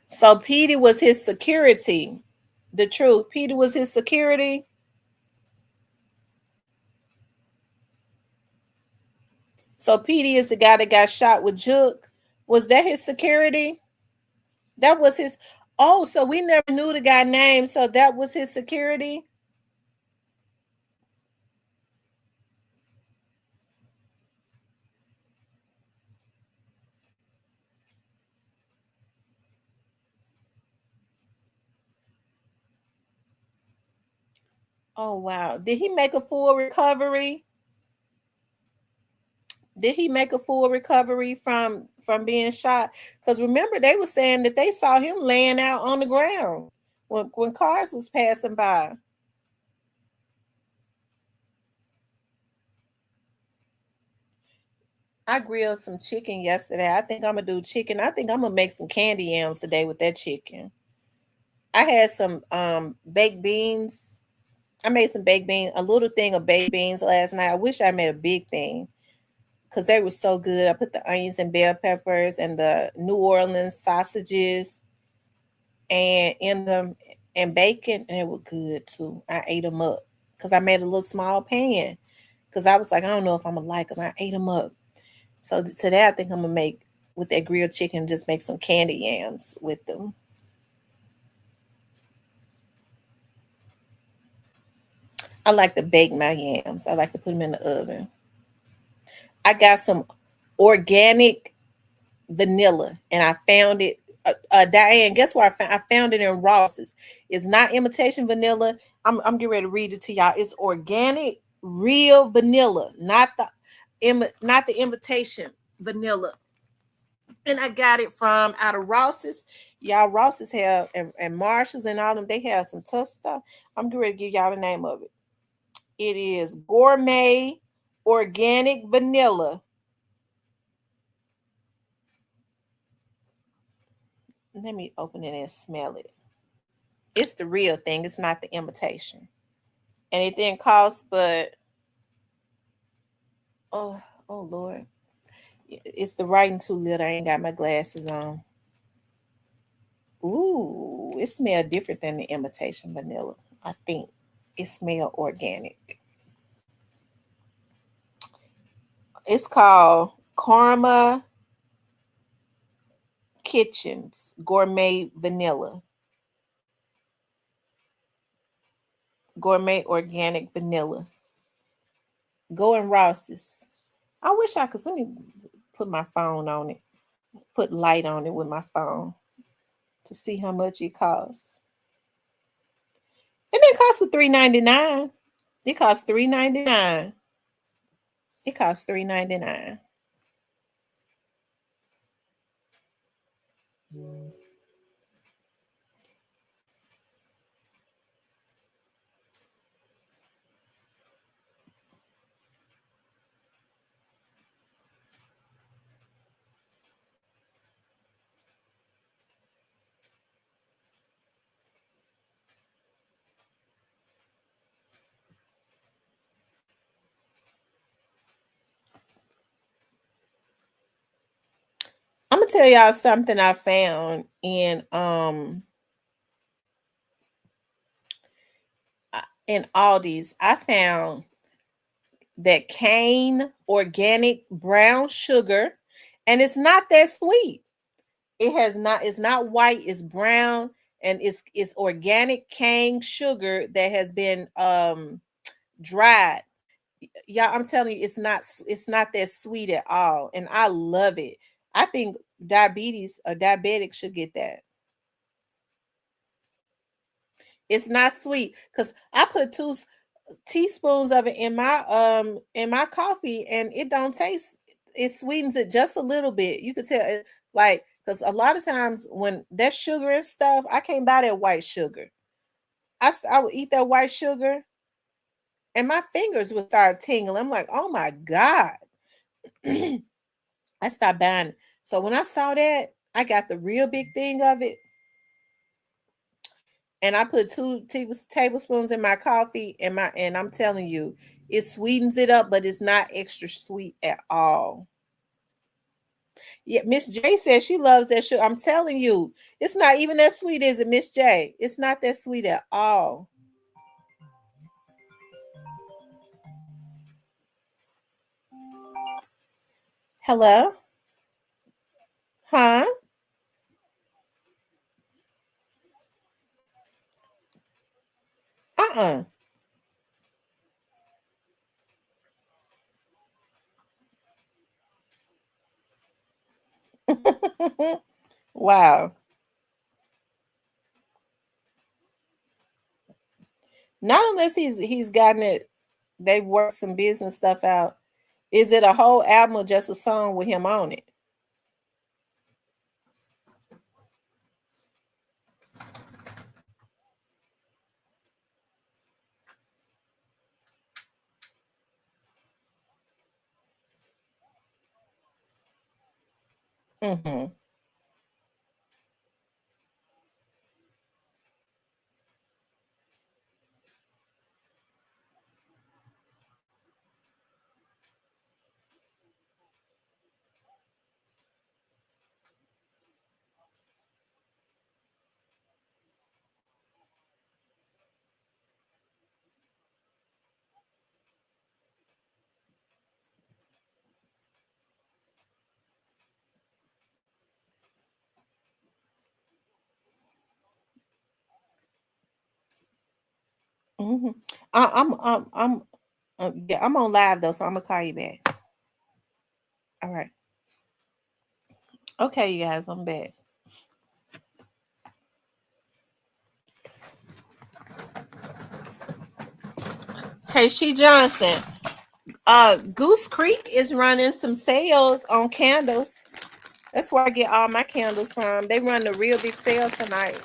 so Petey was his security. The truth, Petey was his security. So Petey is the guy that got shot with Juke. Was that his security? That was his. Oh, so we never knew the guy name. So that was his security. Oh wow. Did he make a full recovery? Did he make a full recovery from being shot? Because remember, they were saying that they saw him laying out on the ground when cars was passing by. I grilled some chicken yesterday. I think I'm gonna do chicken. I think I'm gonna make some candy yams today with that chicken. I had some baked beans. I made some baked beans, a little thing of baked beans last night. I wish I made a big thing because they were so good. I put the onions and bell peppers and the New Orleans sausages and in them and bacon, and it was good too. I ate them up because I made a little small pan because I was like, I don't know if I'm gonna like them. I ate them up. So today I think I'm gonna make with that grilled chicken, just make some candy yams with them. I like to bake my yams. I like to put them in the oven. I got some organic vanilla, and I found it. Diane, guess where I found? I found it in Ross's. It's not imitation vanilla. I'm getting ready to read it to y'all. It's organic, real vanilla, not the imitation vanilla. And I got it from out of Ross's. Y'all, Ross's have and Marshalls and all them. They have some tough stuff. I'm getting ready to give y'all the name of it. It is gourmet organic vanilla. Let me open it and smell it. It's the real thing. It's not the imitation. And it didn't cost but oh oh Lord. It's the writing too little. I ain't got my glasses on. Ooh, it smells different than the imitation vanilla. I think it smells organic. It's called Karma Kitchens Gourmet Vanilla. Gourmet organic vanilla. Go in Ross's. I wish I could. Let me put my phone on it. Put light on it with my phone to see how much it costs. It didn't cost for $3.99. It cost $3.99. It costs $3.99. I'm gonna tell y'all something I found in Aldi's. I found that cane organic brown sugar, and it's not that sweet. It's not white, it's brown, and it's organic cane sugar that has been dried. Yeah, I'm telling you, it's not that sweet at all, and I love it. I think diabetes a diabetic should get that. It's not sweet because I put teaspoons of it in my coffee, and it don't taste. It sweetens it just a little bit. You could tell it, like, because a lot of times when that sugar and stuff, I can't buy that white sugar. I would eat that white sugar, and my fingers would start tingling. I'm like, oh my god. I stopped buying it. So when I saw that, I got the real big thing of it, and I put tablespoons in my coffee, and I'm telling you, it sweetens it up, but it's not extra sweet at all. Yeah, Miss J says she loves that sugar. I'm telling you, it's not even that sweet, is it, Miss J? It's not that sweet at all. Hello? Huh? Uh-uh. Wow. Not unless he's gotten it, they've worked some business stuff out. Is it a whole album or just a song with him on it? Mm-hmm. Mm-hmm. Yeah, I'm on live though, so I'm gonna call you back. All right. Okay, you guys, I'm back. Hey, She Johnson. Goose Creek is running some sales on candles. That's where I get all my candles from. They run a real big sale tonight.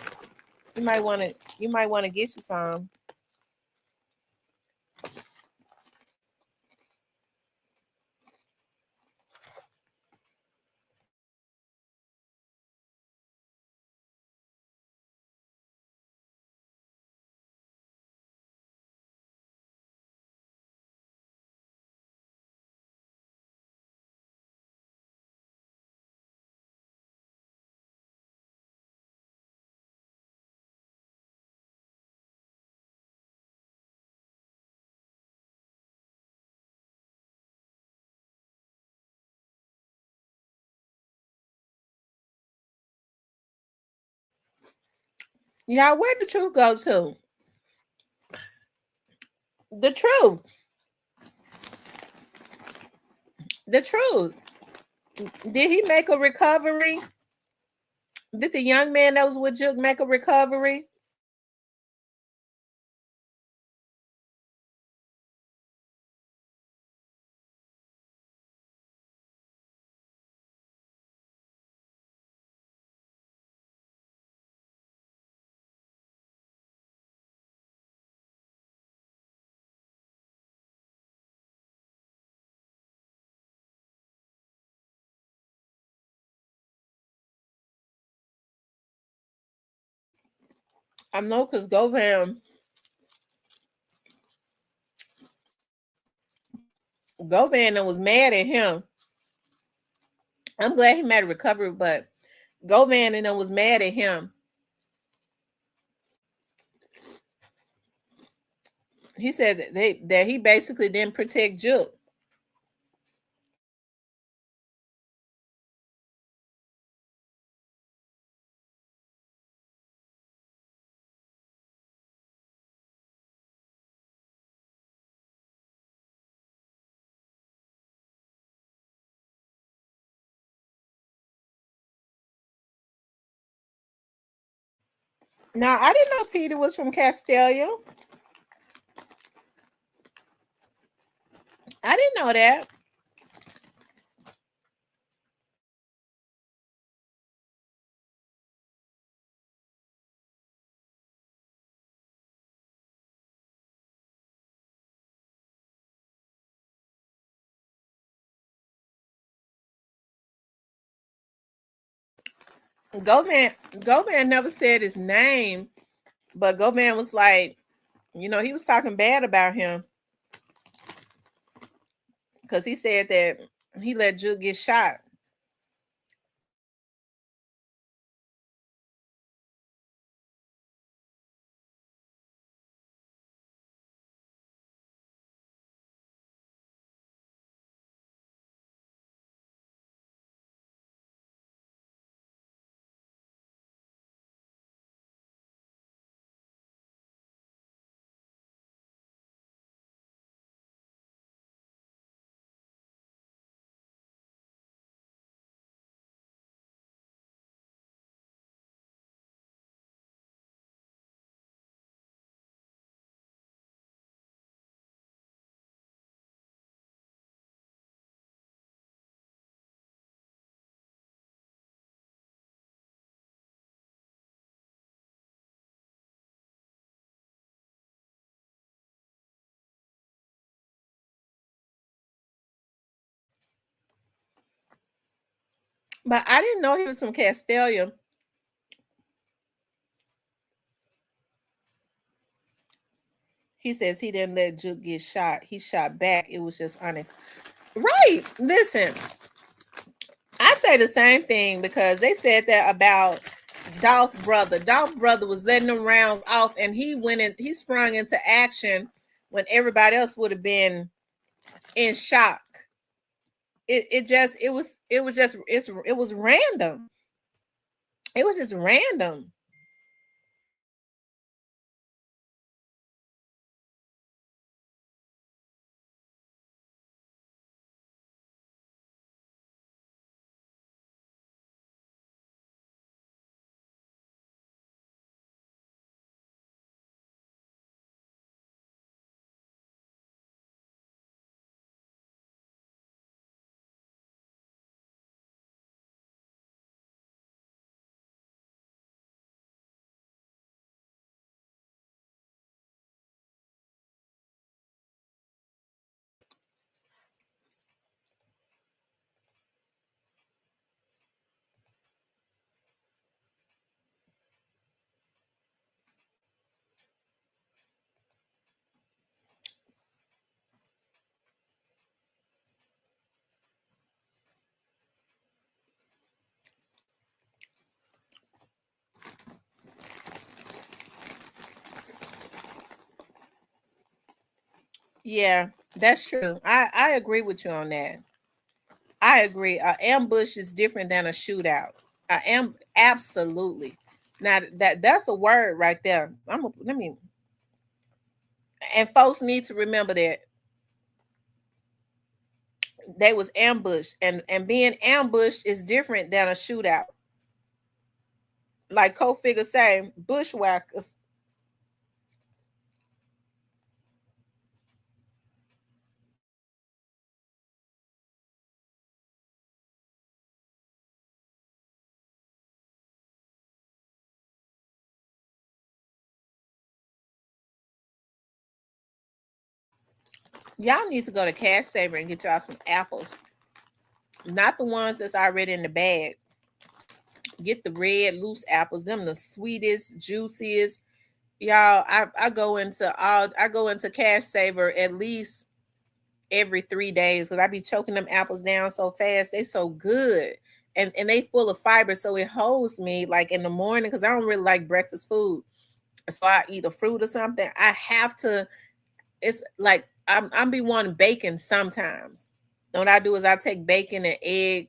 You might want to. You might want to get you some. Y'all, where the truth go to? The truth. The truth. Did he make a recovery? Did the young man that was with Juke make a recovery? I know because Govan was mad at him. I'm glad he made a recovery, but Govan and them was mad at him. He said that he basically didn't protect Juke. Now I didn't know Peter was from Castelia. I didn't know that. Govan Govan never said his name, but Govan was like, he was talking bad about him because he said that he let Juke get shot. But I didn't know he was from Castelia. He says he didn't let Juke get shot. He shot back. It was just honest. Right. Listen, I say the same thing because they said that about Dolph brother. Dolph brother was letting them rounds off, and he went in. He sprung into action when everybody else would have been in shock. It was random. It was just random. Yeah, that's true. I agree with you on that. I agree. An ambush is different than a shootout. I am absolutely. Now that's a word right there. Let me, and folks need to remember that they was ambushed, and being ambushed is different than a shootout. Like Co-Figure say, bushwhackers. Y'all need to go to Cash Saver and get y'all some apples. Not the ones that's already in the bag. Get the red loose apples. Them the sweetest, juiciest. Y'all, I go into Cash Saver at least every 3 days because I be choking them apples down so fast. They so good. And they full of fiber, so it holds me like in the morning because I don't really like breakfast food. So I eat a fruit or something. I have to, it's like I'm be wanting bacon sometimes. And what I do is I take bacon and egg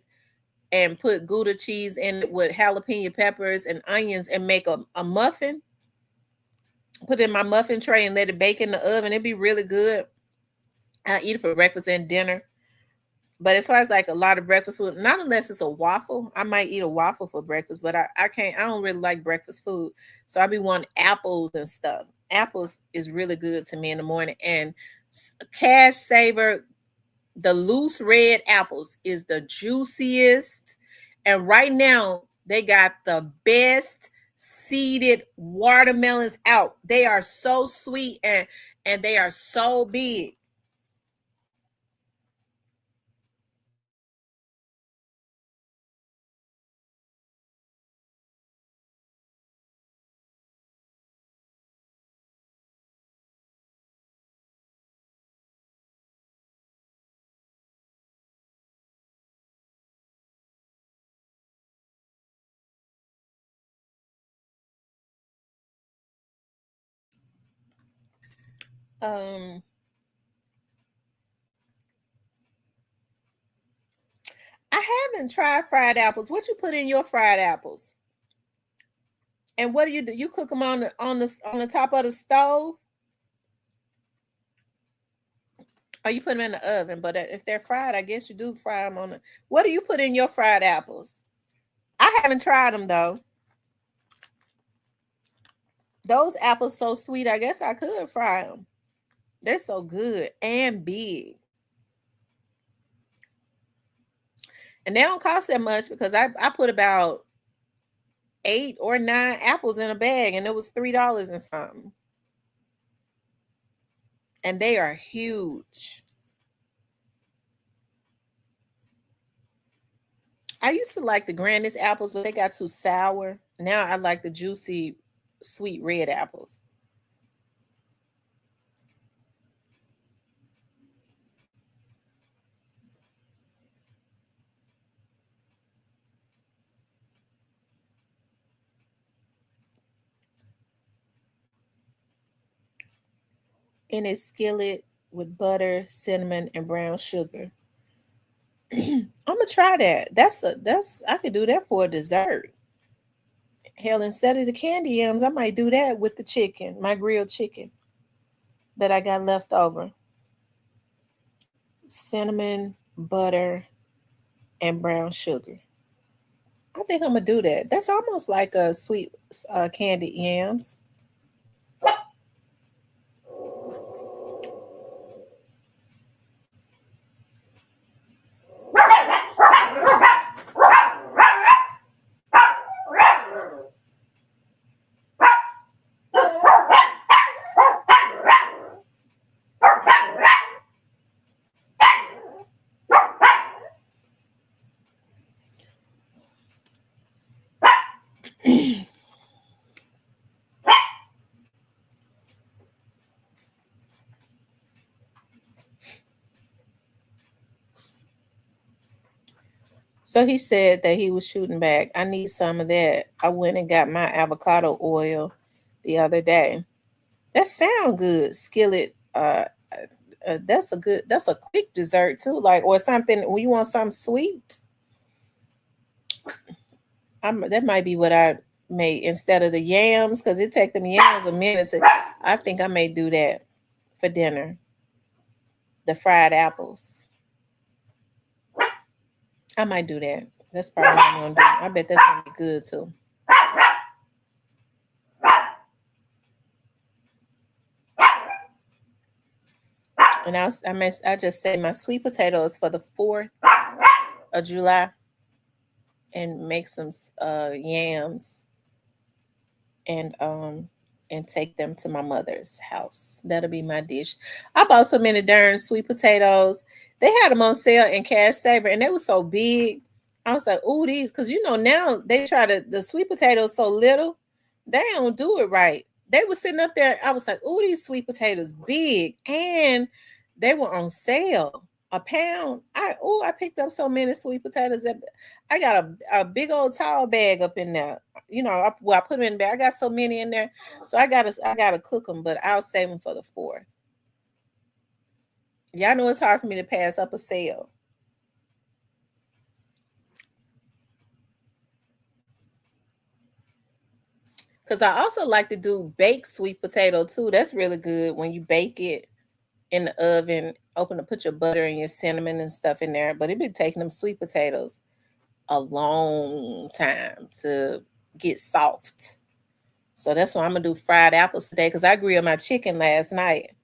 and put Gouda cheese in it with jalapeno peppers and onions and make a muffin. Put it in my muffin tray and let it bake in the oven. It'd be really good. I eat it for breakfast and dinner. But as far as like a lot of breakfast food, not unless it's a waffle. I might eat a waffle for breakfast, but I can't, I don't really like breakfast food. So I be wanting apples and stuff. Apples is really good to me in the morning. And Cash Saver, the loose red apples is the juiciest. And right now, they got the best seeded watermelons out. They are so sweet and they are so big. Um, I haven't tried fried apples. What you put in your fried apples? And what do? You cook them on the top of the stove, or you put them in the oven? But if they're fried, I guess you do fry them on the. What do you put in your fried apples? I haven't tried them though. Those apples so sweet. I guess I could fry them. They're so good and big, and they don't cost that much because I put about 8 or 9 apples in a bag, and it was $3 and something. And they are huge. I used to like the Granny's apples, but they got too sour. Now I like the juicy, sweet red apples. In a skillet with butter, cinnamon, and brown sugar. I'm gonna try that. That's I could do that for a dessert. Hell, instead of the candy yams, I might do that with the chicken, my grilled chicken that I got left over. Cinnamon, butter, and brown sugar. I think I'm gonna do that. That's almost like a sweet candied yams. So he said that he was shooting back. I need some of that. I went and got my avocado oil the other day. That sound good. Skillet. That's a good. That's a quick dessert too. Like or something when you want something sweet. That might be what I made instead of the yams because it take them yams a minute. I think I may do that for dinner. The fried apples. I might do that. That's probably what I'm gonna do. I bet that's gonna be good too. And I just say my sweet potatoes for the 4th of July and make some yams and take them to my mother's house. That'll be my dish. I bought so many darn sweet potatoes. They had them on sale in Cash Saver, and they were so big. I was like, "Ooh, these!" Because now they try to the sweet potatoes so little, they don't do it right. They were sitting up there. I was like, "Ooh, these sweet potatoes big," and they were on sale. A pound. I picked up so many sweet potatoes that I got a big old tall bag up in there. I put them in there. I got so many in there, so I gotta cook them, but I'll save them for the 4th. Y'all know it's hard for me to pass up a sale because I also like to do baked sweet potato too. That's really good when you bake it in the oven. Put your butter and your cinnamon and stuff in there, but it be taking them sweet potatoes a long time to get soft. So that's why I'm gonna do fried apples today because I grilled my chicken last night.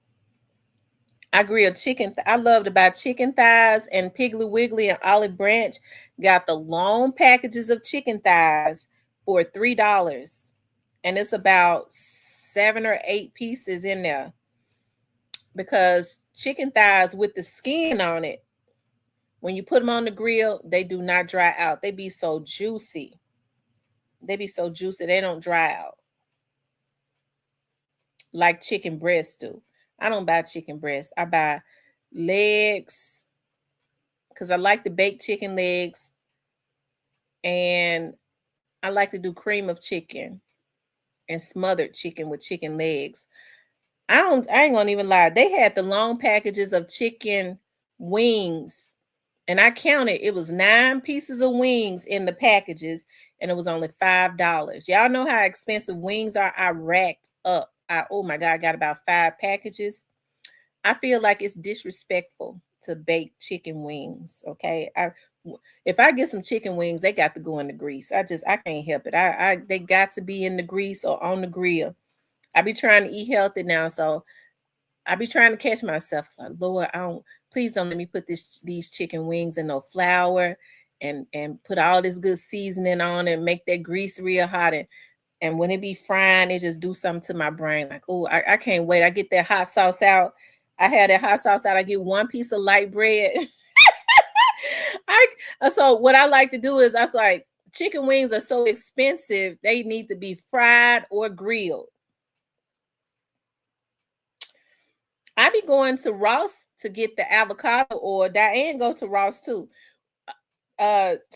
I grilled chicken. I love to buy chicken thighs and Piggly Wiggly and Olive Branch got the long packages of chicken thighs for $3. And it's about 7 or 8 pieces in there because chicken thighs with the skin on it, when you put them on the grill, they do not dry out. They be so juicy. They be so juicy. They don't dry out like chicken breasts do. I don't buy chicken breasts. I buy legs because I like the baked chicken legs and I like to do cream of chicken and smothered chicken with chicken legs. I ain't gonna even lie. They had the long packages of chicken wings. And I counted, it was 9 pieces of wings in the packages, and it was only $5. Y'all know how expensive wings are. I racked up. Oh my God, I got about 5 packages. I feel like it's disrespectful to bake chicken wings. Okay. If I get some chicken wings, they got to go in the grease. I can't help it. They got to be in the grease or on the grill. I be trying to eat healthy now, so I be trying to catch myself. It's like, Lord, please don't let me put these chicken wings in no flour and put all this good seasoning on it and make that grease real hot. And when it be frying, it just do something to my brain. Like, oh, I can't wait. I get that hot sauce out. I had that hot sauce out. I get 1 piece of light bread I so what I like to do is I was like chicken wings are so expensive, they need to be fried or grilled. I be going to Ross to get the avocado oil. Diane go to Ross too.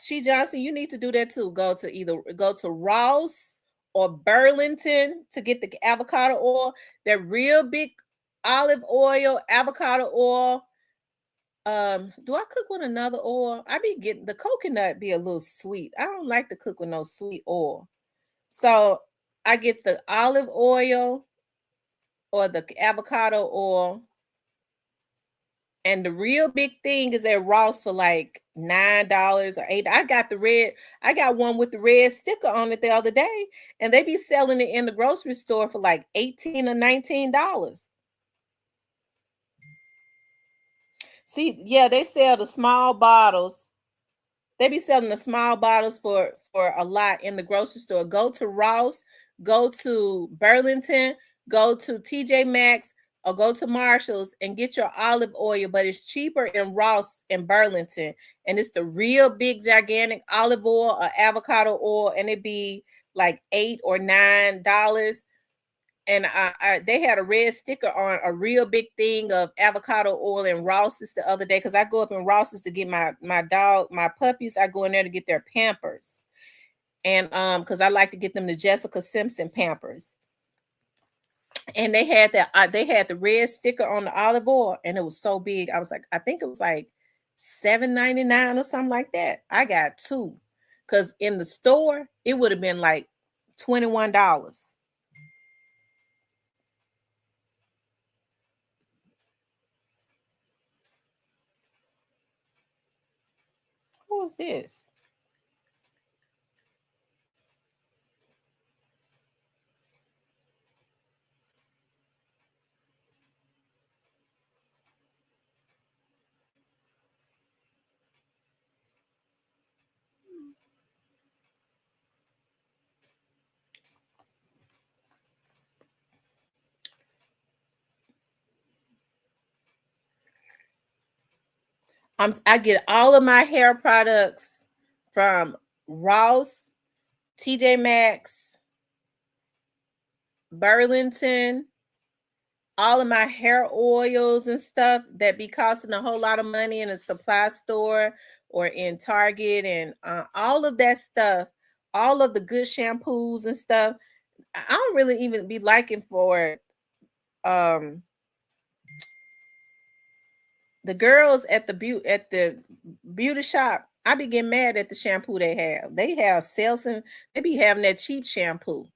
She Johnson, you need to do that too. Go to Ross or Burlington to get the avocado oil. They're real big olive oil, avocado oil. Do I cook with another oil? I be getting the coconut be a little sweet. I don't like to cook with no sweet oil. So I get the olive oil or the avocado oil. And the real big thing is at Ross for like $9 or $8. I got one with the red sticker on it the other day, and they be selling it in the grocery store for like 18 or $19. See, yeah, they sell the small bottles. They be selling the small bottles for a lot in the grocery store. Go to Ross, go to Burlington, go to TJ Maxx, or go to Marshalls and get your olive oil, but it's cheaper in Ross and Burlington. And it's the real big gigantic olive oil or avocado oil, and it be like $8 or $9. And they had a red sticker on a real big thing of avocado oil in Ross's the other day, because I go up in Ross's to get my puppies. I go in there to get their Pampers, and because I like to get them the Jessica Simpson Pampers. And they had the red sticker on the olive oil, and it was so big. I was like, I think it was like $7.99 or something like that. I got two, because in the store it would have been like $21. What was this? I get all of my hair products from Ross, TJ Maxx, Burlington, all of my hair oils and stuff that be costing a whole lot of money in a supply store or in Target, and all of that stuff, all of the good shampoos and stuff. I don't really even be liking for um the girls at the beauty shop. I be getting mad at the shampoo they have. They have Selsun. They be having that cheap shampoo.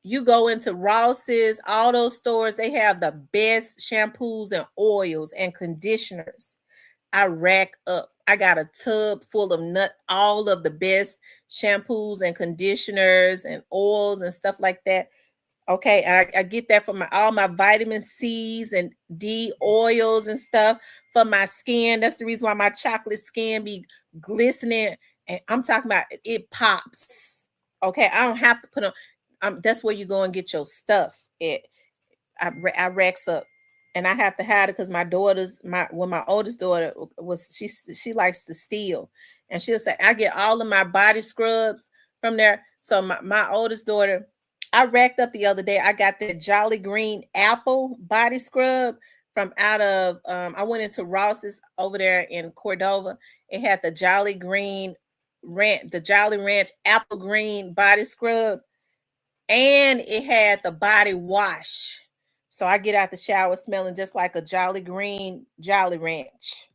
You go into Ross's, all those stores, they have the best shampoos and oils and conditioners. I rack up. I got a tub full of all of the best shampoos and conditioners and oils and stuff like that. Okay, I get that from all my vitamin C's and D oils and stuff for my skin. That's the reason why my chocolate skin be glistening. And I'm talking about it pops. Okay, I don't have to put on. That's where you go and get your stuff. I racks up, and I have to hide it because my oldest daughter was she likes to steal, and she'll say I get all of my body scrubs from there. So my oldest daughter, I racked up the other day. I got that Jolly Green Apple body scrub from out of I went into Ross's over there in Cordova. It had the Jolly Ranch Apple Green body scrub, and it had the body wash. So I get out the shower smelling just like a Jolly Green Jolly Ranch.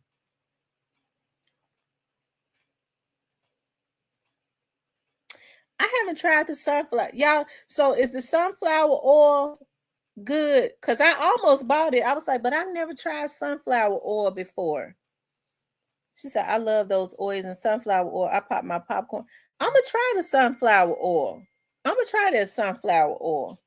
I haven't tried the sunflower. Y'all, so is the sunflower oil good? Because I almost bought it. I was like, but I've never tried sunflower oil before. She said, I love those oils and sunflower oil. I pop my popcorn. I'm going to try the sunflower oil. I'm going to try that sunflower oil.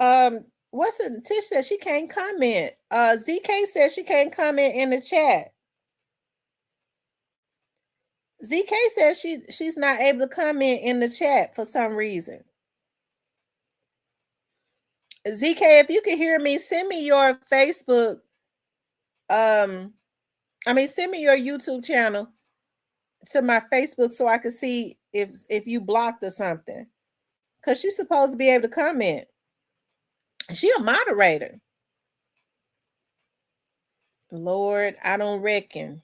What's it? Tish said she can't comment. ZK said she can't comment in the chat. ZK says she's not able to comment in the chat for some reason. ZK, if you can hear me, send me your Facebook. Send me your YouTube channel to my Facebook so I can see if you blocked or something. Cause she's supposed to be able to comment. She a moderator. Lord, I don't reckon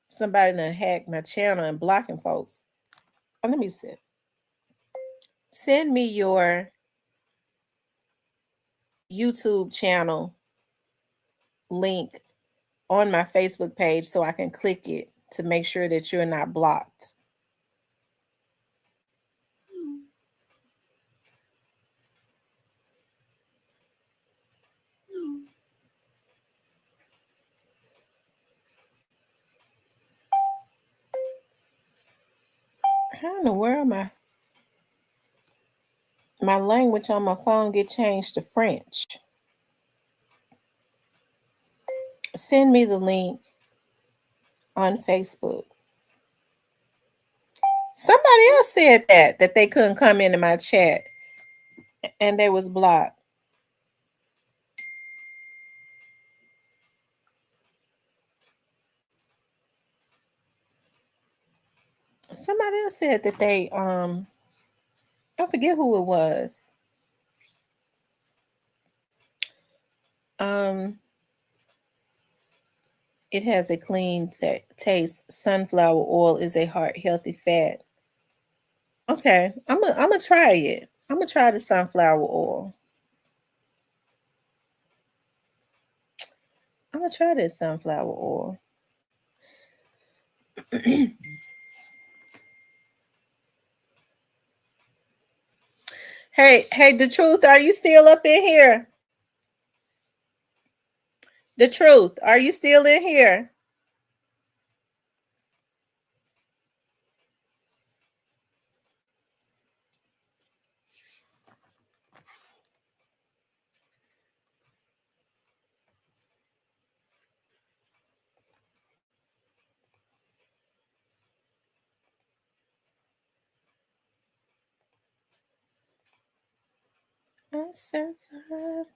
somebody done hacked my channel and blocking folks. Oh, let me see. Send me your YouTube channel link on my Facebook page so I can click it to make sure that you're not blocked. How in the world my language on my phone get changed to French? Send me the link on Facebook. Somebody else said that they couldn't come into my chat and they was blocked. Somebody else said that they I forget who it was. It has a clean taste. Sunflower oil is a heart healthy fat. Okay, I'm gonna try it. I'm gonna try the sunflower oil. I'm gonna try this sunflower oil. Hey, the truth, are you still up in here? The truth, are you still in here? I survived.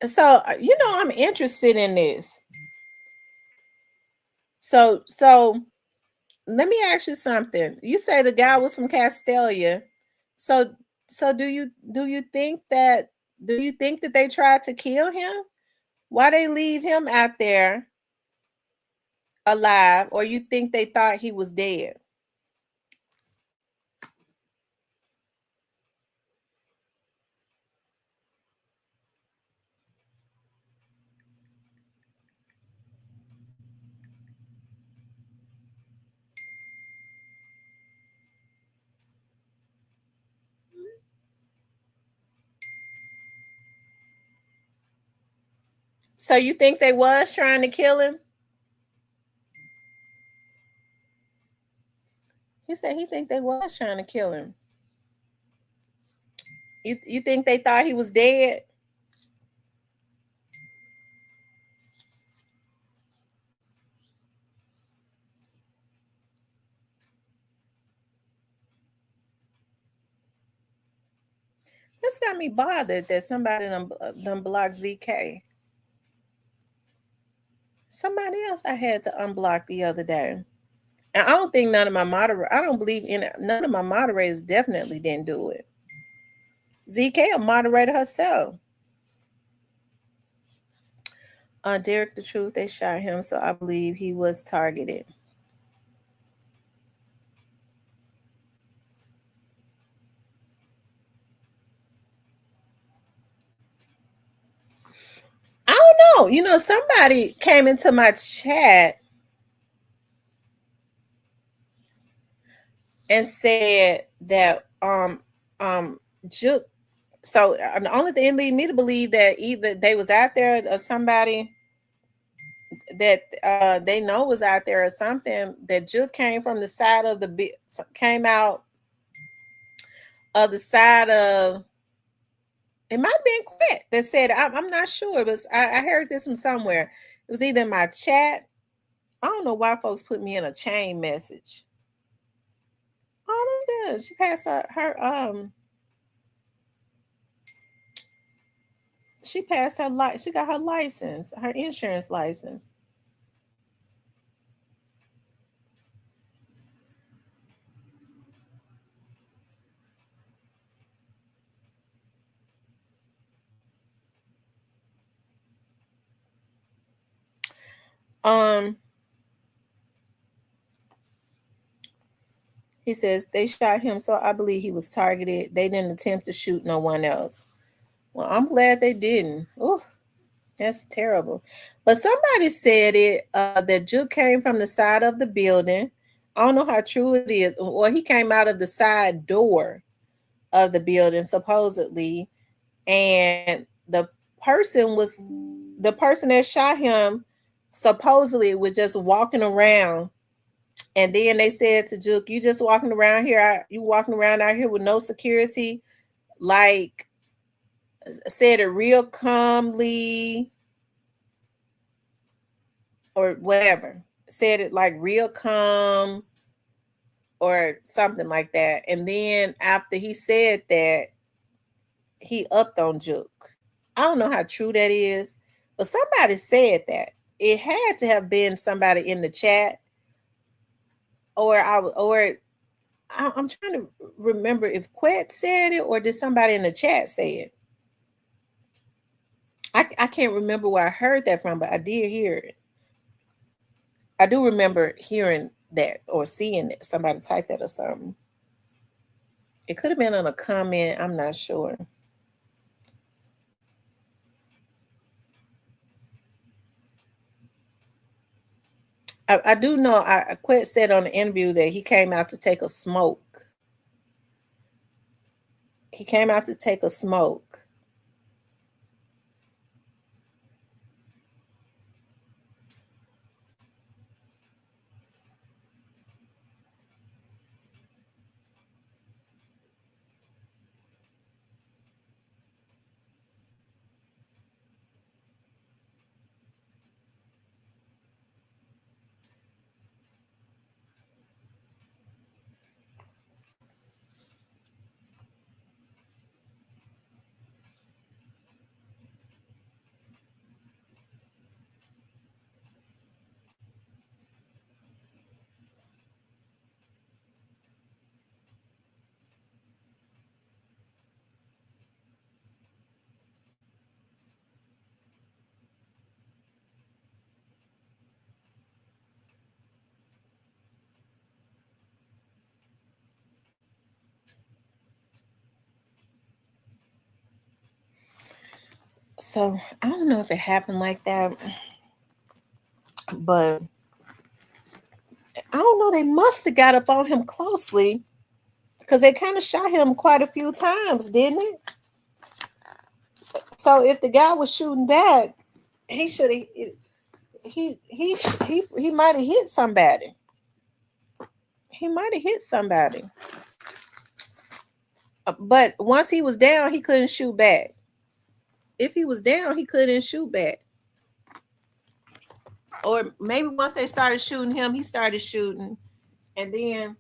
So I'm interested in this. So let me ask you something. You say the guy was from Castelia. So do you think that they tried to kill him? Why they leave him out there alive, or you think they thought he was dead? So you think they was trying to kill him? He said he think they was trying to kill him. You think they thought he was dead? This got me bothered that somebody done blocked ZK. Somebody else I had to unblock the other day. And I don't think none of my moderators, I don't believe in it. None of my moderators definitely didn't do it. ZK a moderator herself. Derek the Truth, they shot him, so I believe he was targeted. I don't Oh, somebody came into my chat and said that Juke. So the only thing lead me to believe that either they was out there or somebody that they know was out there or something, that Juke came from the side of came out of the side of, it might have been Quit that said, I'm not sure, but I heard this from somewhere. It was either in my chat. I don't know why folks put me in a chain message. Oh, that's good. She passed she passed her she got her license, her insurance license. He says they shot him, so I believe he was targeted. They didn't attempt to shoot no one else. Well, I'm glad they didn't. Oh, that's terrible. But somebody said that Juke came from the side of the building. I don't know how true it is. Or he came out of the side door of the building, supposedly. And the person that shot him supposedly was just walking around. And then they said to Juke, you just walking around here, you walking around out here with no security, like said it real calmly or whatever. Said it like real calm or something like that. And then after he said that, he upped on Juke. I don't know how true that is, but somebody said that. It had to have been somebody in the chat, or I'm trying to remember if Quet said it or did somebody in the chat say it. I can't remember where I heard that from, but I did hear it. I do remember hearing that or seeing it. Somebody typed that or something. It could have been on a comment. I'm not sure. I do know I Quet said on the interview that he came out to take a smoke. He came out to take a smoke. So I don't know if it happened like that, but I don't know. They must have got up on him closely because they kind of shot him quite a few times, didn't it? So if the guy was shooting back, he should have. He might have hit somebody. He might have hit somebody. But once he was down, he couldn't shoot back. If he was down, he couldn't shoot back. Or maybe once they started shooting him, he started shooting. And then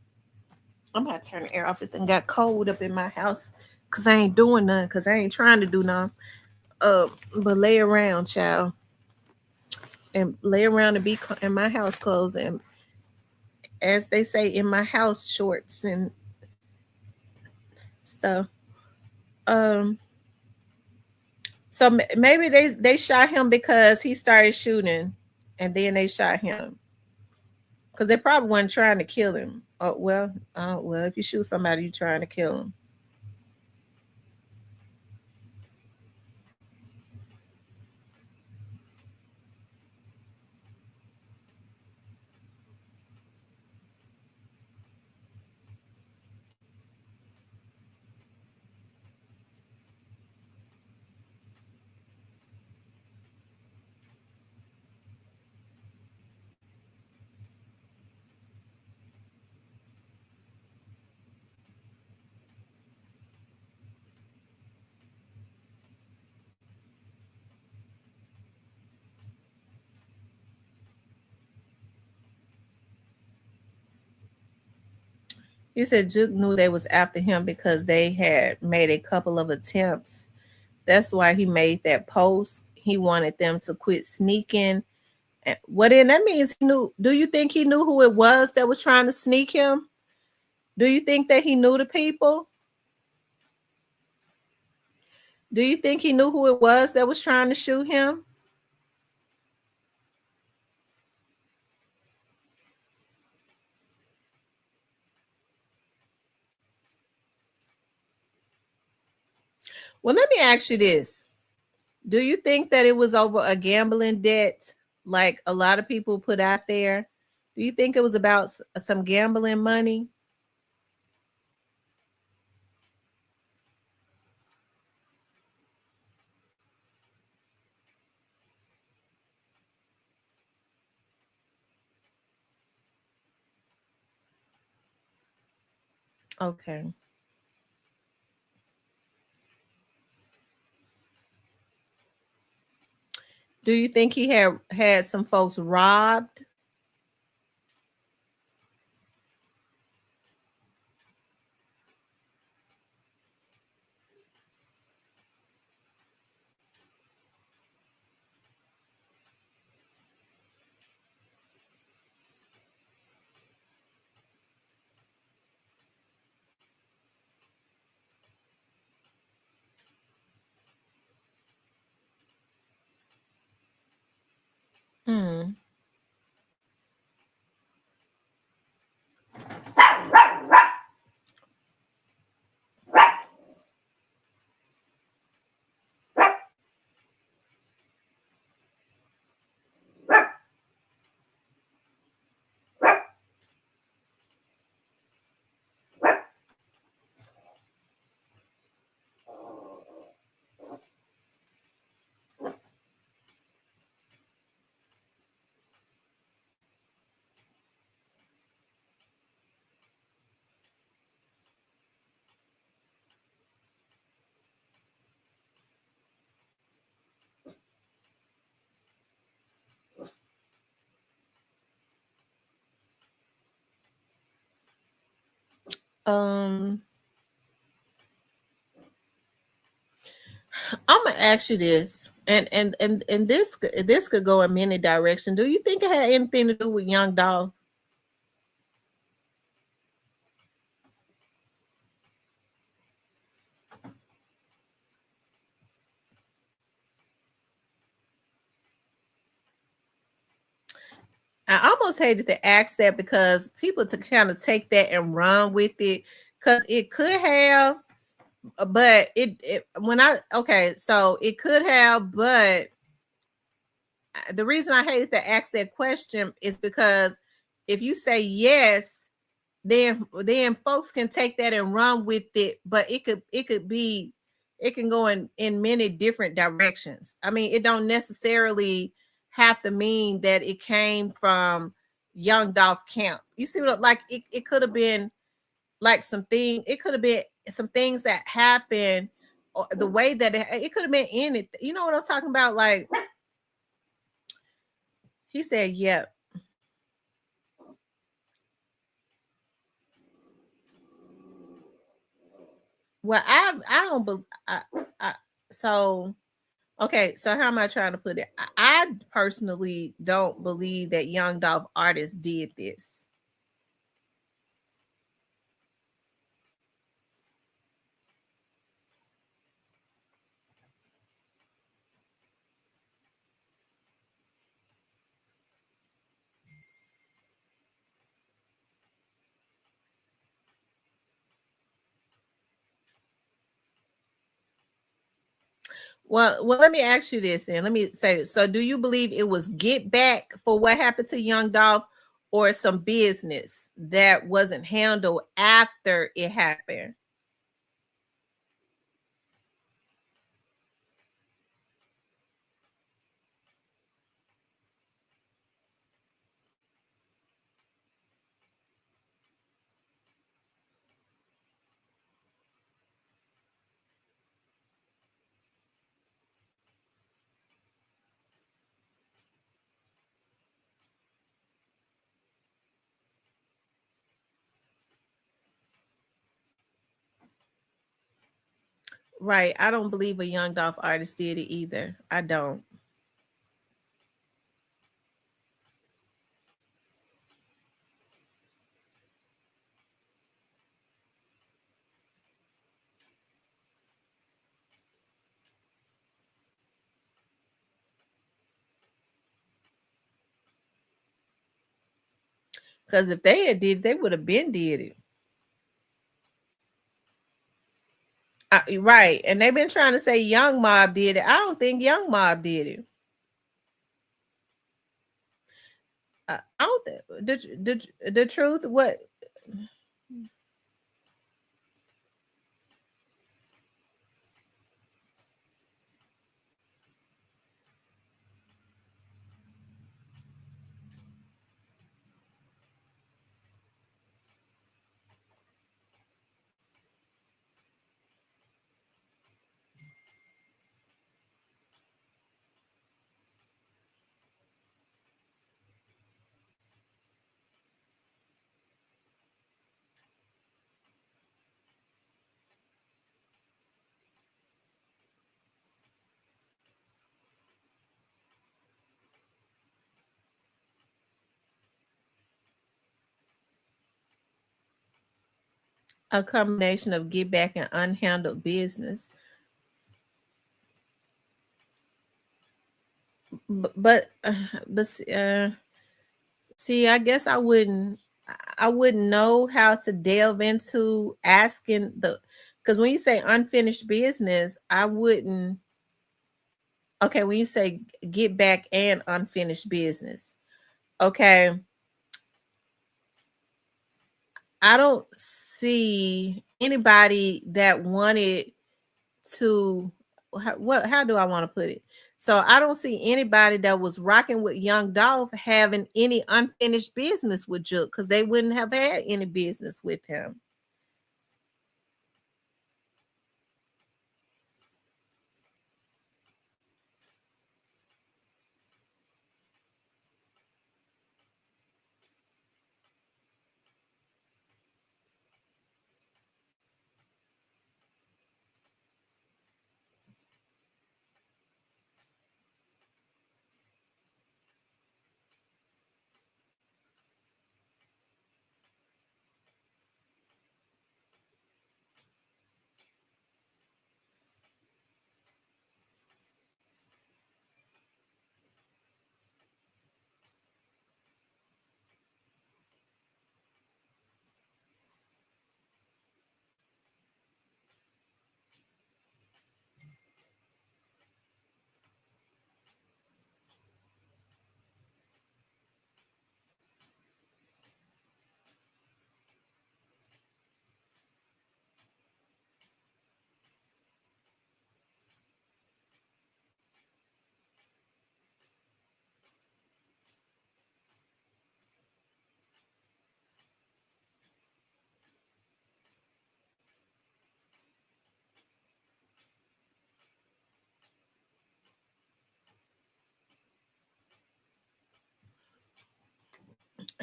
I'm about to turn the air off. It got cold up in my house because I ain't doing nothing, because I ain't trying to do nothing. But lay around, child. And lay around and be in my house clothes and, as they say, in my house shorts and stuff. So maybe they shot him because he started shooting, and then they shot him because they probably weren't trying to kill him. Oh well, if you shoot somebody, you're trying to kill him. He said Juke knew they was after him because they had made a couple of attempts. That's why he made that post. He wanted them to quit sneaking. What then that means he knew. Do you think he knew who it was that was trying to sneak him? Do you think that he knew the people? Do you think he knew who it was that was trying to shoot him? Well, let me ask you this. Do you think that it was over a gambling debt like a lot of people put out there? Do you think it was about some gambling money? Okay. Do you think he had some folks robbed? Hmm. Um, I'm gonna ask you this, and this could go in many directions. Do you think it had anything to do with Young Dolph? I almost hated to ask that because people to kind of take that and run with it because it could have, but it when I okay, so it could have, but the reason I hated to ask that question is because if you say yes, then folks can take that and run with it, but it could be it can go in many different directions. I mean, it don't necessarily have to mean that it came from Young Dolph Camp. You see what like it could have been like something, it could have been some things that happened or the way that it could have been in it. You know what I'm talking about? Like he said, yeah. Well, I don't believe I so okay, so how am I trying to put it? I personally don't believe that Young Dolph artists did this. Well, let me ask you this then. Let me say this. So, do you believe it was get back for what happened to Young Dolph, or some business that wasn't handled after it happened? Right. I don't believe a Young Dolph artist did it either. I don't. Because if they had did, they would have been did it. Right. And they've been trying to say Young Mob did it. I don't think Young Mob did it. I don't think the truth. What? A combination of get back and unhandled business. But see, I guess I wouldn't know how to delve into asking the, because when you say unfinished business, I wouldn't. Okay, when you say get back and unfinished business, okay, I don't see anybody that wanted to, how do I want to put it? So I don't see anybody that was rocking with Young Dolph having any unfinished business with Juke, because they wouldn't have had any business with him.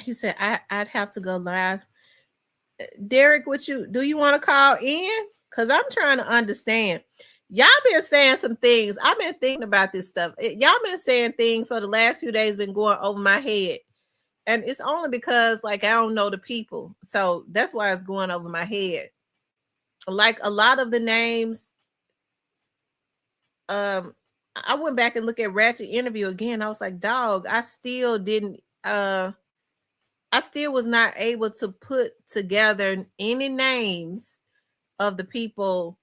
He said I'd have to go live. Derek, what you do, you want to call in? Because I'm trying to understand. Y'all been saying some things. I've been thinking about this stuff. Y'all been saying things for the last few days, been going over my head. And it's only because like I don't know the people. So that's why it's going over my head. Like a lot of the names, I went back and looked at Ratchet interview again. I was like, dog, I still was not able to put together any names of the people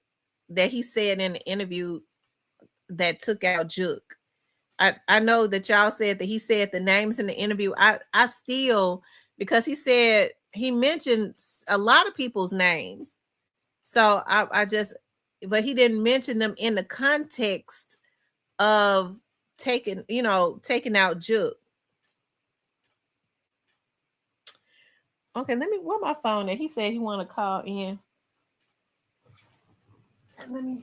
that he said in the interview that took out Juke. I know that y'all said that he said the names in the interview. I still, because he mentioned a lot of people's names. So I just, but he didn't mention them in the context of taking out Juke. Okay, let me, where my phone at? He said he want to call in. Let me,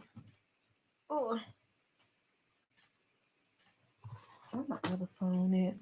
oh, where my other phone at?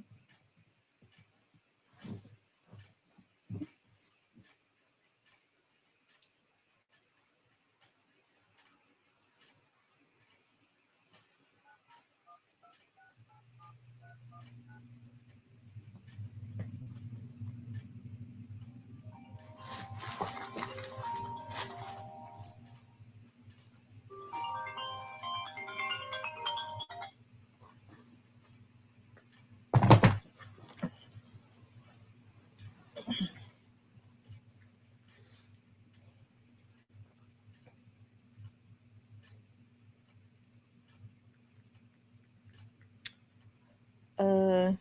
Uh,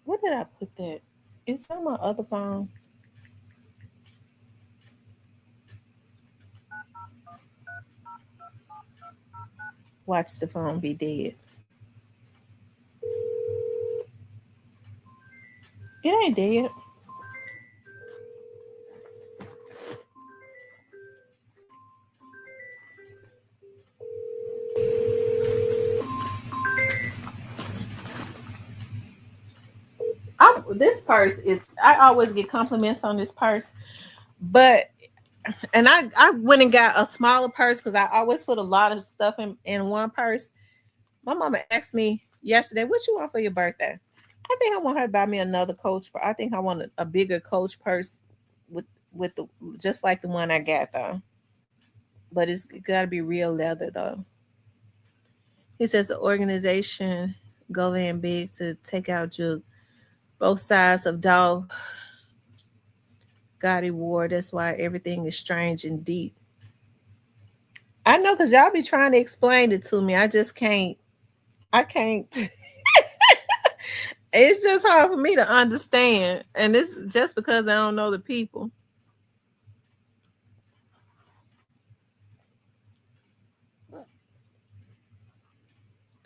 where did I put that? It's on my other phone. Watch the phone be dead. It ain't dead. This purse is. I always get compliments on this purse, but and I went and got a smaller purse because I always put a lot of stuff in one purse. My mama asked me yesterday, "What you want for your birthday?" I think I want her to buy me another Coach. I think I want a bigger Coach purse with the just like the one I got though. But it's got to be real leather though. He says the organization go in big to take out Juke. Both sides of dog Gotti war. That's why everything is strange and deep. I know because y'all be trying to explain it to me. I just can't. I can't. It's just hard for me to understand. And it's just because I don't know the people.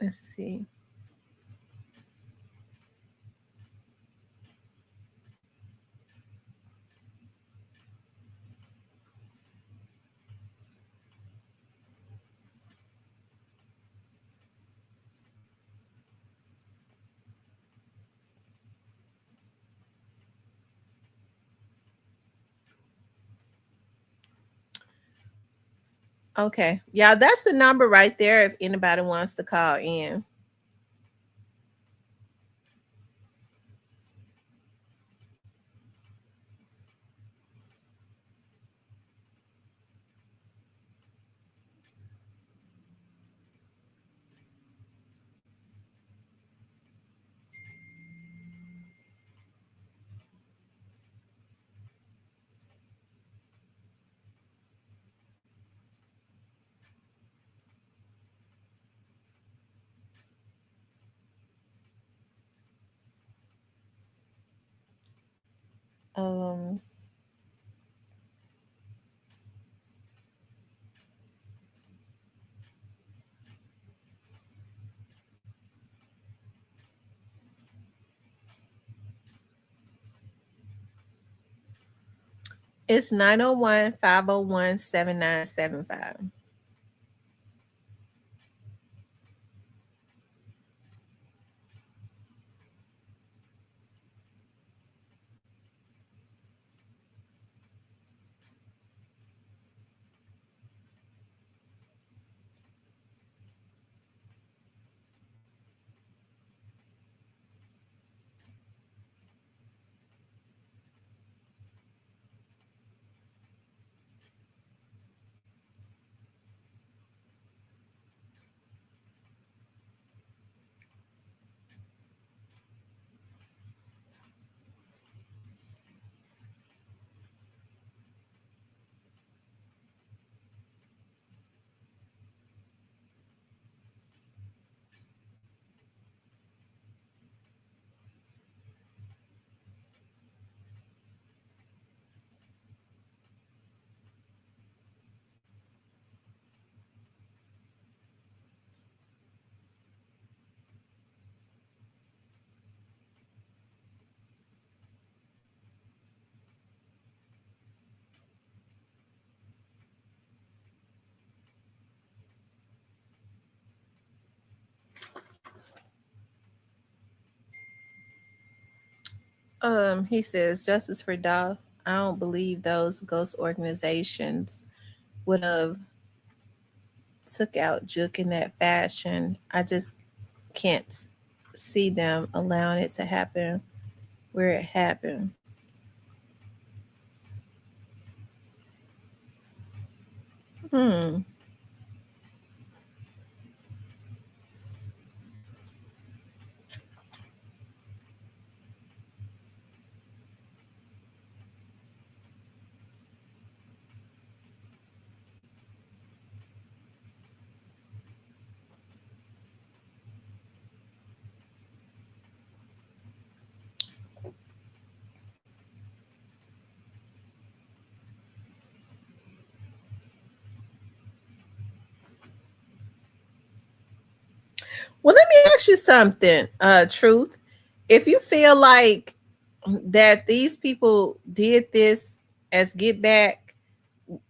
Let's see. Okay. Yeah, that's the number right there if anybody wants to call in. Um, it's 901-501-7975. He says justice for Doll. I don't believe those ghost organizations would have took out Juke in that fashion. I just can't see them allowing it to happen where it happened. Hmm. Well, let me ask you something, Truth. If you feel like that these people did this as get back,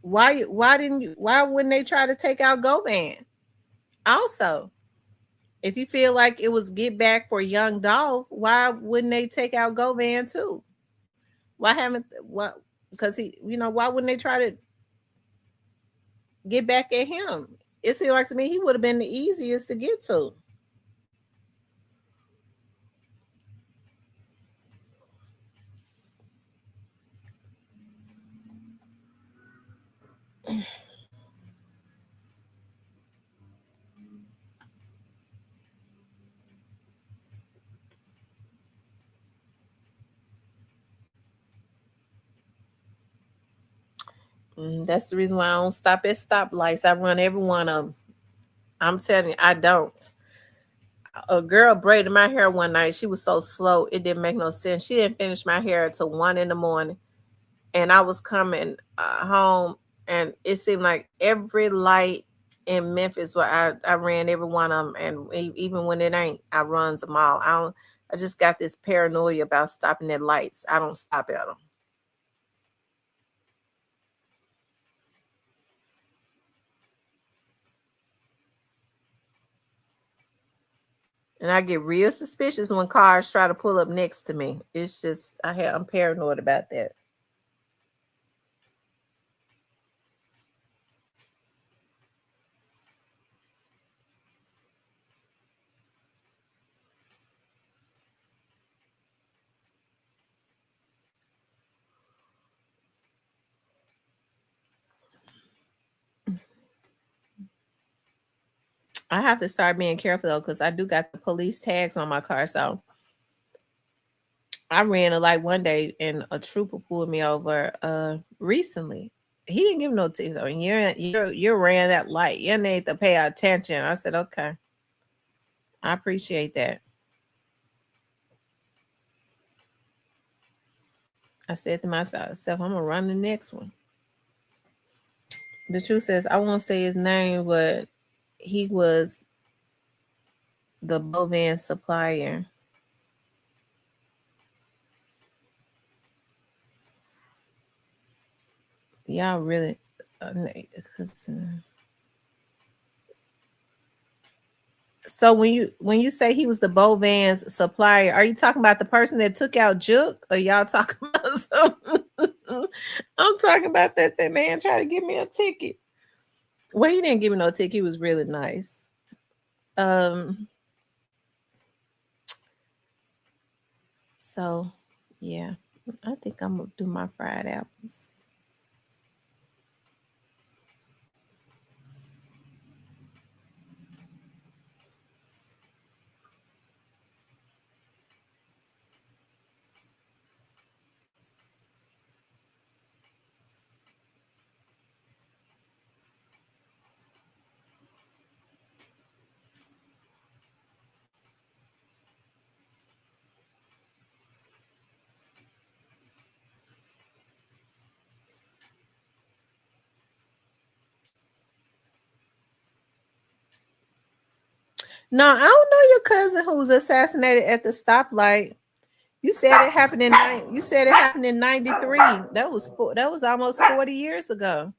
why wouldn't they try to take out Govan? Also, if you feel like it was get back for Young Dolph, why wouldn't they take out Govan too? Why haven't what? Because why wouldn't they try to get back at him? It seemed like to me he would have been the easiest to get to. That's the reason why I don't stop at stoplights. I run every one of them. I'm telling you, I don't. A girl braided my hair one night. She was so slow, it didn't make no sense. She didn't finish my hair until 1 in the morning, and I was coming home, and it seemed like every light in Memphis where I ran every one of them, and even when it ain't, I runs them all. I don't. I just got this paranoia about stopping at lights. I don't stop at them. And I get real suspicious when cars try to pull up next to me. It's just I'm paranoid about that. I have to start being careful though, because I do got the police tags on my car. So I ran a light one day and a trooper pulled me over recently. He didn't give no tips. I mean, you ran that light. You need to pay attention. I said, okay. I appreciate that. I said to myself, I'm gonna run the next one. The truth says I won't say his name, but he was the Bovan supplier. Y'all really, uh, 'cause, so when you say he was the Bovan's supplier, are you talking about the person that took out Juke, or y'all talking about something? I'm talking about that man tried to give me a ticket. Well, he didn't give me no ticket. He was really nice. Um. So, yeah, I think I'm gonna do my fried apples. No, I don't know your cousin who was assassinated at the stoplight. You said it happened you said it happened in 93. That was almost 40 years ago.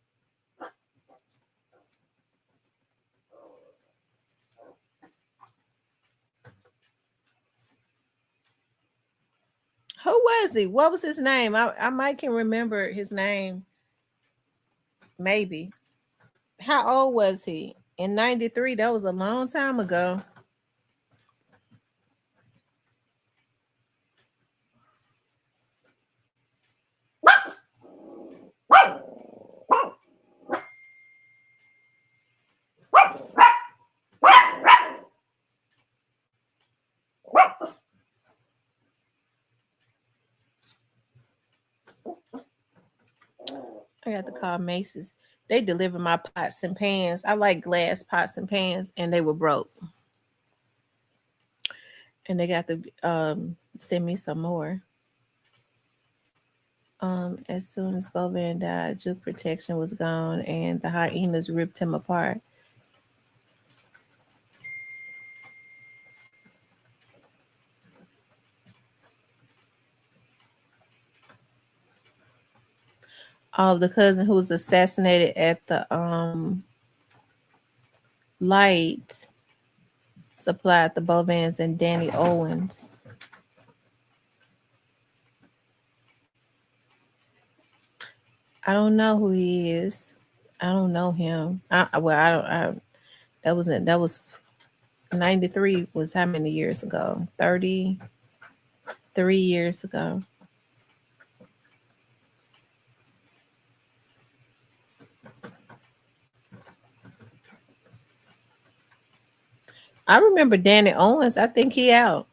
Who was he? What was his name? I might can remember his name. Maybe. How old was he? In 93, that was a long time ago. I got to call Macy's. They deliver my pots and pans. I like glass pots and pans, and they were broke. And they got to send me some more. As soon as Bovan died, Juke protection was gone, and the hyenas ripped him apart. Oh, the cousin who was assassinated at the light supply at the Bovans, and Danny Owens. I don't know who he is. I don't know him. I don't. That wasn't. That was 93. Was how many years ago? 33 years ago. I remember Danny Owens. I think he out.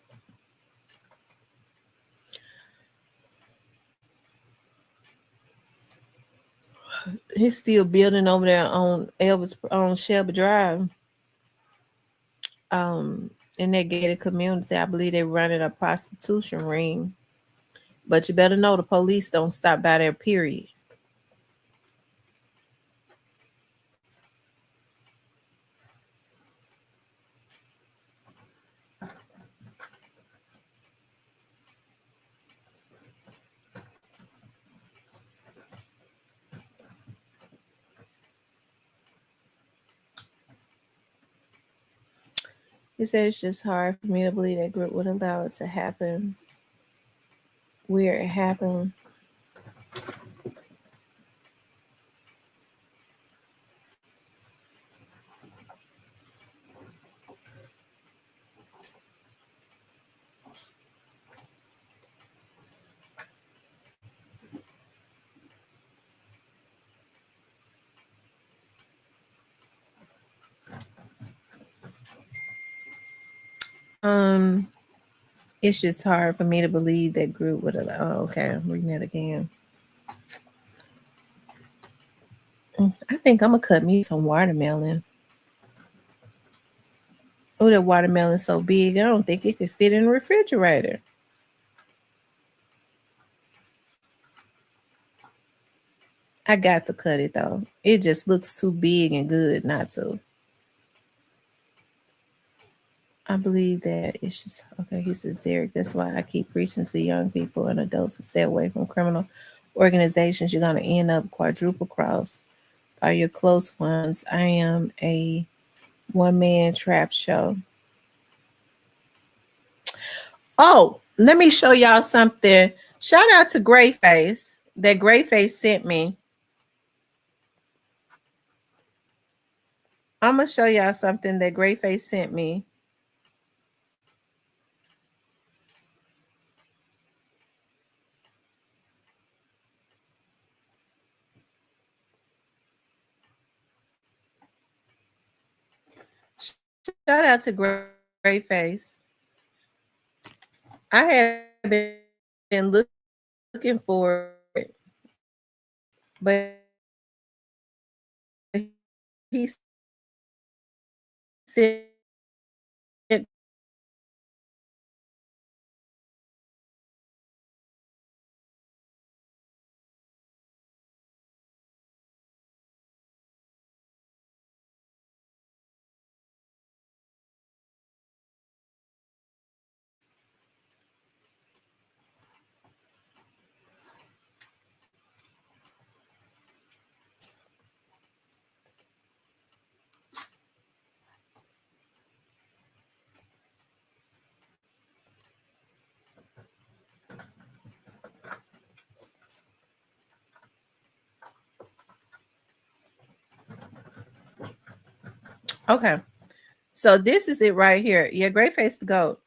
He's still building over there on Elvis on Shelby Drive. In that gated community, I believe they running a prostitution ring. But you better know the police don't stop by there. Period. He said it's just hard for me to believe that group would allow it to happen where it happened. Um, it's just hard for me to believe that group would allow. Oh, okay, I'm reading it again. I think I'm gonna cut me some watermelon. Oh, that watermelon's so big, I don't think it could fit in the refrigerator. I got to cut it though. It just looks too big and good not to. I believe that it's just okay. He says, Derek, that's why I keep preaching to young people and adults to stay away from criminal organizations. You're gonna end up quadruple crossed by your close ones. I am a one man trap show. Oh, let me show y'all something. Shout out to Grayface. That Grayface sent me. I'm gonna show y'all something that Grayface sent me. Shout out to Grayface. I have been looking for it, but he sent okay. So this is it right here. Yeah, Grayface the goat.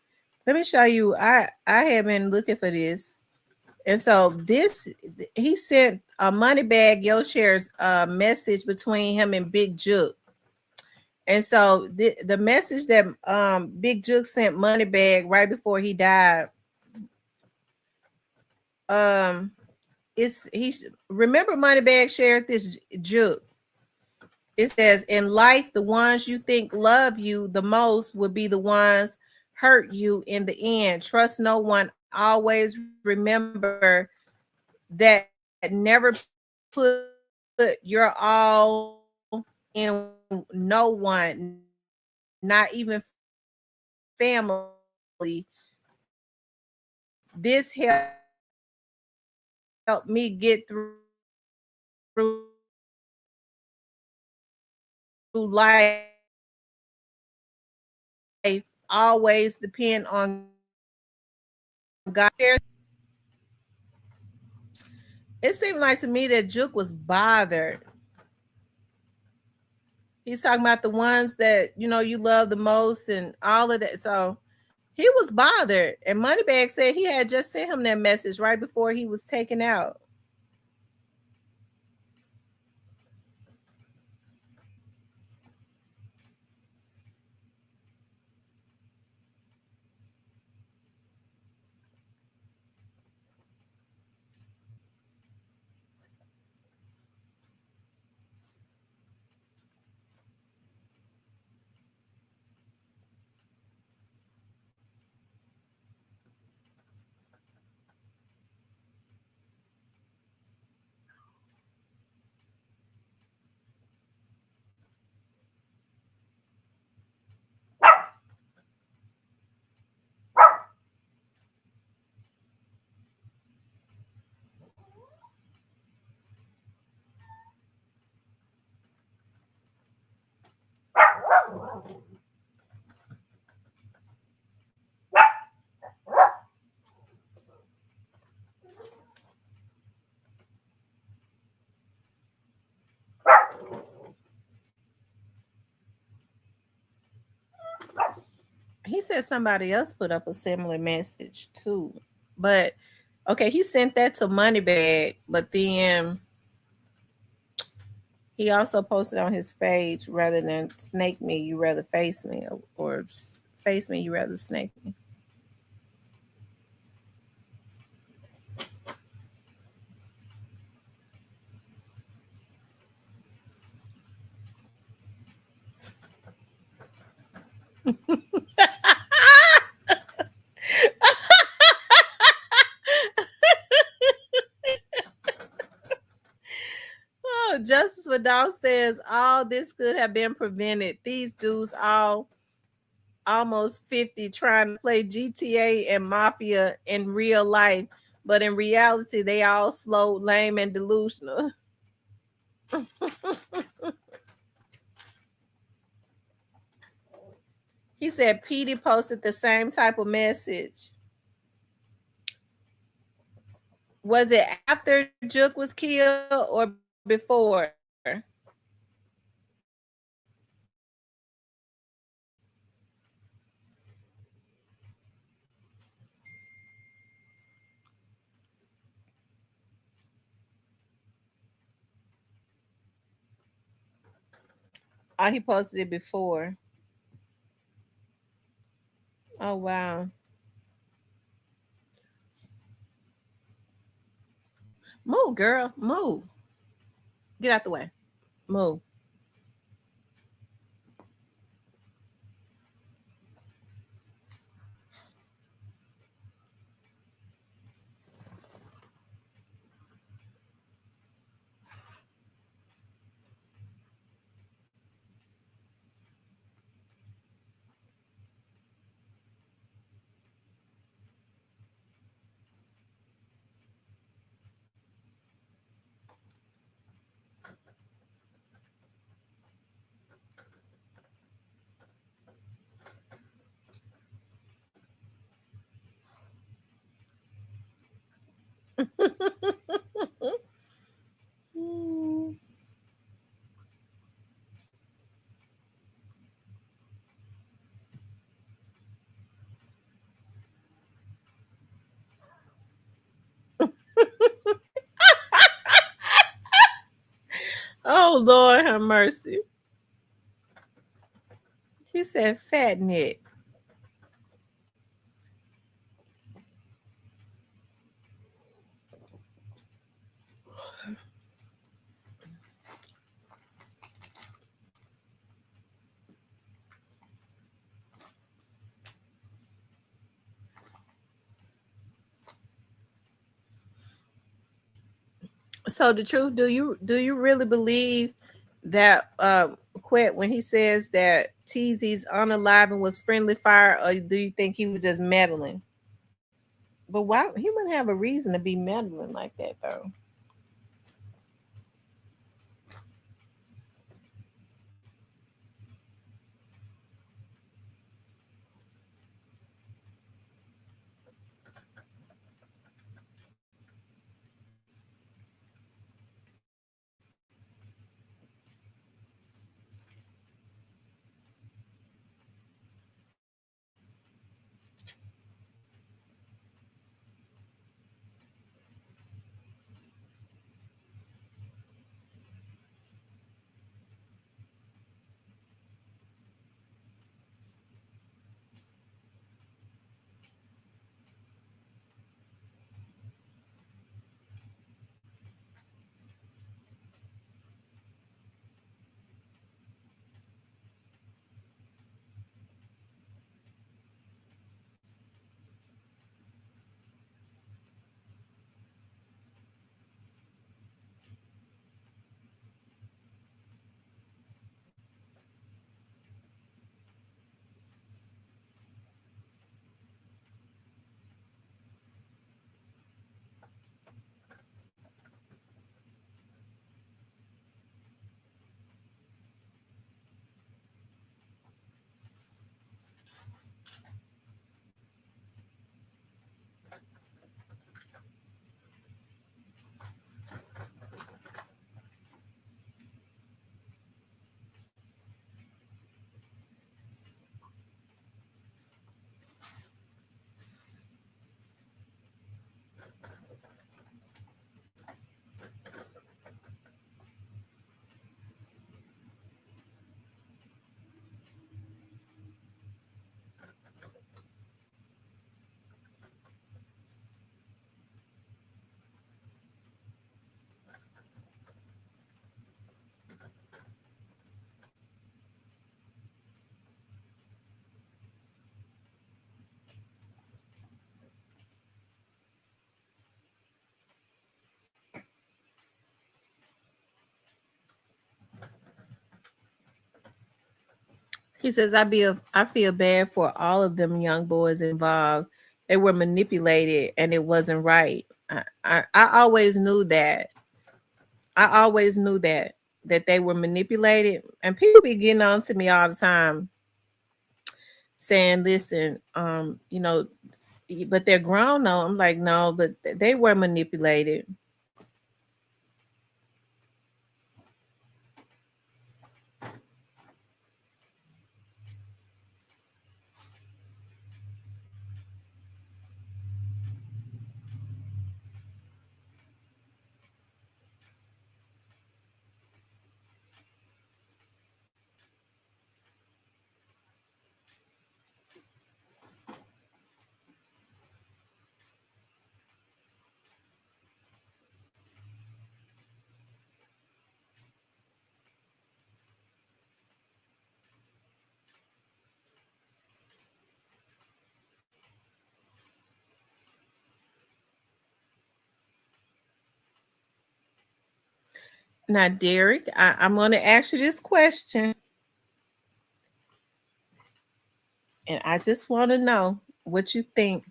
Let me show you. I have been looking for this. And so this he sent a money bag Yo shares message between him and Big Juke. And so the message that Big Juke sent Moneybag right before he died, um, it's remember Moneybag shared this Juke. It says, in life, the ones you think love you the most will be the ones hurt you in the end. Trust no one. Always remember that never put your all in no one, not even family. This helped me get through through life always depend on God. It seemed like to me that Juke was bothered. He's talking about the ones that you love the most and all of that. So he was bothered. And Moneybag said he had just sent him that message right before he was taken out. He said somebody else put up a similar message too. But okay, he sent that to Moneybag, but then he also posted on his page, rather than snake me, you rather face me, or face me, you rather snake me. Oh, Justice Vidal says all this could have been prevented. These dudes all almost 50 trying to play GTA and Mafia in real life, but in reality, they all slow, lame, and delusional. He said Petey posted the same type of message. Was it after Juke was killed or before? Oh, he posted it before. Oh, wow. Move, girl. Move. Get out the way. Move. Oh, Lord have mercy. He said fat Nick. So the truth, do you really believe that Quet when he says that TZ's unalive and was friendly fire, or do you think he was just meddling? But why he wouldn't have a reason to be meddling like that though? He says, I feel bad for all of them young boys involved. They were manipulated and it wasn't right. I always knew that. I always knew that they were manipulated. And people be getting on to me all the time saying, listen, but they're grown though. I'm like, no, but they were manipulated. Now, Derek, I'm going to ask you this question, and I just want to know what you think.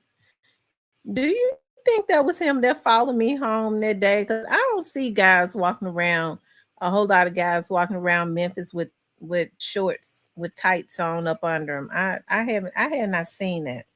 Do you think that was him that followed me home that day? Because I don't see guys walking around, a whole lot of guys walking around Memphis with shorts with tights on up under them. I have not seen that.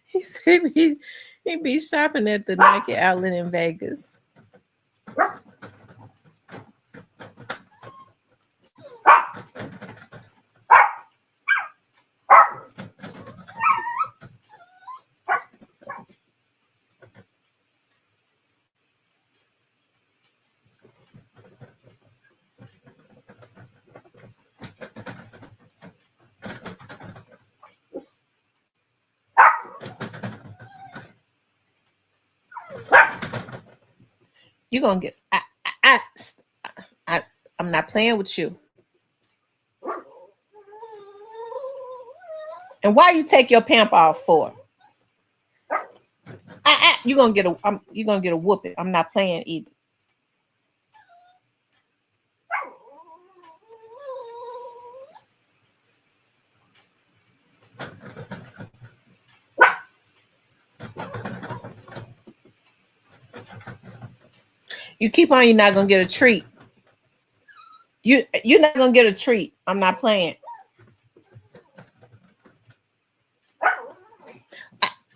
He said he be shopping at the Nike outlet in Vegas. You gonna get I I'm not playing with you. And why you take your pamp off for? You gonna get you gonna get a whooping. I'm not playing either. You keep on, you're not gonna get a treat. You're not gonna get a treat. I'm not playing.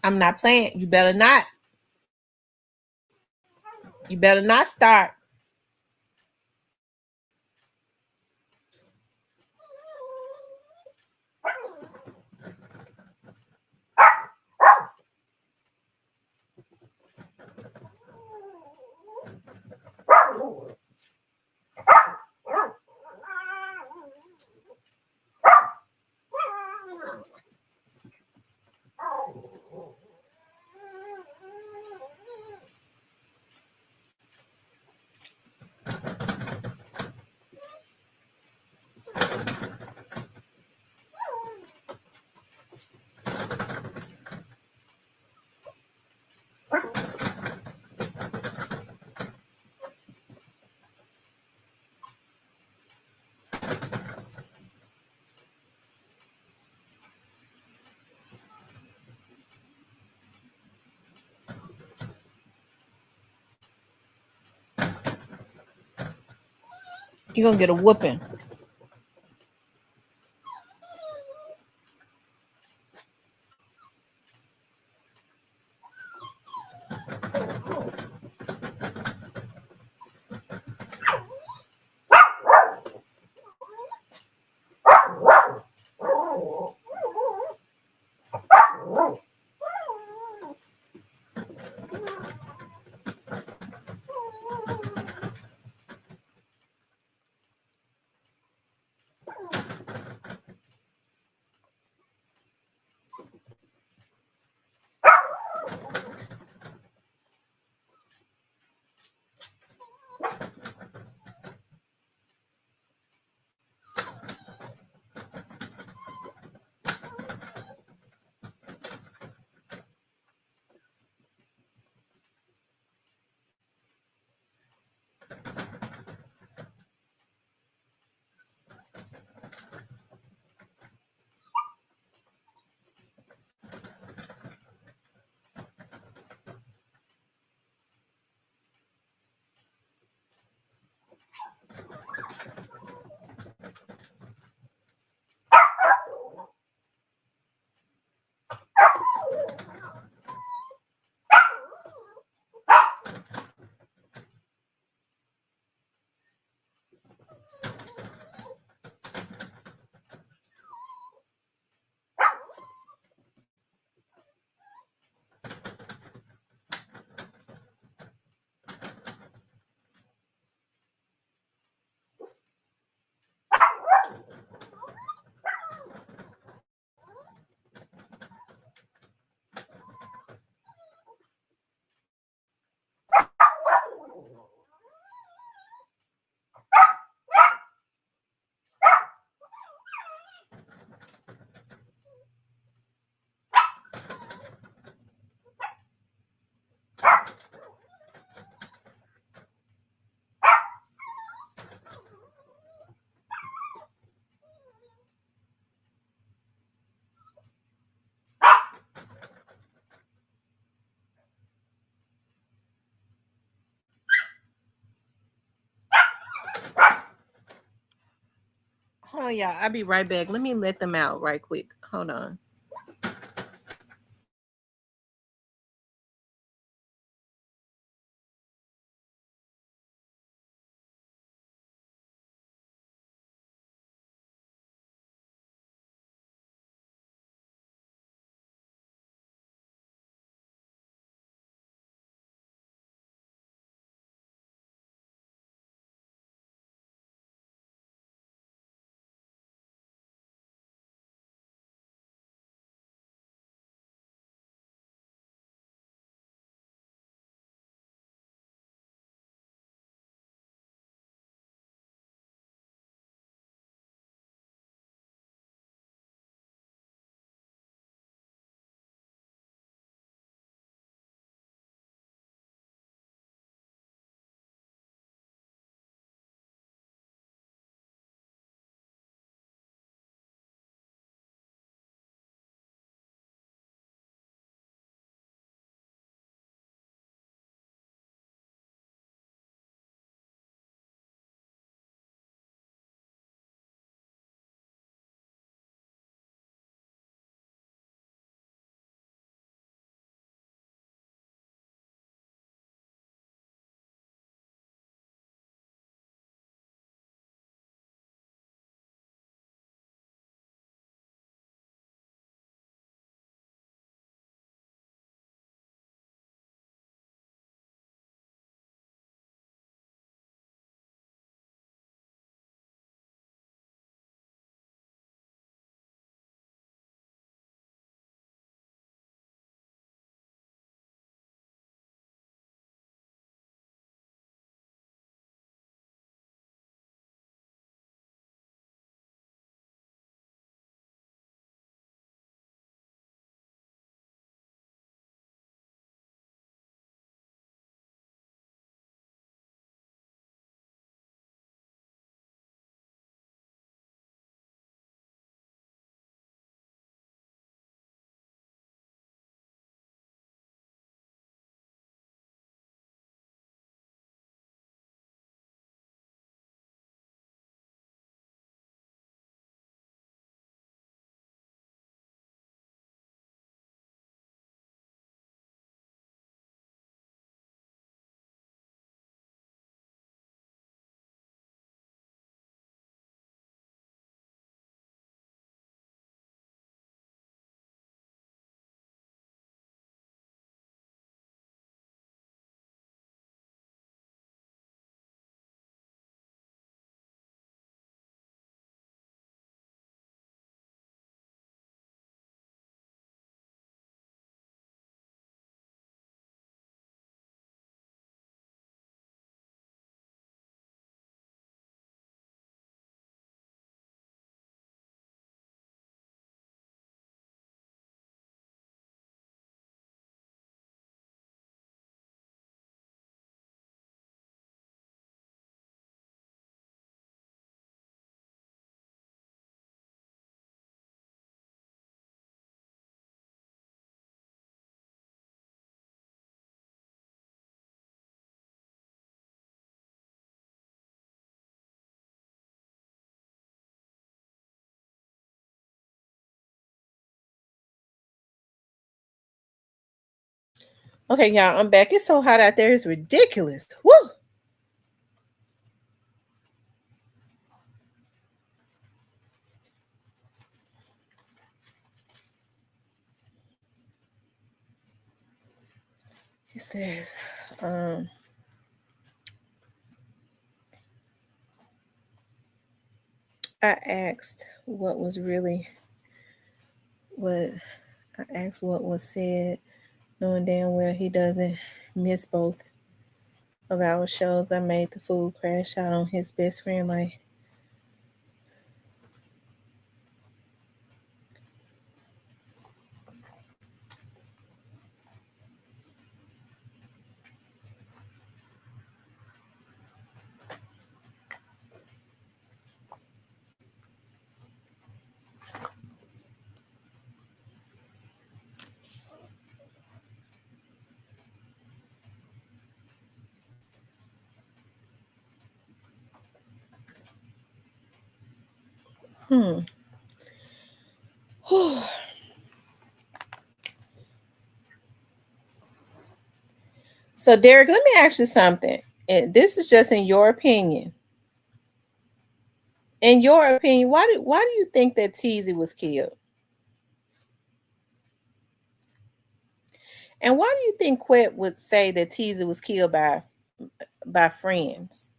I'm not playing. You better not. You better not start. You're gonna get a whooping. Hold on, y'all. I'll be right back. Let me let them out right quick. Hold on. Okay, y'all, I'm back. It's so hot out there. It's ridiculous. Woo! It says, um, I asked what was really what I asked what was said, knowing damn well he doesn't miss both of our shows. I made the fool crash out on his best friend like hmm. So Derek, let me ask you something. And this is just in your opinion. In your opinion, why do you think that Teasy was killed? And why do you think Quet would say that Teasy was killed by friends?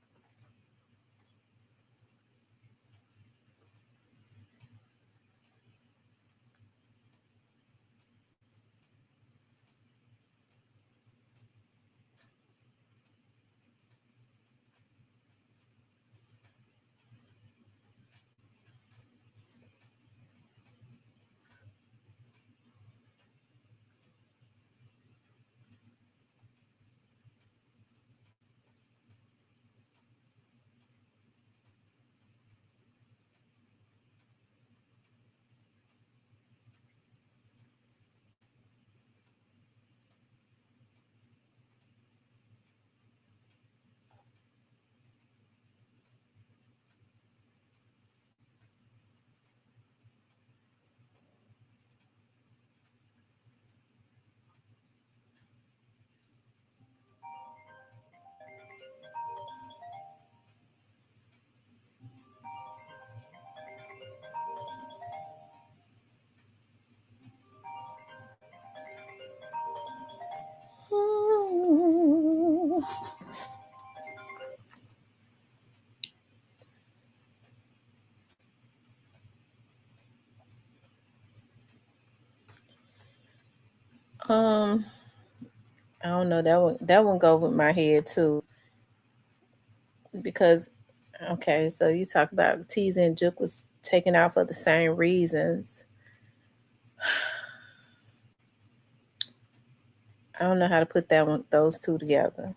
Um, I don't know. That one go with my head too. Because okay, so you talk about Teasy and Juke was taken out for the same reasons. I don't know how to put those two together.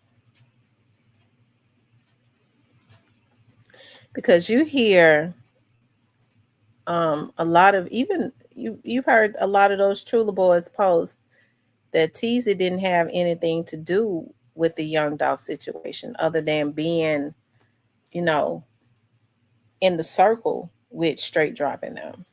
Because you hear a lot of even you've heard a lot of those Trula Boys posts that Teasy didn't have anything to do with the Young Dolph situation other than being, you know, in the circle with straight dropping them.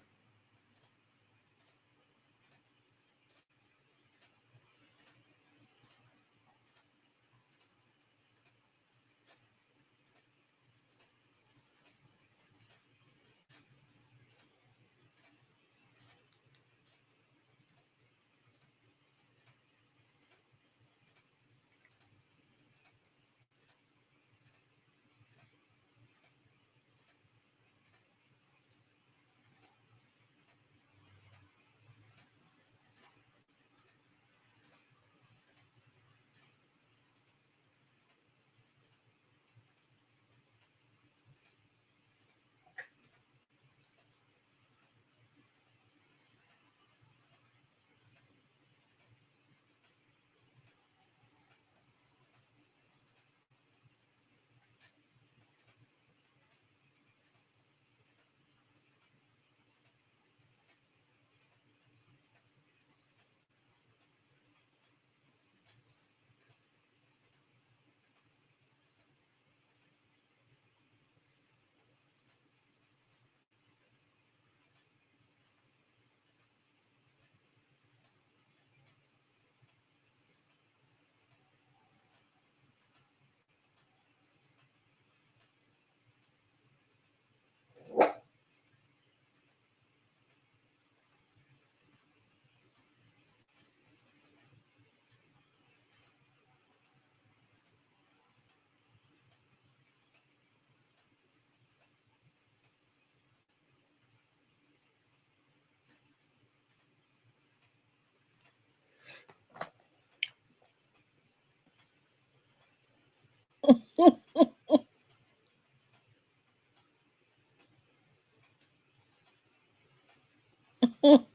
He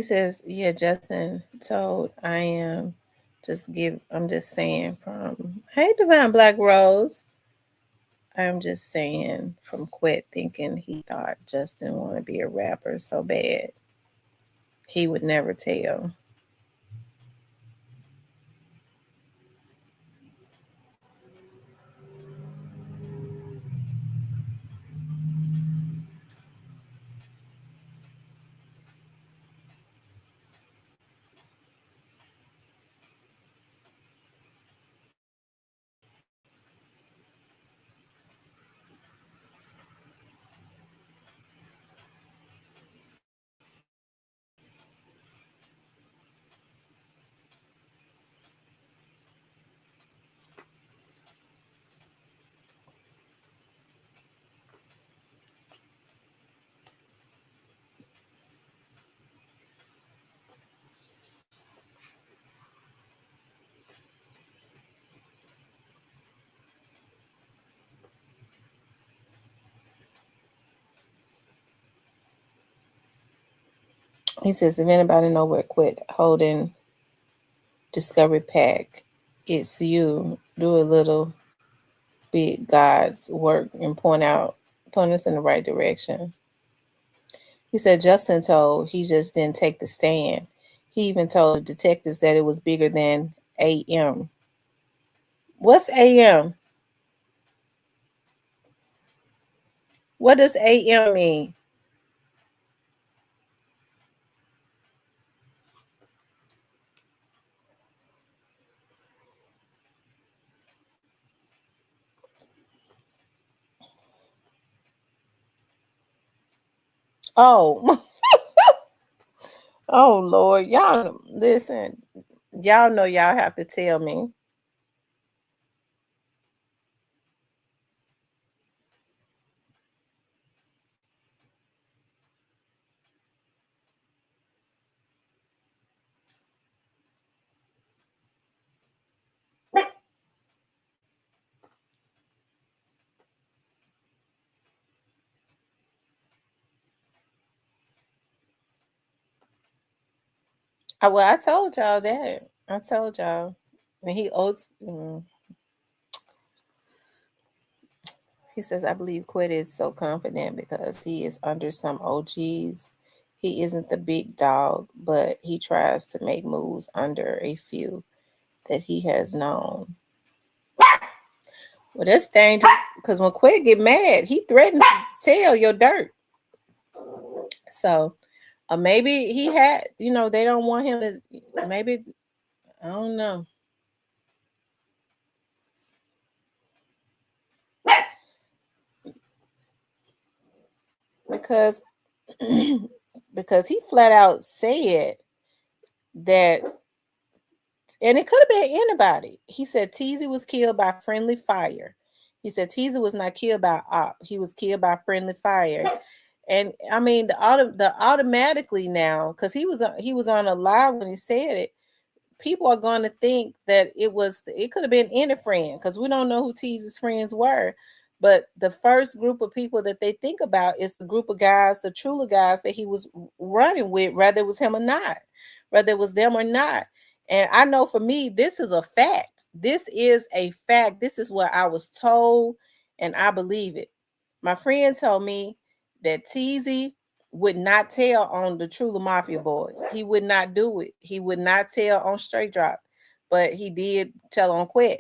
says, yeah, Justin told I am I'm just saying from Hey Divine Black Rose. I'm just saying from Quit thinking he thought Justin wanted to be a rapper so bad. He would never tell. He says, if anybody know where Quit holding Discovery Pack, it's you. Do a little bit God's work and point us in the right direction. He said Justin told he just didn't take the stand. He even told the detectives that it was bigger than AM. What's AM? What does AM mean? Oh, oh Lord, y'all listen. Y'all know y'all have to tell me. Well, I told y'all that. I told y'all. And he says, I believe Quid is so confident because he is under some OGs. He isn't the big dog, but he tries to make moves under a few that he has known. Well, that's dangerous because when Quid get mad, he threatens to tell your dirt. So maybe he had, they don't want him to, maybe, I don't know. Because because he flat out said that, and it could have been anybody. He said Teasy was killed by friendly fire. He said Teasy was not killed by op. He was killed by friendly fire. And I mean the automatically now, because he was on a live when he said it, people are going to think that it could have been any friend because we don't know who Teasy's friends were. But the first group of people that they think about is the group of guys, the Trula guys that he was running with, whether it was him or not, whether it was them or not. And I know for me, this is a fact. This is a fact. This is what I was told, and I believe it. My friend told me that Teasy would not tell on the Trula Mafia boys. He would not do it. He would not tell on Straight Drop, but he did tell on Quit.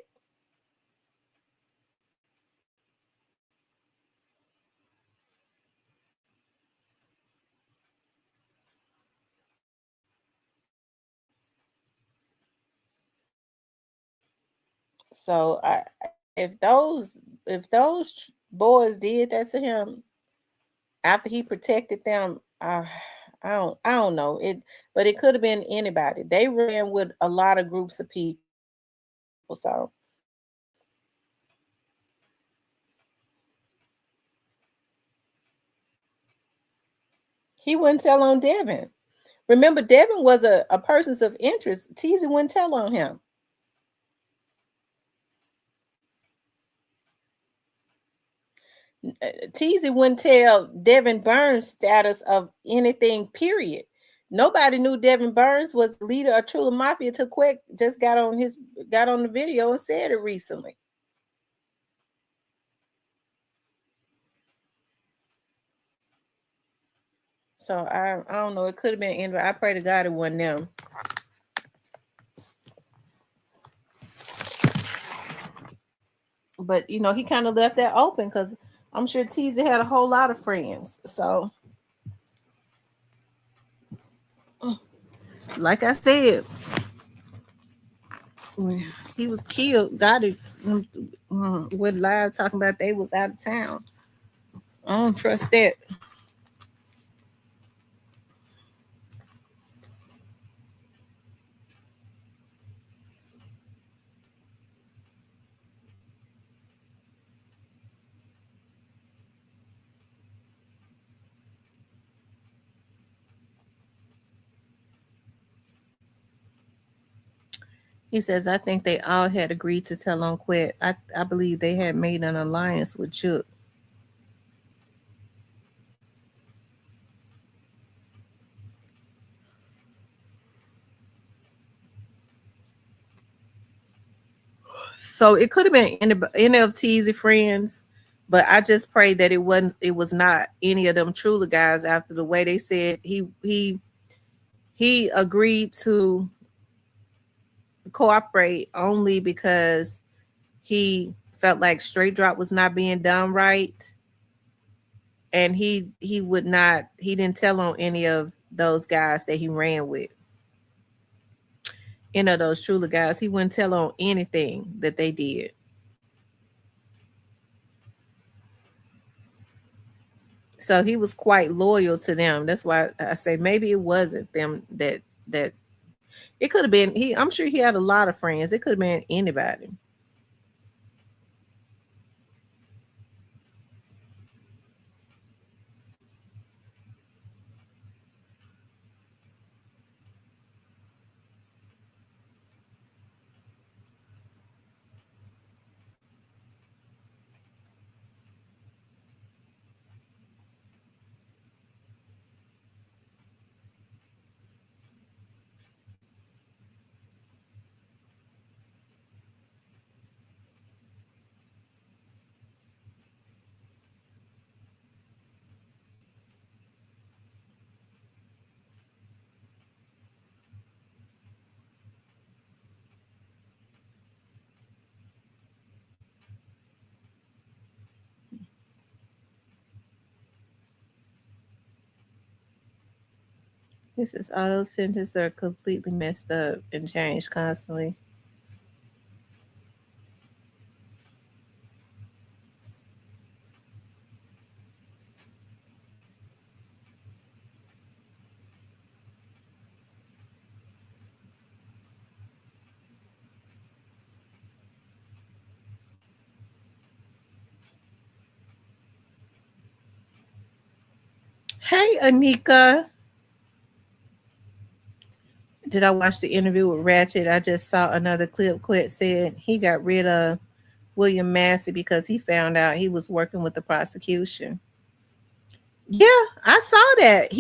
So if those boys did that to him after he protected them, I don't know it, but it could have been anybody. They ran with a lot of groups of people, so he wouldn't tell on Devin. Remember, Devin was a person of interest. Teasy wouldn't tell on him. Teasy wouldn't tell Devin Burns' status of anything, period. Nobody knew Devin Burns was the leader of Trula Mafia till Quick just got on the video and said it recently. So I don't know. It could have been anybody. I pray to God it wasn't them. But he kind of left that open because I'm sure Teasy had a whole lot of friends. So like I said, when he was killed, Gotti with live talking about they was out of town. I don't trust that. He says, I think they all had agreed to tell on Quet. I believe they had made an alliance with Chuck. So it could have been any of Teasy friends, but I just pray that it was not any of them Trula guys after the way they said he agreed to cooperate only because he felt like Straight Drop was not being done right, and he didn't tell on any of those guys that he ran with. Any of those Trula guys, he wouldn't tell on anything that they did. So he was quite loyal to them. That's why I say maybe it wasn't them that it could have been he. I'm sure he had a lot of friends. It could have been anybody. This is all those sentences are completely messed up and changed constantly. Hey, Anika. Did I watch the interview with Ratchet? I just saw another clip. Quit said he got rid of William Massey because he found out he was working with the prosecution. Yeah, I saw that.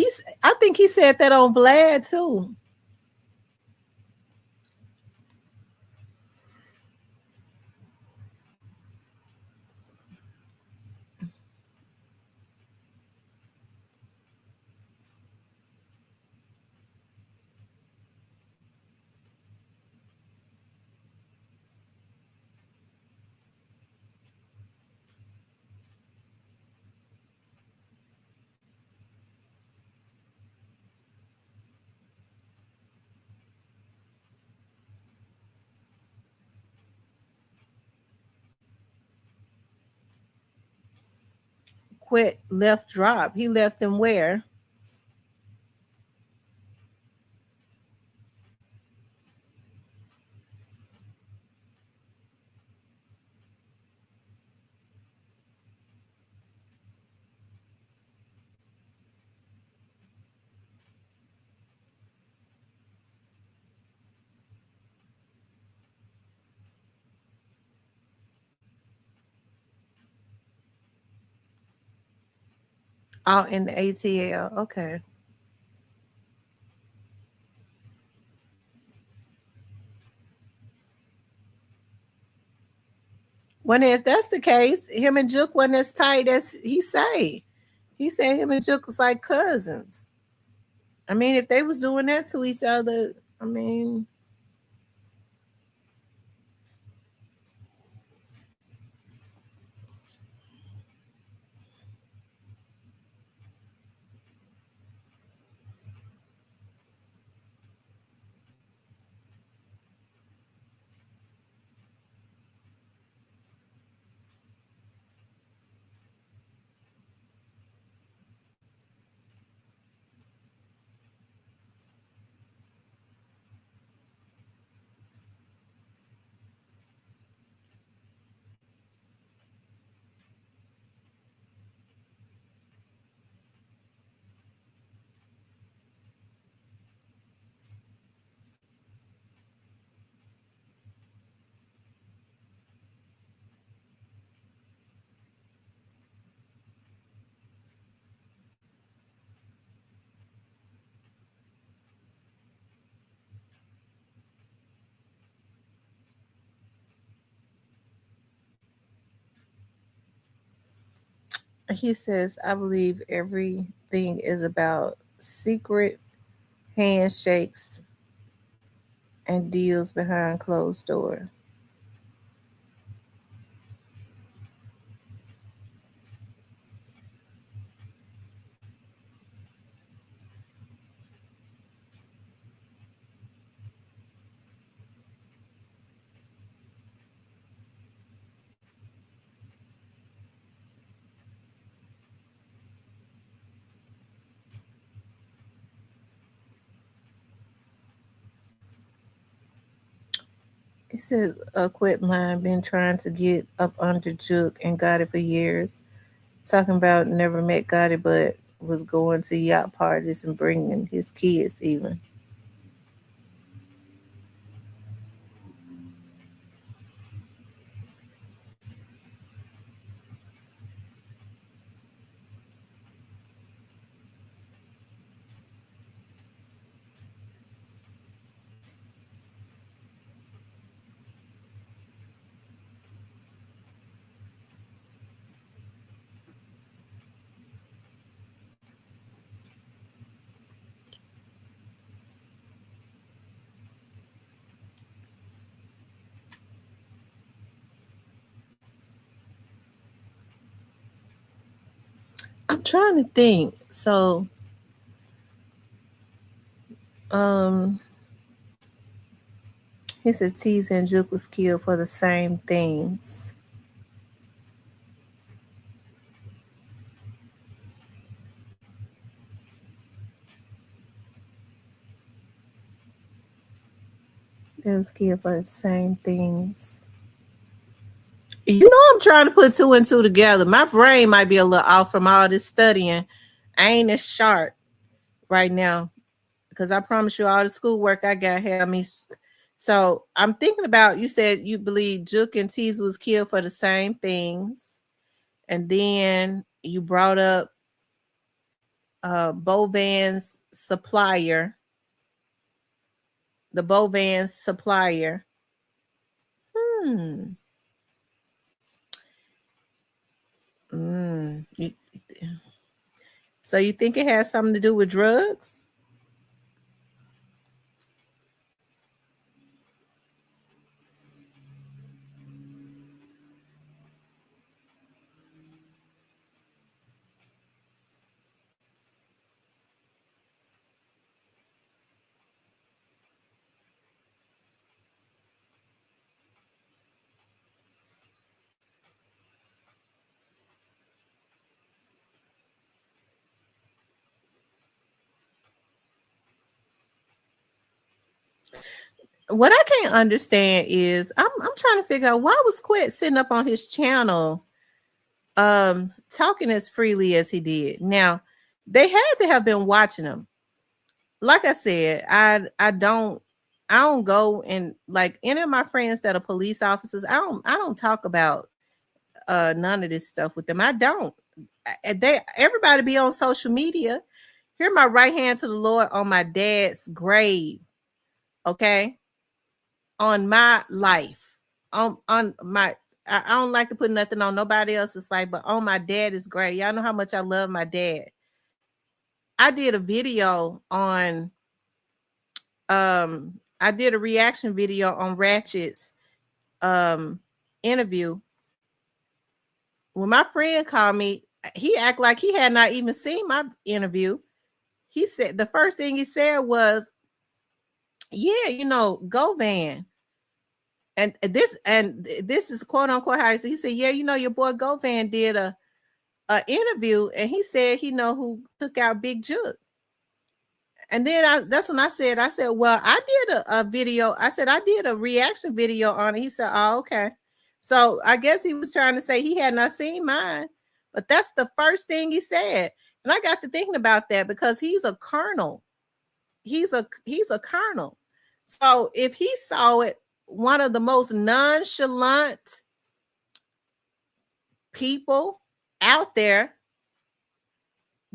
I think he said that on Vlad too. Quit left drop. He left them where? Oh, in the ATL. Okay. When if that's the case, him and Juke wasn't as tight as he say. He said him and Juke was like cousins. I mean, if they was doing that to each other, I mean, he says, I believe everything is about secret handshakes and deals behind closed doors. He says, a quit line, been trying to get up under Juke and got it for years. Talking about never met Gotti, but was going to yacht parties and bringing his kids even. I'm trying to think. So, um, he said Tease and Juke was killed for the same things. They was killed for the same things. You know, I'm trying to put two and two together. My brain might be a little off from all this studying. I ain't as sharp right now because I promise you, all the schoolwork I got had me. So I'm thinking about. You said you believe Juke and Tease was killed for the same things, and then you brought up Bovan's supplier, the Bovan's supplier. Hmm. Mm. So you think it has something to do with drugs? What I can't understand is I'm trying to figure out why was Quit sitting up on his channel talking as freely as he did. Now, they had to have been watching him. Like I said, I don't go and like any of my friends that are police officers, I don't talk about none of this stuff with them. I don't. everybody be on social media. Here, my right hand to the Lord on my dad's grave. Okay, on my life, on my. I don't like to put nothing on nobody else's life, but on my dad is grave. Y'all know how much I love my dad. I did a video on I did a reaction video on Ratchet's interview. When my friend called me, he act like he had not even seen my interview. He said the first thing he said was, "Yeah, you know, go Van." And this is quote unquote how he said, "Yeah, you know, your boy Govan did a interview, and he said he know who took out Big Juke." And then that's when I said, well, I did a video. I said, I did a reaction video on it. He said, oh, okay. So I guess he was trying to say he had not seen mine, but that's the first thing he said. And I got to thinking about that because he's a colonel. He's a colonel. So if he saw it, one of the most nonchalant people out there,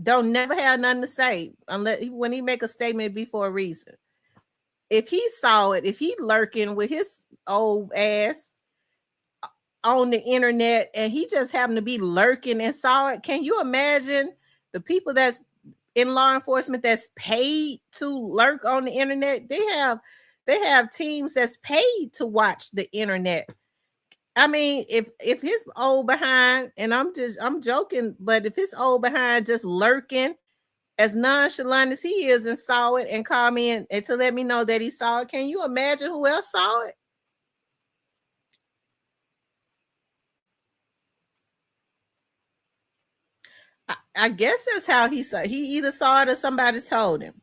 don't never have nothing to say unless when he make a statement be for a reason. If he saw it, if he lurking with his old ass on the internet and he just happened to be lurking and saw it, can you imagine the people that's in law enforcement that's paid to lurk on the internet? They have teams that's paid to watch the internet. I mean, if his old behind, and I'm joking, but if his old behind just lurking as nonchalant as he is and saw it and called me and to let me know that he saw it, can you imagine who else saw it? I guess that's how he saw it. He either saw it or somebody told him.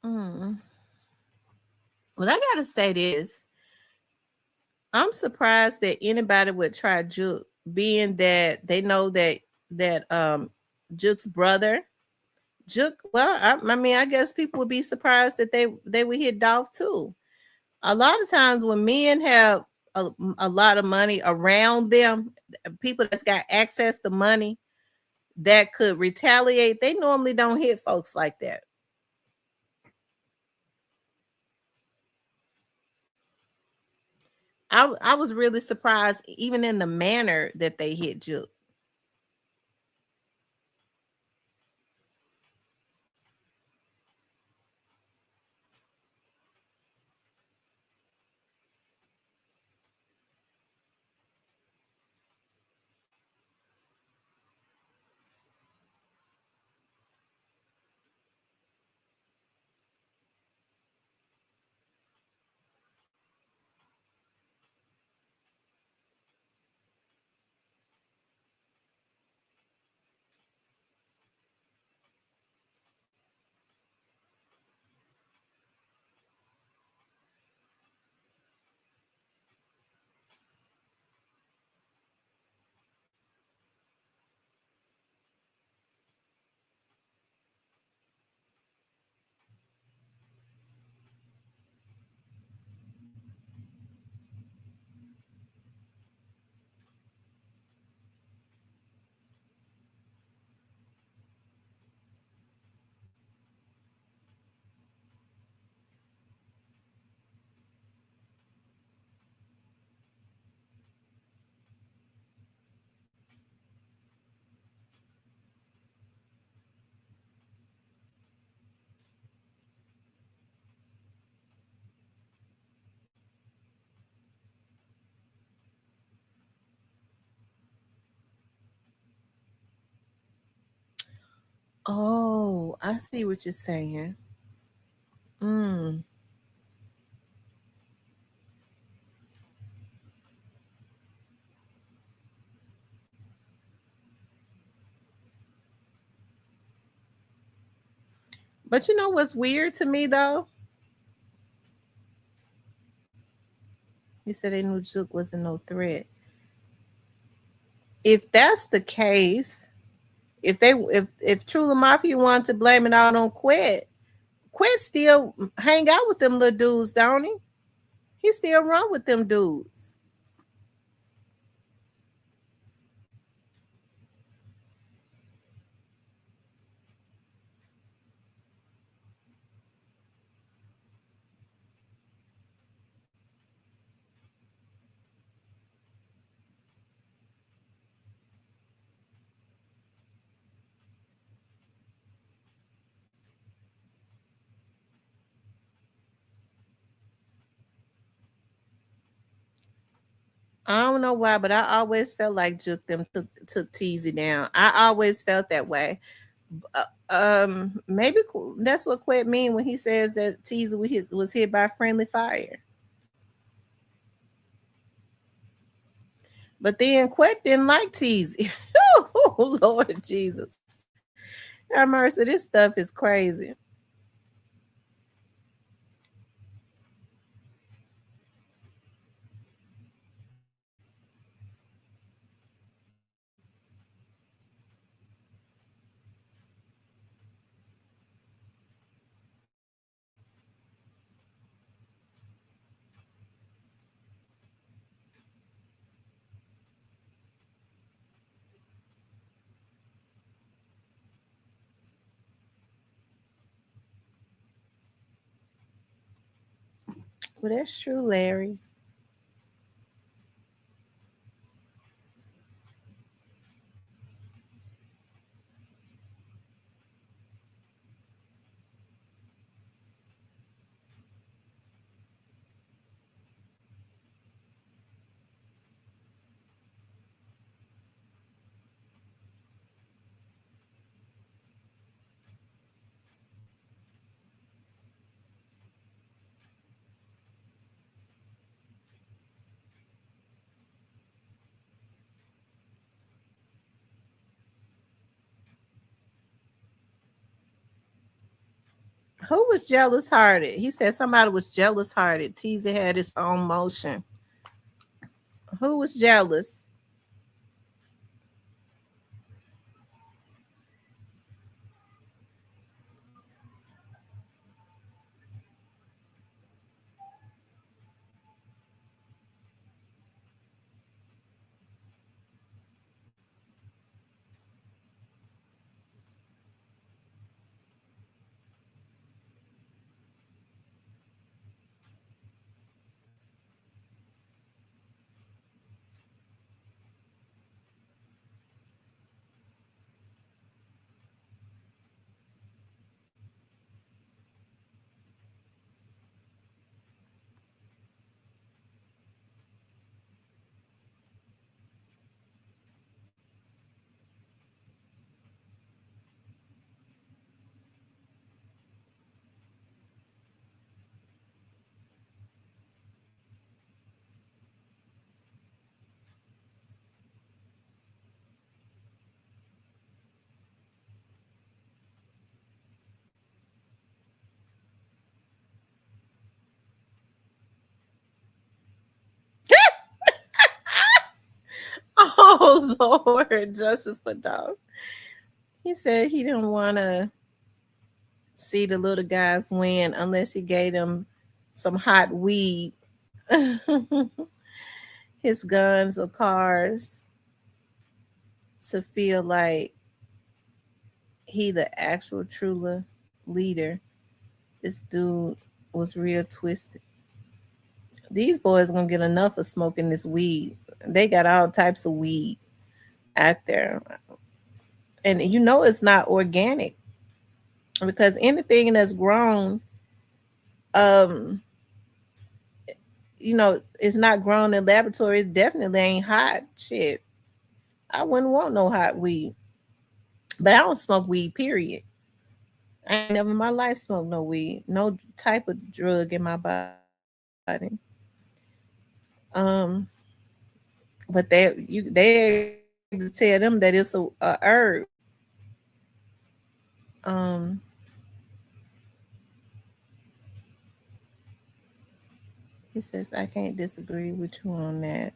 Mm. Well, I gotta say this. I'm surprised that anybody would try Juke, being that they know that Juke's brother, Juke. Well, I mean, I guess people would be surprised that they would hit Dolph too. A lot of times when men have a lot of money around them, people that's got access to money that could retaliate, they normally don't hit folks like that. I was really surprised, even in the manner that they hit Juke. Oh, I see what you're saying. Mm. But you know what's weird to me though? He said they knew Juke wasn't no threat. If that's the case, if True Mafia wanted to blame it all on Quet still hang out with them little dudes, don't he? He still run with them dudes. I don't know why, but I always felt like Juke them took Teasy down. I always felt that way. Maybe that's what Quet mean when he says that Teasy was hit by friendly fire. But then Quet didn't like Teasy. Oh Lord Jesus, have mercy! This stuff is crazy. Well, that's true, Larry. Who was jealous hearted? He said somebody was jealous hearted. Teasy had his own motion. Who was jealous? Oh Lord, justice for dog. He said he didn't want to see the little guys win unless he gave them some hot weed, his guns or cars, to feel like he the actual true leader. This dude was real twisted. These boys gonna get enough of smoking this weed. They got all types of weed out there, and you know it's not organic because anything that's grown, um, it's not grown in laboratories. Definitely ain't hot shit. I wouldn't want no hot weed. But I don't smoke weed, period. I ain't never in my life smoked no weed, no type of drug in my body. Um, but they able to tell them that it's a herb. Um, he says I can't disagree with you on that.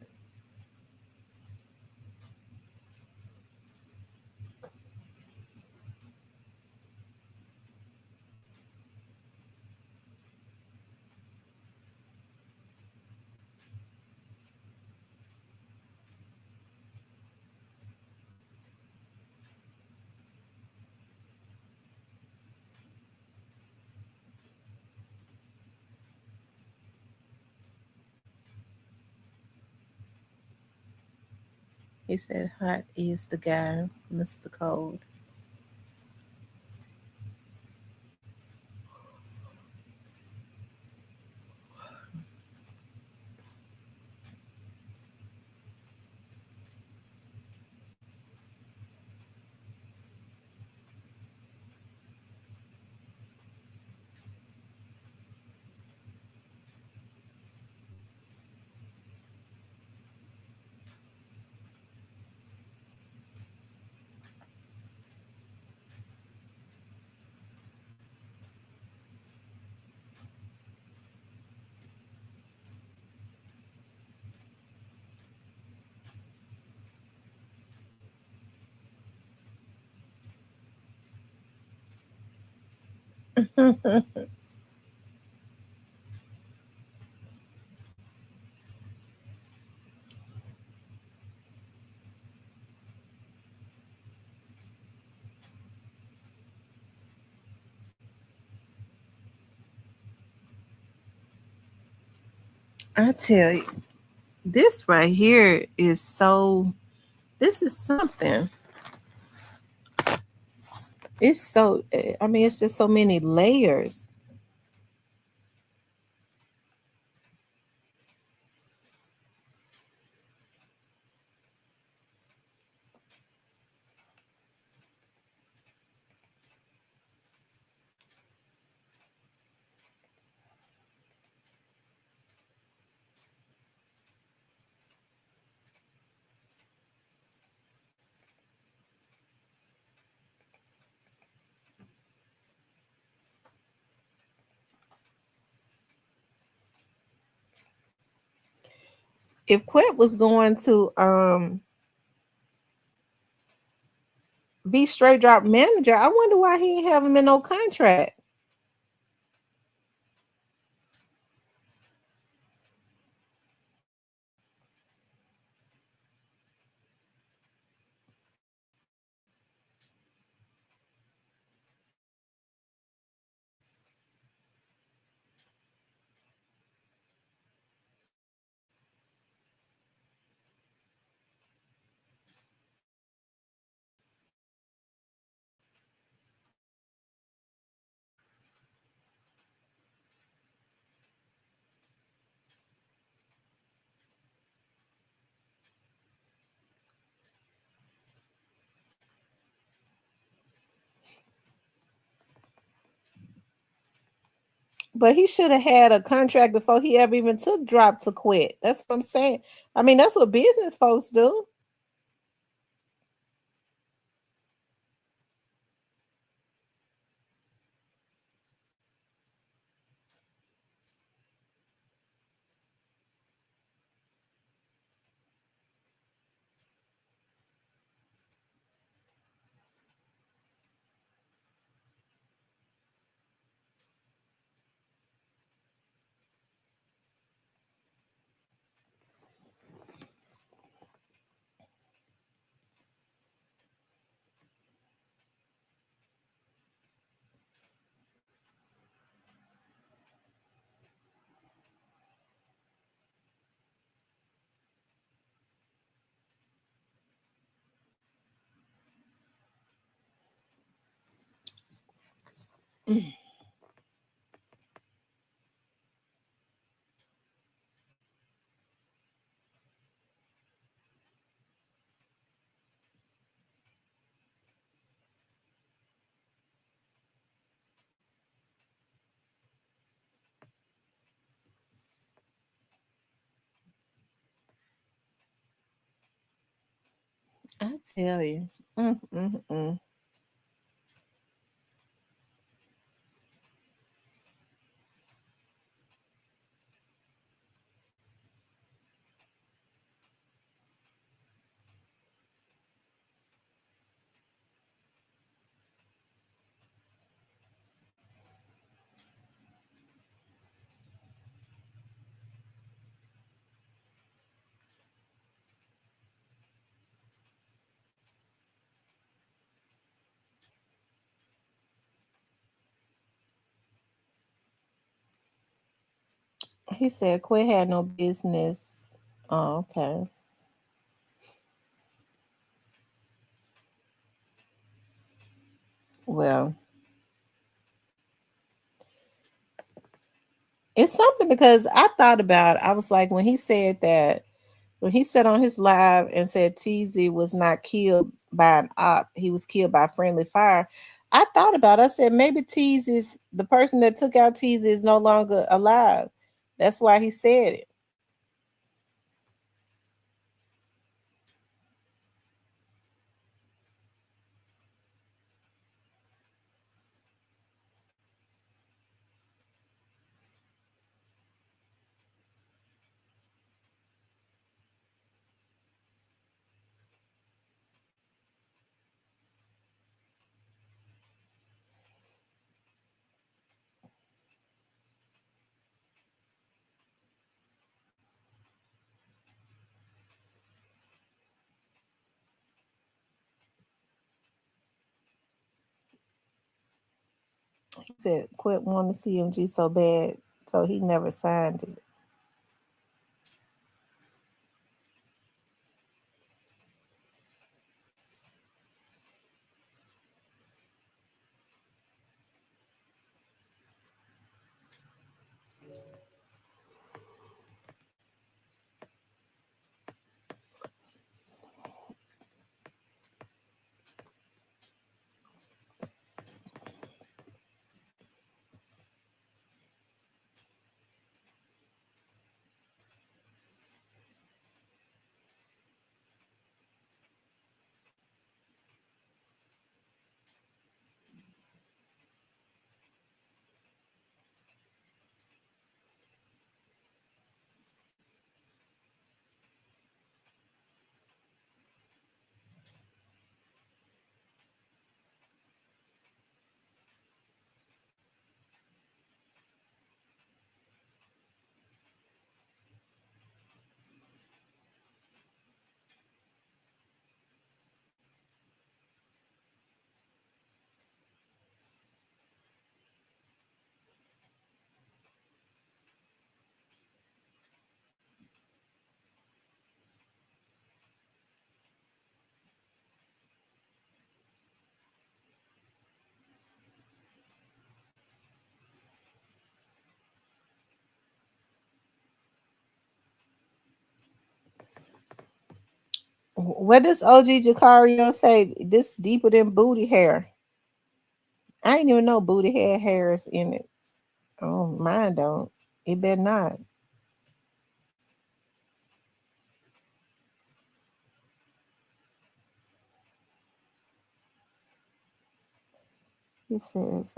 He said hot is the guy, Mr. Cold. I tell you, this right here is so. This is something. It's so. I mean, it's just so many layers. If Quet was going to be straight drop manager, I wonder why he ain't have him in no contract. But he should have had a contract before he ever even took drop to quit. That's what I'm saying. I mean, that's what business folks do. I tell you. Mm, mm, mm. He said Quay had no business. Oh, okay. Well, it's something because I thought about it. I was like, when he said that, when he said on his live and said TZ was not killed by an op, he was killed by friendly fire. I thought about it. I said maybe Tease is the person that took out Tease is no longer alive. That's why he said it. He said quit wanting CMG so bad, so he never signed it. What does OG Jacario say? This deeper than booty hair. I didn't even know booty hair is in it. Oh, mine don't. It better not. It says,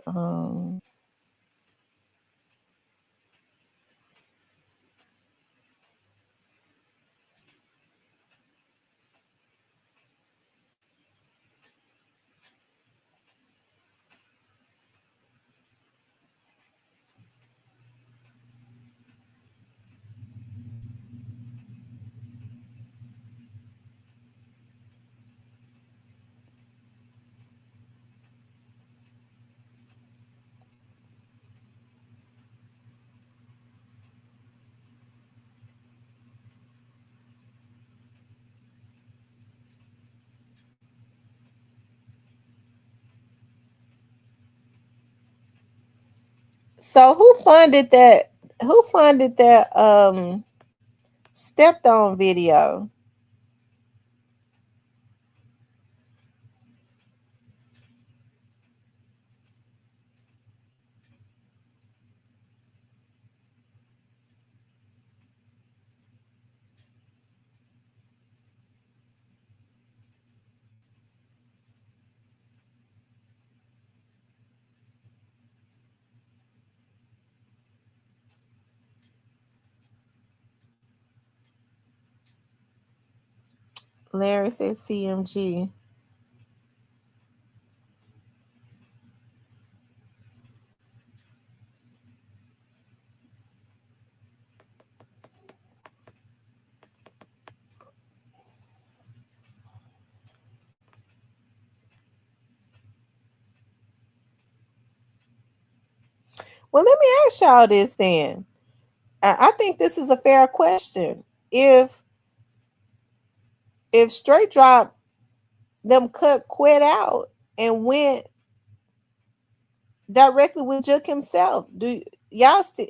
so who funded that? Who funded that stepped on video? Larry says CMG. Well, let me ask y'all this then. I think this is a fair question. If Straight Drop them cut Quit out and went directly with Jook himself, do y'all still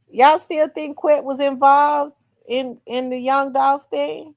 y'all still think Quit was involved in the Young Dolph thing?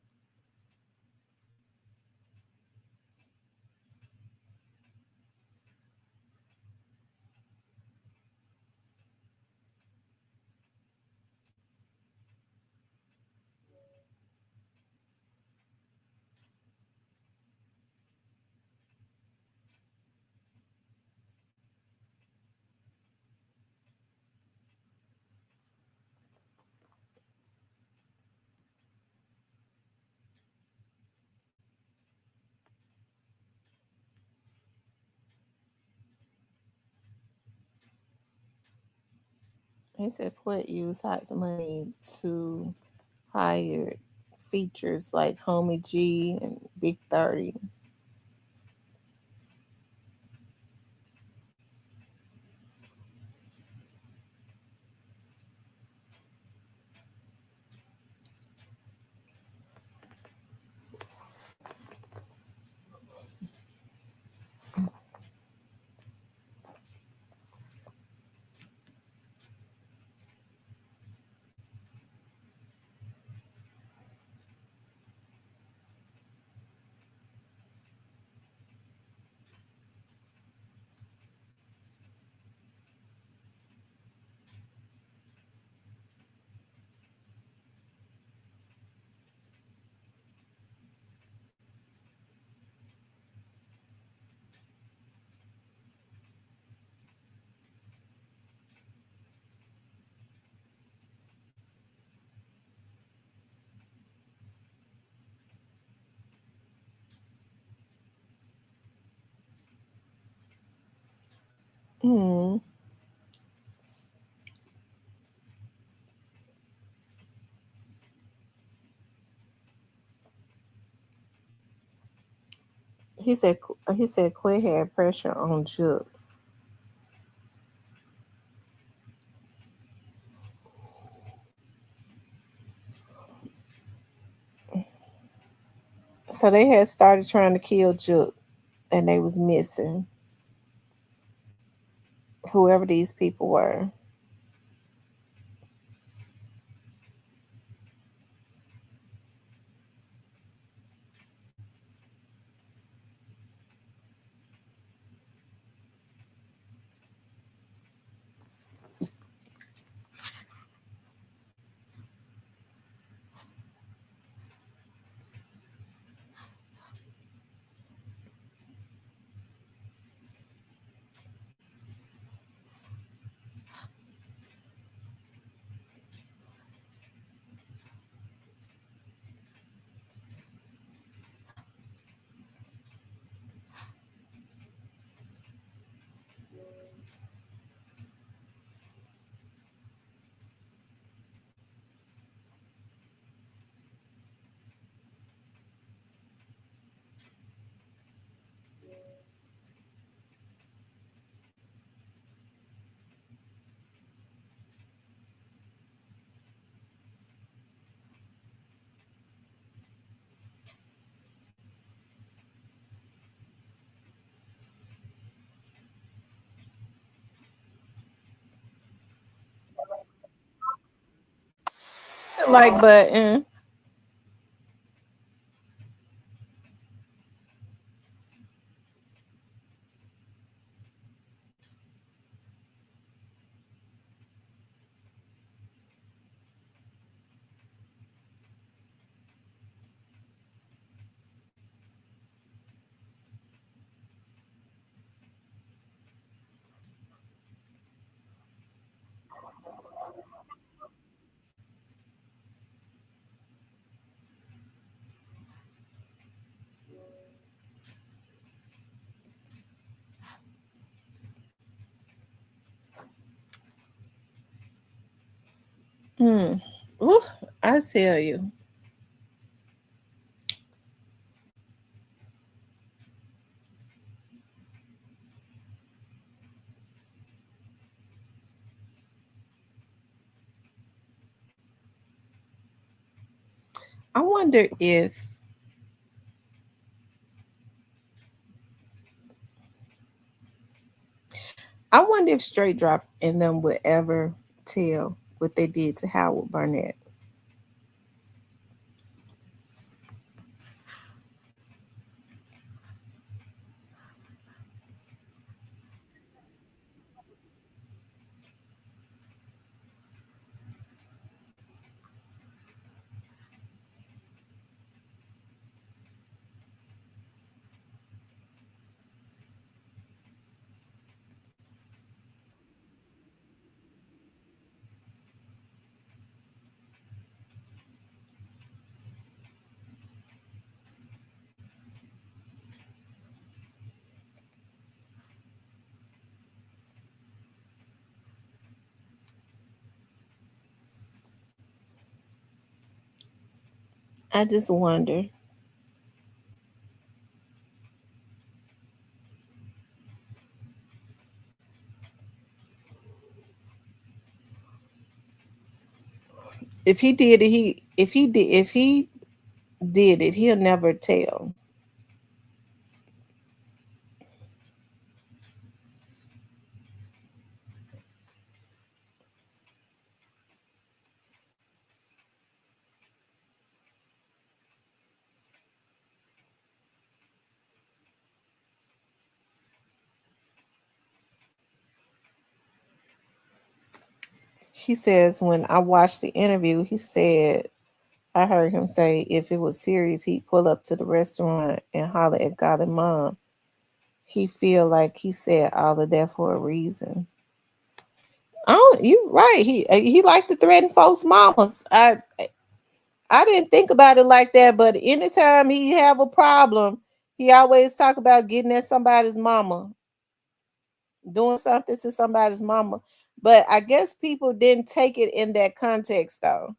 He said Quit used Hot's money to hire features like Homie G and Big 30. Hmm. He said Quit had pressure on Jook. So they had started trying to kill Jook and they was missing whoever these people were. Like button. Hmm. Ooh, I tell you. I wonder if Straight Drop and them would ever tell what they did to Howard Barnett. I just wonder if he did it. If he did it, he'll never tell. He says when I watched the interview, he said I heard him say if it was serious, he'd pull up to the restaurant and holler at God and Mom. He feel like he said all of that for a reason. Oh, you right. He liked to threaten folks' mamas. I didn't think about it like that, but anytime he have a problem, he always talk about getting at somebody's mama, doing something to somebody's mama. But I guess people didn't take it in that context though.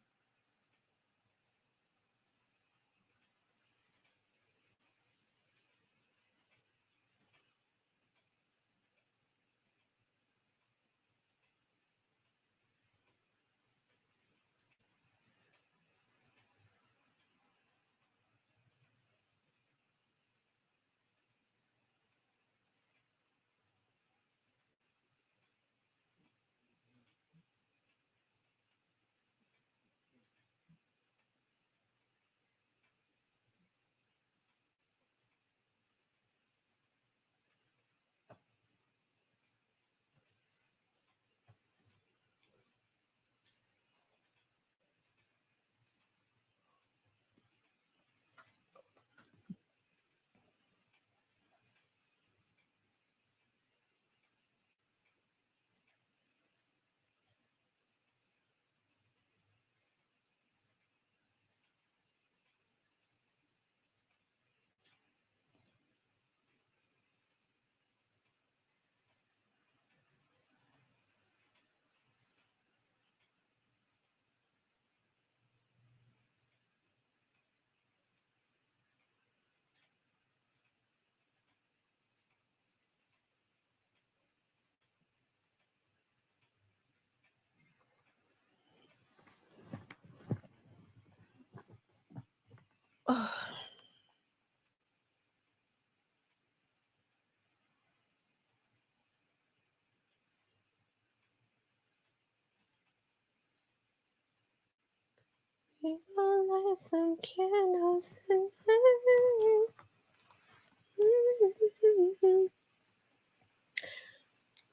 Light some candles tonight.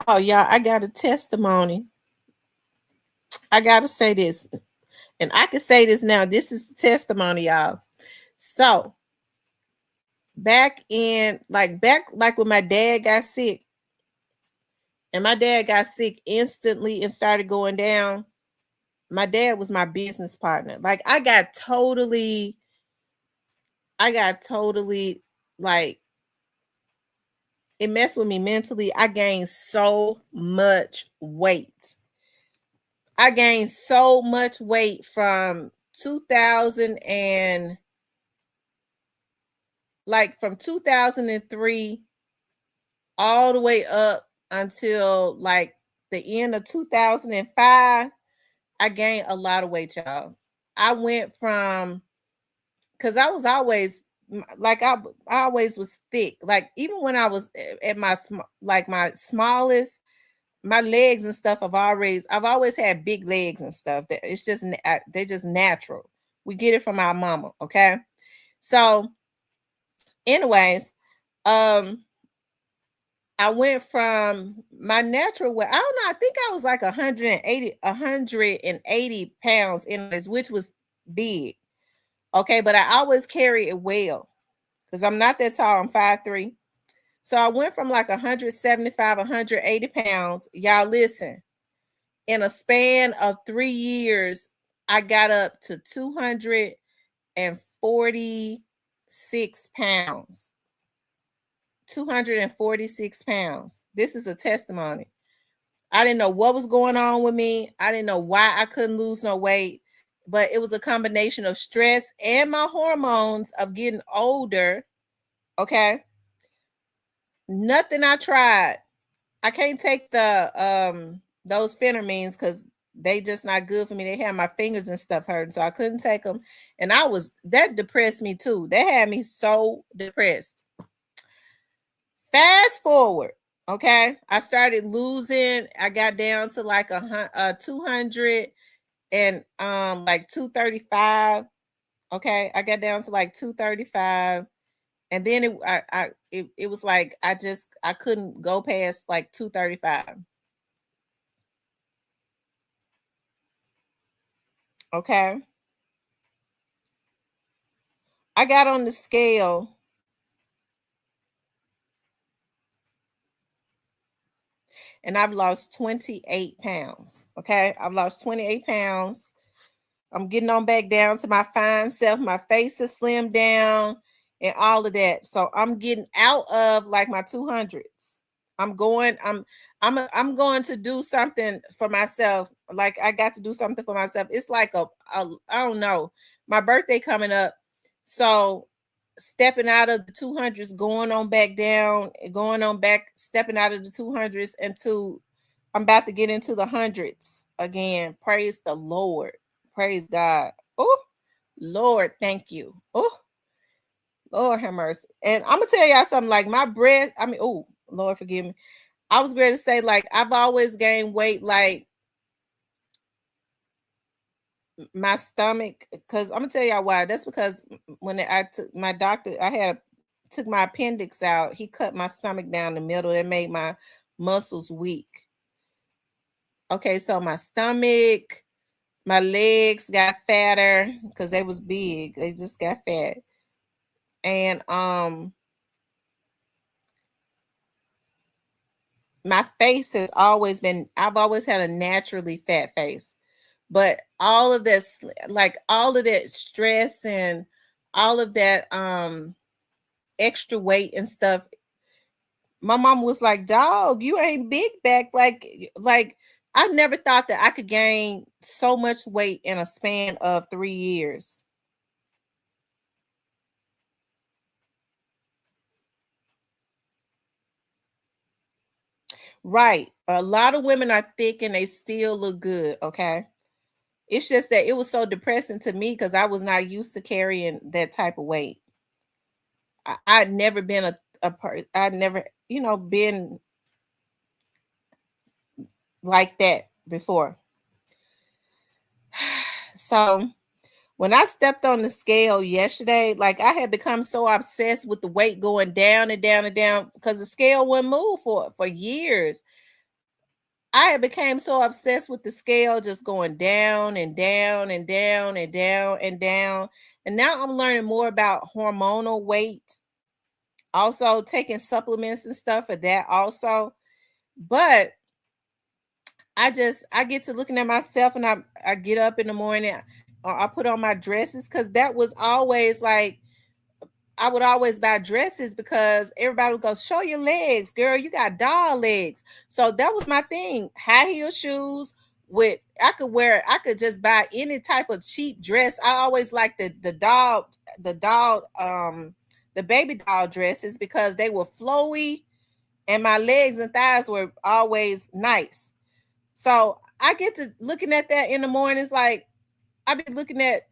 Oh, y'all, I got a testimony. I got to say this, and I can say this now. This is the testimony, y'all. So, back like when my dad got sick, and my dad got sick instantly and started going down. My dad was my business partner. Like I got totally like it messed with me mentally. I gained so much weight. I gained so much weight from 2000 and like from 2003 all the way up until like the end of 2005. I gained a lot of weight, y'all. I went from, because I was always like I always was thick. Like even when I was at my like my smallest, my legs and stuff. I've always had big legs and stuff. That it's just they're just natural. We get it from our mama. Okay, so anyways, um, I went from my natural weight. I don't know. I think I was like 180 pounds in this, which was big. Okay, but I always carry it well because I'm not that tall. I'm 5'3". So I went from like 175, 180 pounds. Y'all listen, in a span of 3 years, I got up to 246 pounds. 246 pounds. This is a testimony. I didn't know what was going on with me. I didn't know why I couldn't lose no weight, but it was a combination of stress and my hormones of getting older. Okay. Nothing I tried. I can't take the those phentermines because they just not good for me. They had my fingers and stuff hurting, so I couldn't take them. And that depressed me too. That had me so depressed. Fast forward, okay, I started losing. I got down to like 200 and like 235. Okay, I got down to like 235, and then it was like I couldn't go past like 235. Okay, I got on the scale and I've lost 28 pounds. Okay, I've lost 28 pounds. I'm getting on back down to my fine self. My face is slimmed down and all of that. So I'm getting out of like my 200s. I'm going to do something for myself. Like I got to do something for myself. It's like a I don't know. My birthday coming up. So stepping out of the 200s, going on back down, going on back, stepping out of the 200s into I'm about to get into the hundreds again. Praise the Lord. Praise God. Oh, Lord, thank you. Oh, Lord have mercy. And I'm gonna tell y'all something like my breath. I mean, oh, Lord forgive me. I was ready to say, like, I've always gained weight, like my stomach, because I'm gonna tell y'all why. That's because when I took my doctor, took my appendix out, he cut my stomach down the middle. That made my muscles weak. Okay, so my stomach, my legs got fatter because they was big. They just got fat. And my face has always been, I've always had a naturally fat face. But all of this, like all of that stress and all of that extra weight and stuff, my mom was like, dog, you ain't big back. Like I never thought that I could gain so much weight in a span of 3 years. Right. A lot of women are thick and they still look good. Okay. It's just that it was so depressing to me because I was not used to carrying that type of weight. I'd never been I'd never, been like that before. So when I stepped on the scale yesterday, like I had become so obsessed with the weight going down and down and down because the scale wouldn't move for years. I had became so obsessed with the scale just going down and down and down and down and down. And now I'm learning more about hormonal weight, also taking supplements and stuff for that also. But I get to looking at myself and I get up in the morning or I put on my dresses because that was always like I would always buy dresses because everybody would go, show your legs, girl. You got doll legs. So that was my thing. High heel shoes with I could just buy any type of cheap dress. I always like the baby doll dresses because they were flowy and my legs and thighs were always nice. So I get to looking at that in the mornings, like I be looking at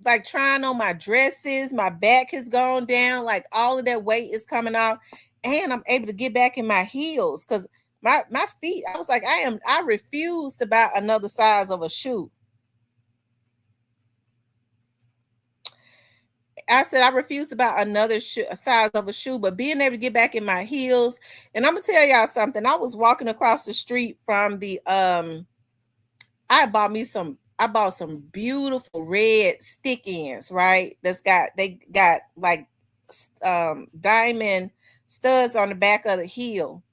like trying on my dresses, my back has gone down, like all of that weight is coming off, and I'm able to get back in my heels because my feet, I was like, I refuse to buy another size of a shoe. I said I refuse to buy another a size of a shoe, but being able to get back in my heels. And I'm gonna tell y'all something. I was walking across the street from the I bought some beautiful red stick-ins, right? They got like diamond studs on the back of the heel.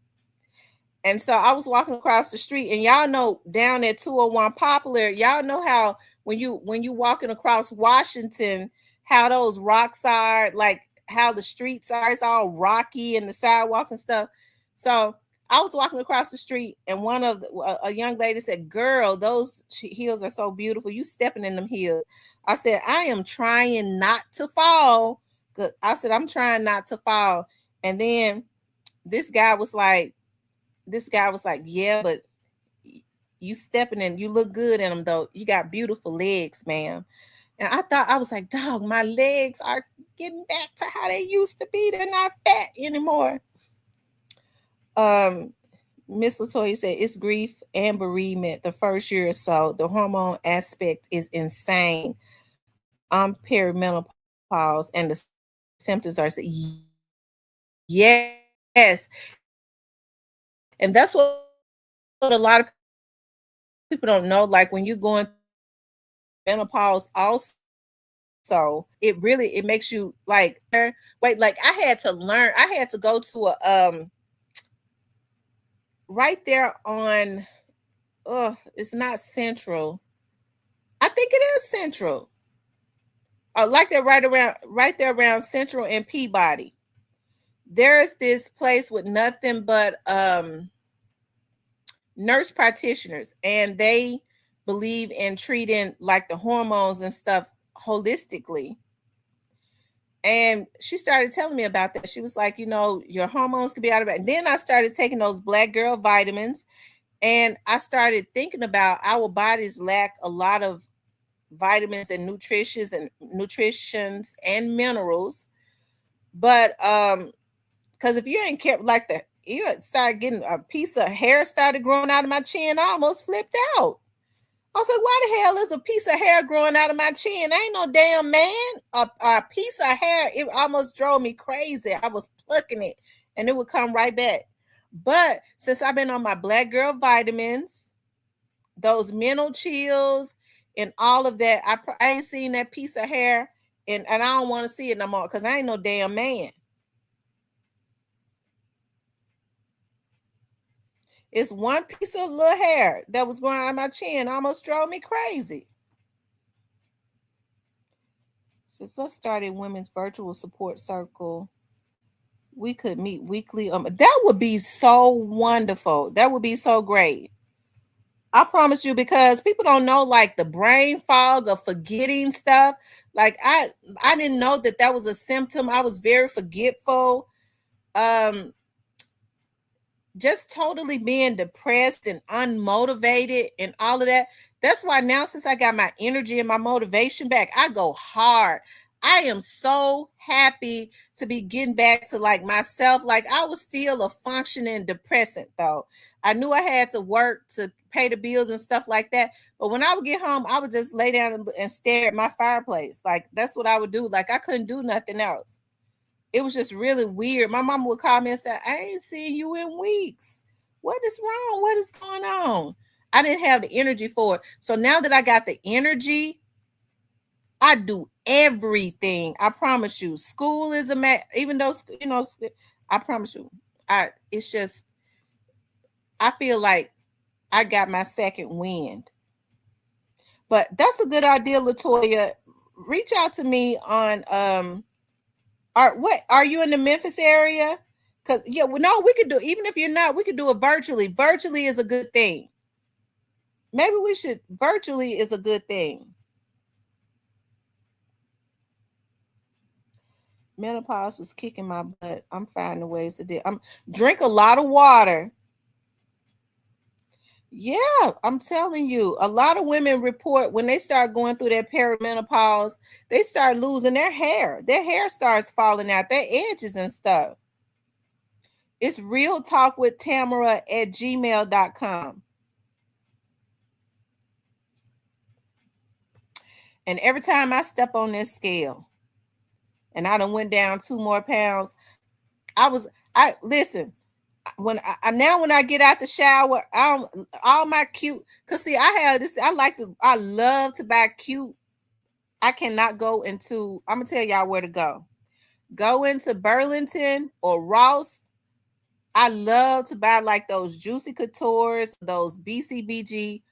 And so I was walking across the street, and y'all know down at 201 Poplar, y'all know how when you walking across Washington, how those rocks are, like how the streets are, it's all rocky and the sidewalk and stuff. So I was walking across the street, and a young lady said, "Girl, those heels are so beautiful. You stepping in them heels." I said, "I am trying not to fall." I said, "I'm trying not to fall." And then this guy was like, "Yeah, but you stepping in, you look good in them though. You got beautiful legs, ma'am." And I was like, "Dog, my legs are getting back to how they used to be. They're not fat anymore." Miss Latoya said it's grief and bereavement the first year or so. The hormone aspect is insane. I'm perimenopause and the symptoms are yes. And that's what a lot of people don't know. Like when you're going menopause also, it makes you like wait, like I had to go to a right there on it's not Central. I think it is Central. Like they're right there around Central and Peabody. There's this place with nothing but nurse practitioners, and they believe in treating like the hormones and stuff holistically. And she started telling me about that. She was like, your hormones could be out of it. And then I started taking those black girl vitamins, and I started thinking about our bodies lack a lot of vitamins and nutritions and minerals. But because if you ain't kept like you start getting a piece of hair started growing out of my chin, I almost flipped out. I was like, why the hell is a piece of hair growing out of my chin? I ain't no damn man. A piece of hair, it almost drove me crazy. I was plucking it and it would come right back. But since I've been on my black girl vitamins, those mental chills and all of that, I ain't seen that piece of hair, and I don't want to see it no more because I ain't no damn man. It's one piece of little hair that was growing out of my chin, almost drove me crazy. Since I started women's virtual support circle, we could meet weekly. That would be so wonderful. That would be so great. I promise you, because people don't know like the brain fog of forgetting stuff. Like I didn't know that was a symptom. I was very forgetful. Just totally being depressed and unmotivated and all of that. That's why now, since I got my energy and my motivation back, I go hard. I am so happy to be getting back to like myself. Like I was still a functioning depressant though. I knew I had to work to pay the bills and stuff like that. But when I would get home, I would just lay down and stare at my fireplace. Like that's what I would do. Like I couldn't do nothing else. It was just really weird. My mama would call me and say, "I ain't seen you in weeks. What is wrong? What is going on?" I didn't have the energy for it. So now that I got the energy, I do everything. I promise you. School is even though I promise you. It's just I feel like I got my second wind. But that's a good idea, Latoya. Reach out to me on are you in the Memphis area? Because no, we could do, even if you're not, we could do it virtually. Virtually is a good thing. Maybe we should, virtually is a good thing. Menopause was kicking my butt. I'm finding ways to do. I'm drink a lot of water. Yeah, I'm telling you, a lot of women report when they start going through their perimenopause, they start losing their hair. Their hair starts falling out, their edges and stuff. It's real talk with Tamara at gmail.com. And every time I step on this scale and I done went down 2 more pounds, I listen, when I get out the shower, all my cute, cause see, I have this, I love to buy cute. I cannot go into, I'm gonna tell y'all where to go. Go into Burlington or Ross. I love to buy like those Juicy Coutures, those BCBG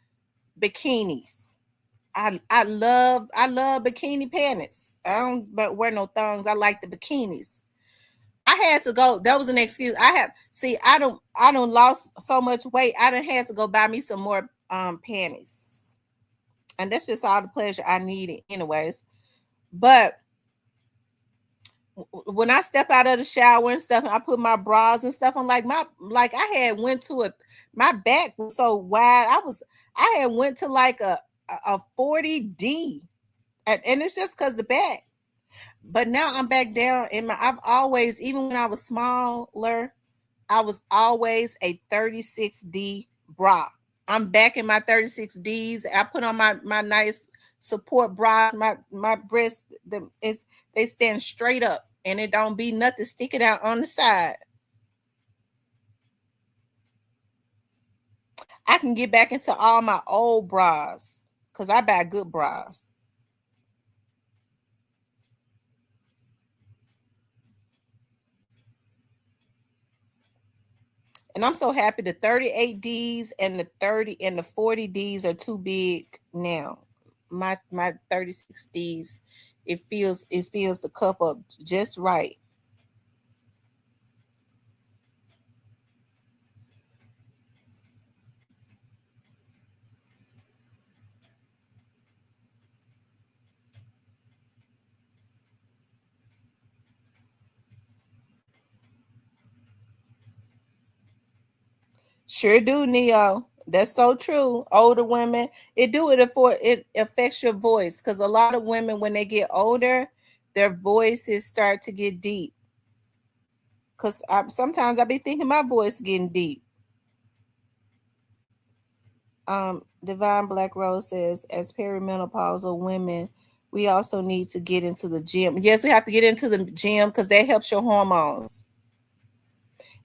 bikinis. I love bikini panties. I don't but wear no thongs. I like the bikinis. I had to go. That was an excuse. I don't lost so much weight. I done had to go buy me some more panties. And that's just all the pleasure I needed anyways. But when I step out of the shower and stuff, and I put my bras and stuff on, like I had went to a, my back was so wide. I had went to like a 40D, and it's just because the back. But now I'm back down in my. I've always, even when I was smaller, I was always a 36D bra. I'm back in my 36Ds. I put on my nice support bras. My breasts, they stand straight up, and it don't be nothing sticking out on the side. I can get back into all my old bras because I buy good bras. And I'm so happy the 38Ds and the 30 and the 40Ds are too big now. My 36Ds, it feels the cup up just right. Sure do, Neo. That's so true. Older women, it affects your voice because a lot of women when they get older, their voices start to get deep. Cause sometimes I be thinking my voice getting deep. Divine Black Rose says, as perimenopausal women, we also need to get into the gym. Yes, we have to get into the gym because that helps your hormones.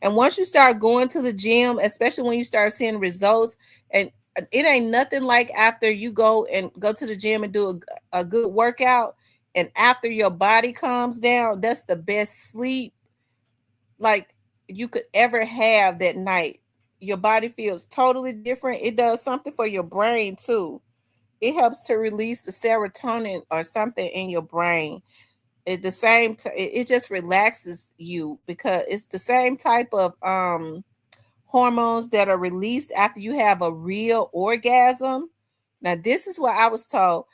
And once you start going to the gym, especially when you start seeing results, and it ain't nothing like after you go to the gym and do a good workout, and after your body calms down, that's the best sleep like you could ever have that night. Your body feels totally different. It does something for your brain too. It helps to release the serotonin or something in your brain. It just relaxes you because it's the same type of hormones that are released after you have a real orgasm. Now this is what I was told.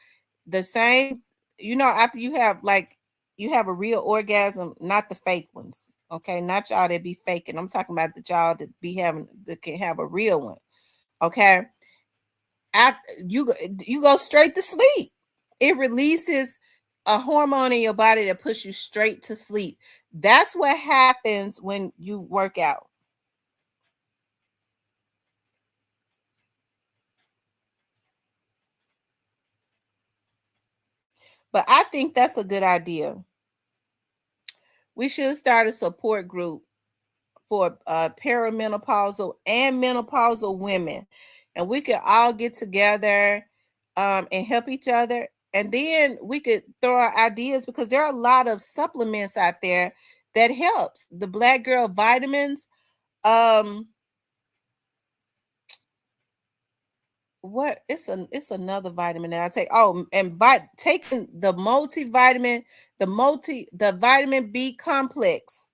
The same, after you have a real orgasm, not the fake ones. Okay, not y'all that be faking. I'm talking about the y'all that can have a real one. Okay, after you go straight to sleep. It releases a hormone in your body that puts you straight to sleep. That's what happens when you work out. But I think that's a good idea. We should start a support group for perimenopausal and menopausal women, and we could all get together and help each other. And then we could throw our ideas because there are a lot of supplements out there that helps. The Black Girl vitamins. Um, what it's another vitamin that I take. Oh, and taking the multivitamin, the vitamin B complex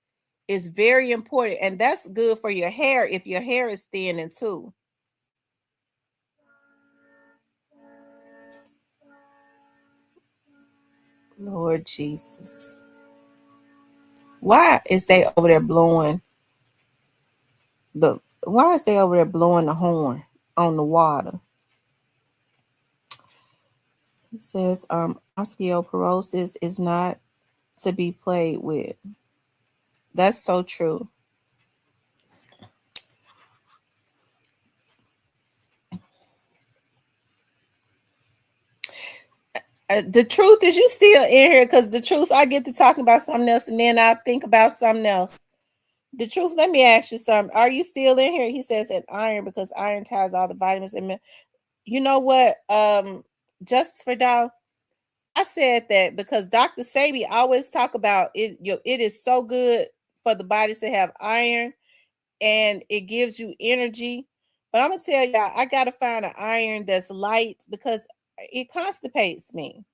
is very important, and that's good for your hair if your hair is thinning too. Lord Jesus. Why is they over there blowing the why is they over there blowing the horn on the water? It says osteoporosis is not to be played with. That's so true. The truth is you still in here because the truth I get to talking about something else and then I think about something else. The truth, let me ask you something. Are you still in here? He says that iron because iron ties all the vitamins and you know what? Justice for Dow. I said that because Dr. Sabi always talk about it. It is so good for the body to have iron and it gives you energy. But I'm gonna tell y'all, I gotta find an iron that's light because it constipates me.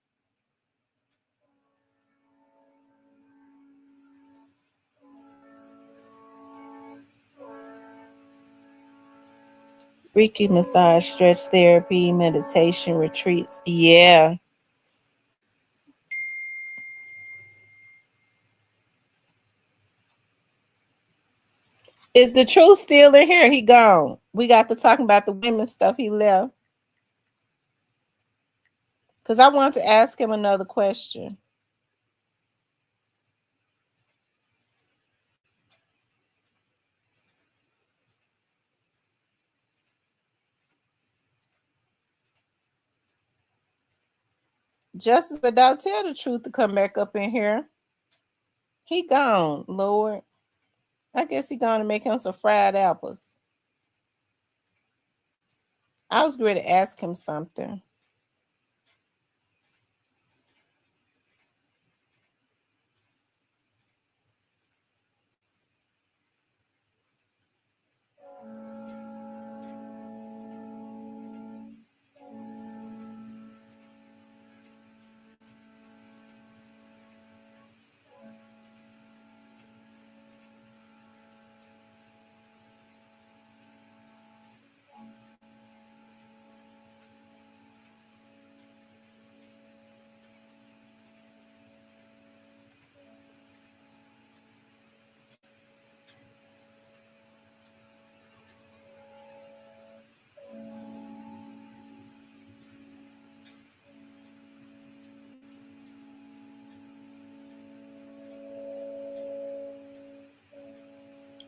Reiki massage, stretch therapy, meditation retreats. Yeah. Is the truth still in here? He gone. We got to talking about the women's stuff. He left. Because I wanted to ask him another question. Justice without tell the truth to come back up in here. He gone, Lord. I guess he gonna make him some fried apples. I was ready to ask him something.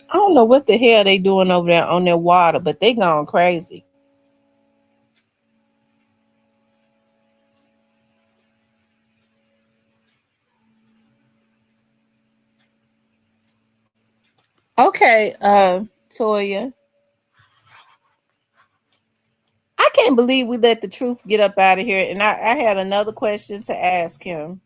I don't know what the hell they doing over there on their water, but they gone crazy. Okay, Toya. I can't believe we let the truth get up out of here. And I had another question to ask him.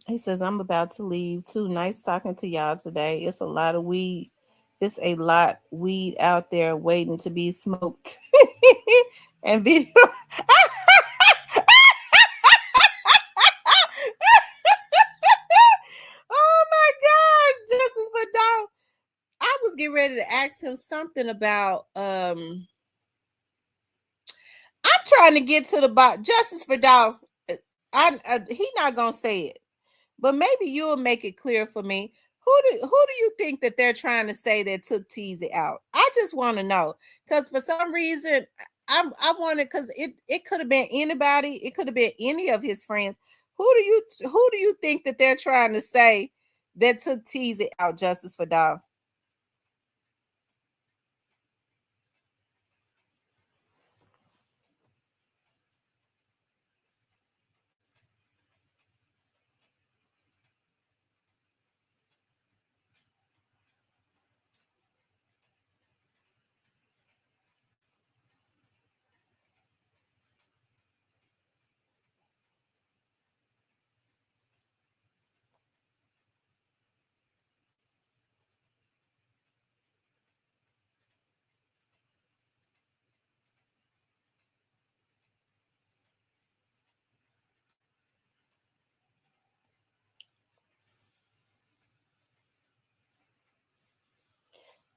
He says, I'm about to leave too. Nice talking to y'all today. It's a lot of weed. It's a lot weed out there waiting to be smoked. And video. Oh my gosh, Justice for Dog. I was getting ready to ask him something about I'm trying to get to the bottom. Justice for Dog. He not gonna say it. But maybe you'll make it clear for me. Who do you think that they're trying to say that took Teasy out? I just want to know because for some reason I wanted because it could have been anybody. It could have been any of his friends. Who do you think that they're trying to say that took Teasy out? Justice for Dog.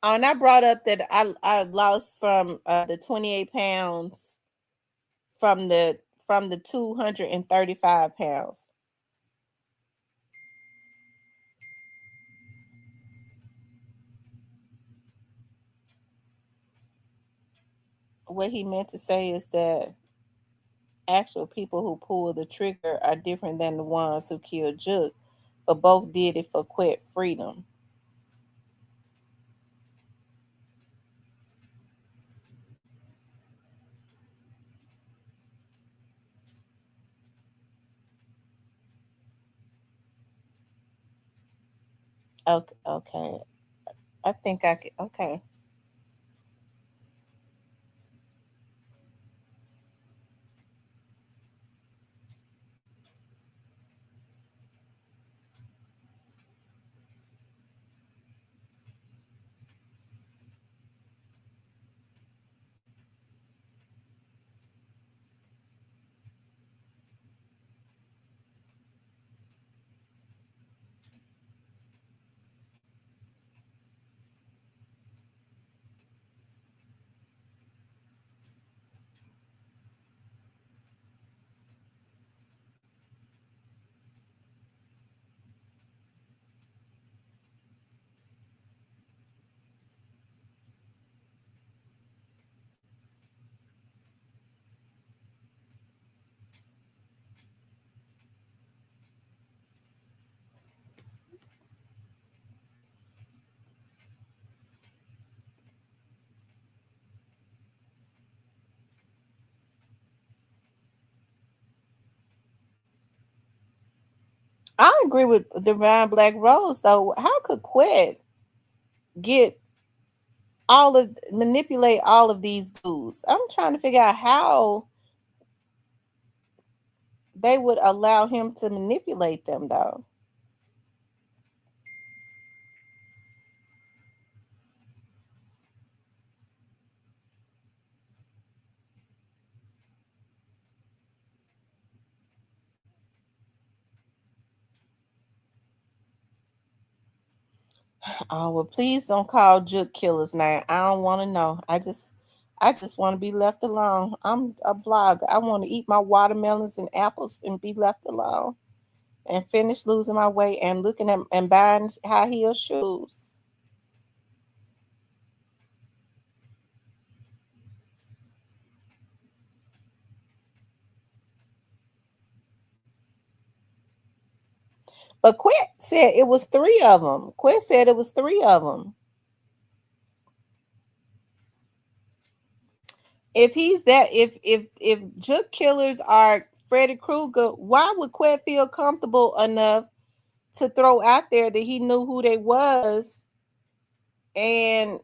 And I brought up that I lost from the 28 pounds from the 235 pounds. What he meant to say is that actual people who pull the trigger are different than the ones who killed Jook, but both did it for quit freedom. Okay, okay. I think I could. Okay. I agree with Divine Black Rose though. How could Quet get manipulate all of these dudes? I'm trying to figure out how they would allow him to manipulate them though. Oh well, please don't call Juke Killer's name. I don't want to know. I just want to be left alone. I'm a vlogger. I want to eat my watermelons and apples and be left alone and finish losing my weight and looking at and buying high heel shoes. But Quit said it was three of them. Quit said it was three of them. If he's that, if Juke Killers are Freddy Krueger, why would Quit feel comfortable enough to throw out there that he knew who they was and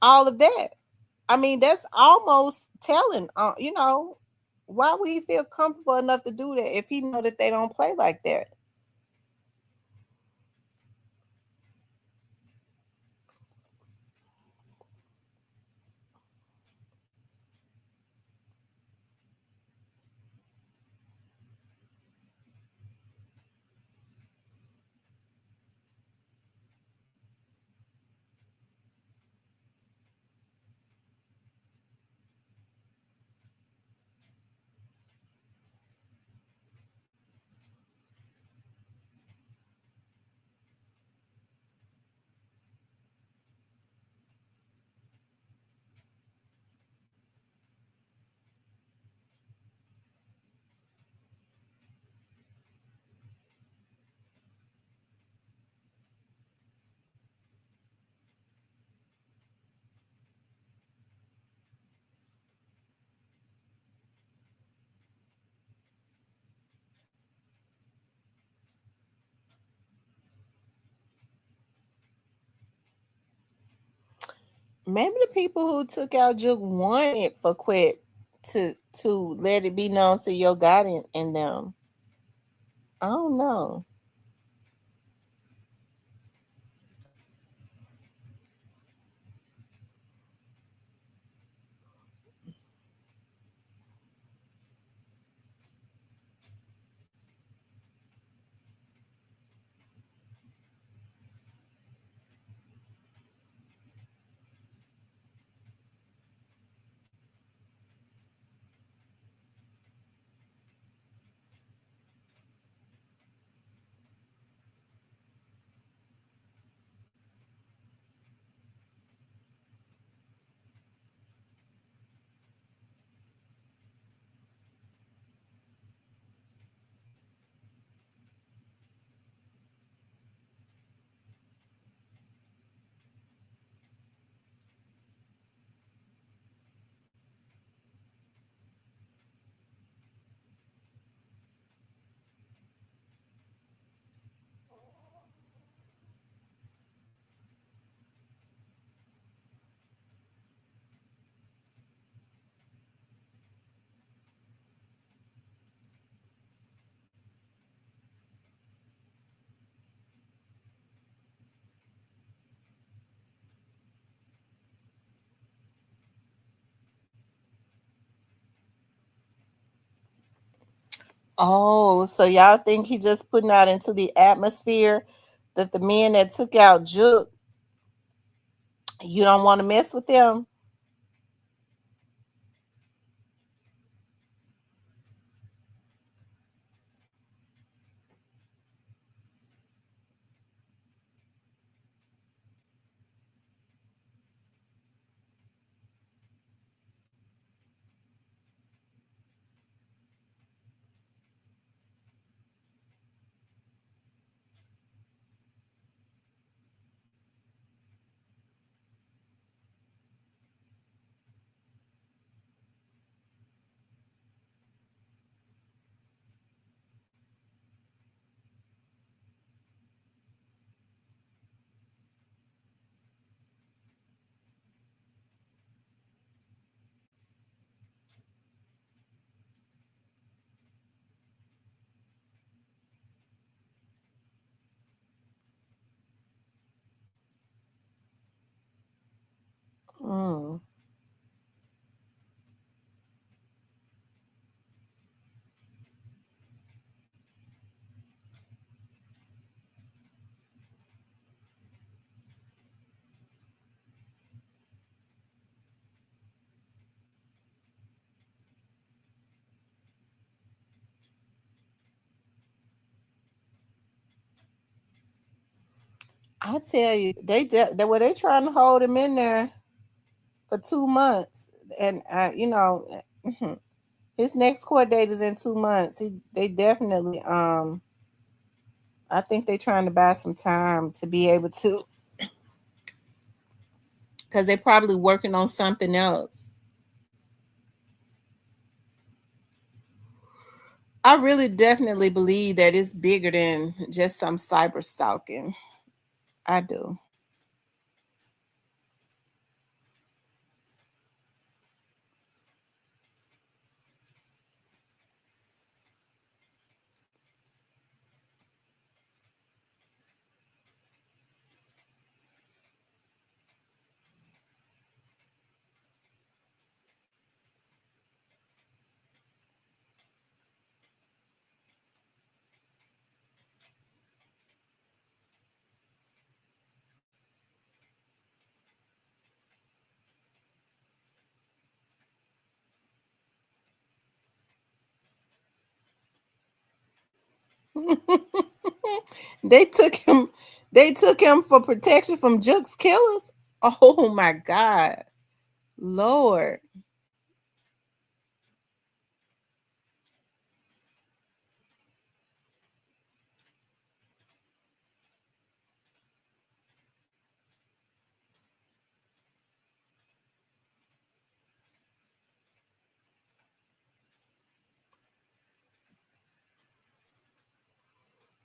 all of that? I mean, that's almost telling. Why would he feel comfortable enough to do that if he know that they don't play like that? Maybe the people who took out Juke wanted for Quit to let it be known to your God in them. I don't know. Oh, so y'all think he just putting out into the atmosphere that the men that took out Juke, you don't want to mess with them? Mm. I tell you, they trying to hold him in there for 2 months, and mhm. His next court date is in 2 months. They definitely I think they trying to buy some time to be able to, because they're probably working on something else. I really definitely believe that it's bigger than just some cyber stalking. I do. they took him they took him for protection from Juke's killers. Oh my God. Lord.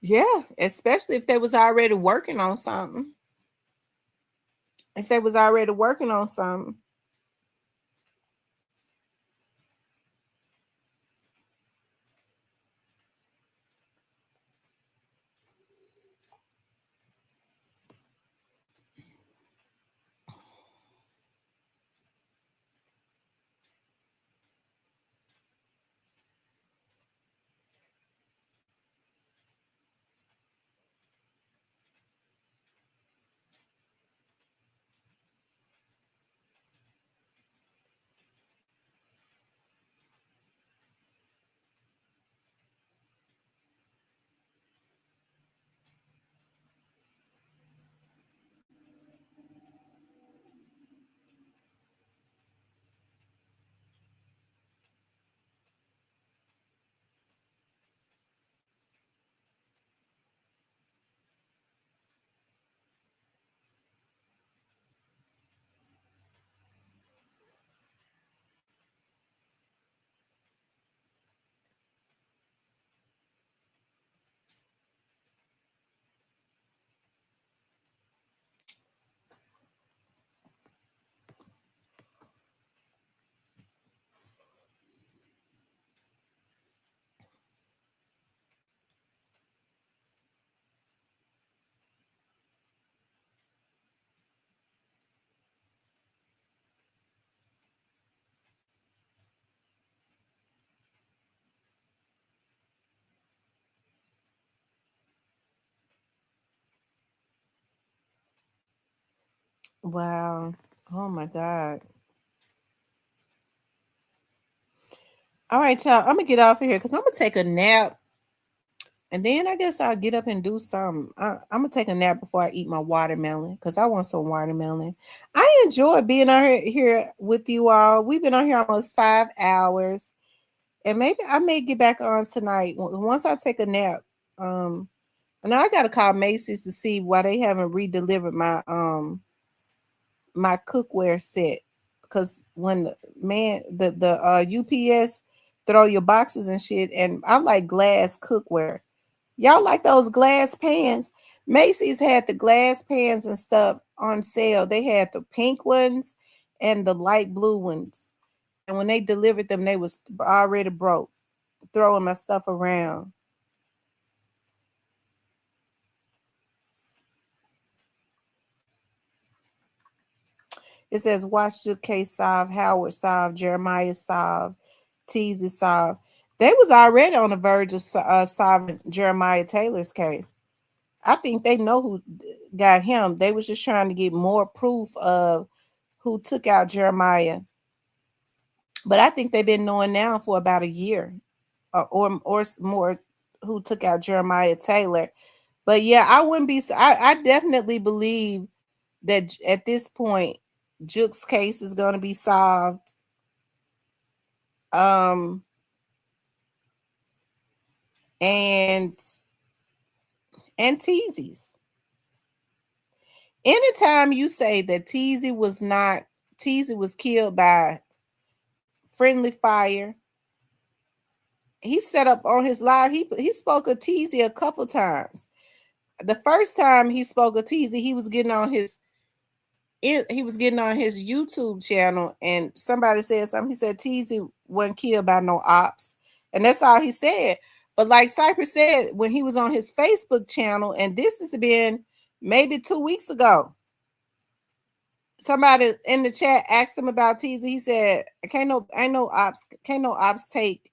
Yeah, especially if they was already working on something. If they was already working on something. Wow. Oh my God. All right, y'all. I'm gonna get off of here because I'm gonna take a nap, and then I guess I'll get up and do something. I'm gonna take a nap before I eat my watermelon because I want some watermelon. I enjoy being on here with you all. We've been on here almost 5 hours, and maybe I may get back on tonight once I take a nap. Um, and I gotta call Macy's to see why they haven't redelivered my cookware set because when the UPS throw your boxes and shit, and I like glass cookware. Y'all like those glass pans? Macy's had the glass pans and stuff on sale. They had the pink ones and the light blue ones. And when they delivered them, they was already broke, throwing my stuff around. It says Washington case solved, Howard solved, Jeremiah solved, Teasy solved. They was already on the verge of solving Jeremiah Taylor's case. I think they know who got him. They was just trying to get more proof of who took out Jeremiah. But I think they've been knowing now for about a year or more who took out Jeremiah Taylor. But yeah, I wouldn't be. I definitely believe that at this point, Juke's case is going to be solved. Um, and Teasy's. Anytime you say that Teasy was killed by friendly fire, he set up on his live. He spoke of Teasy a couple times. The first time he spoke of Teasy, he was getting on his YouTube channel, and somebody said something. He said Teasy wasn't killed by no ops, and that's all he said. But like Cypress said, when he was on his Facebook channel, and this has been maybe 2 weeks ago, somebody in the chat asked him about Teasy. He said, can't no ops take.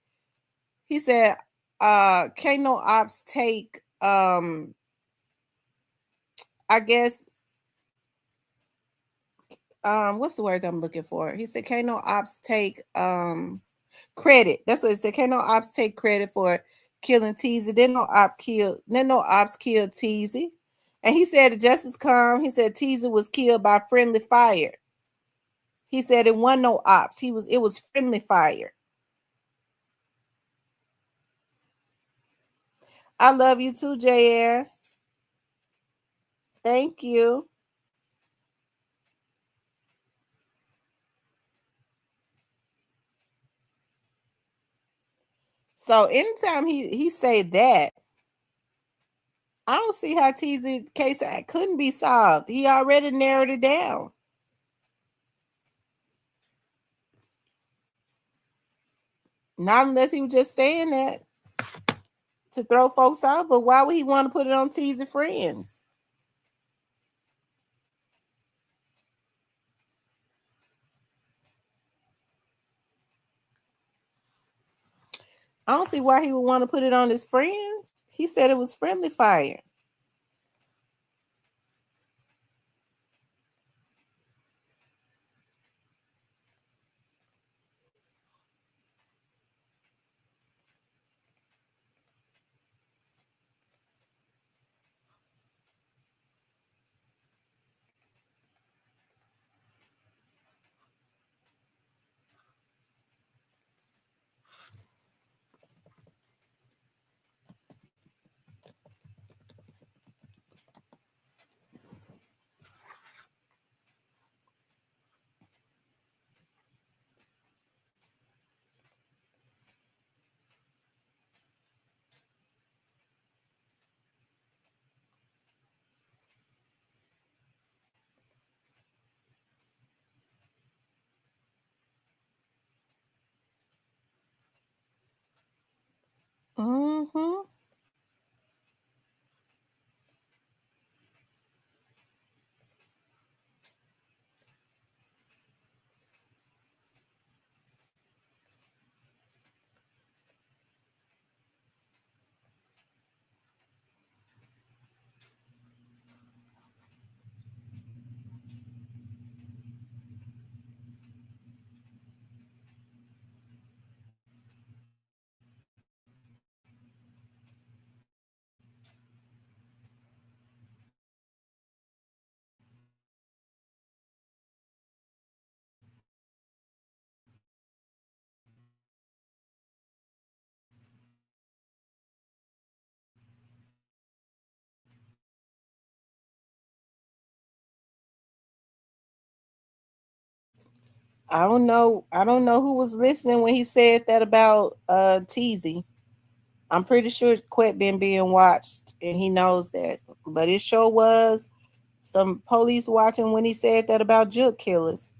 He said, can't no ops take I guess what's the word I'm looking for? He said, can't no ops take credit. That's what he said. Can't no ops take credit for killing Teasy. Then no ops killed Teasy. And he said the justice come. He said Teasy was killed by friendly fire. He said it wasn't no ops. It was friendly fire. I love you too, JR. Thank you. So anytime he say that, I don't see how Teasy case couldn't be solved. He already narrowed it down. Not unless he was just saying that to throw folks out. But why would he want to put it on Teasy friends? I don't see why he would want to put it on his friends. He said it was friendly fire. I don't know. I don't know who was listening when he said that about Teasy. I'm pretty sure Quet been being watched and he knows that. But it sure was some police watching when he said that about jug killers.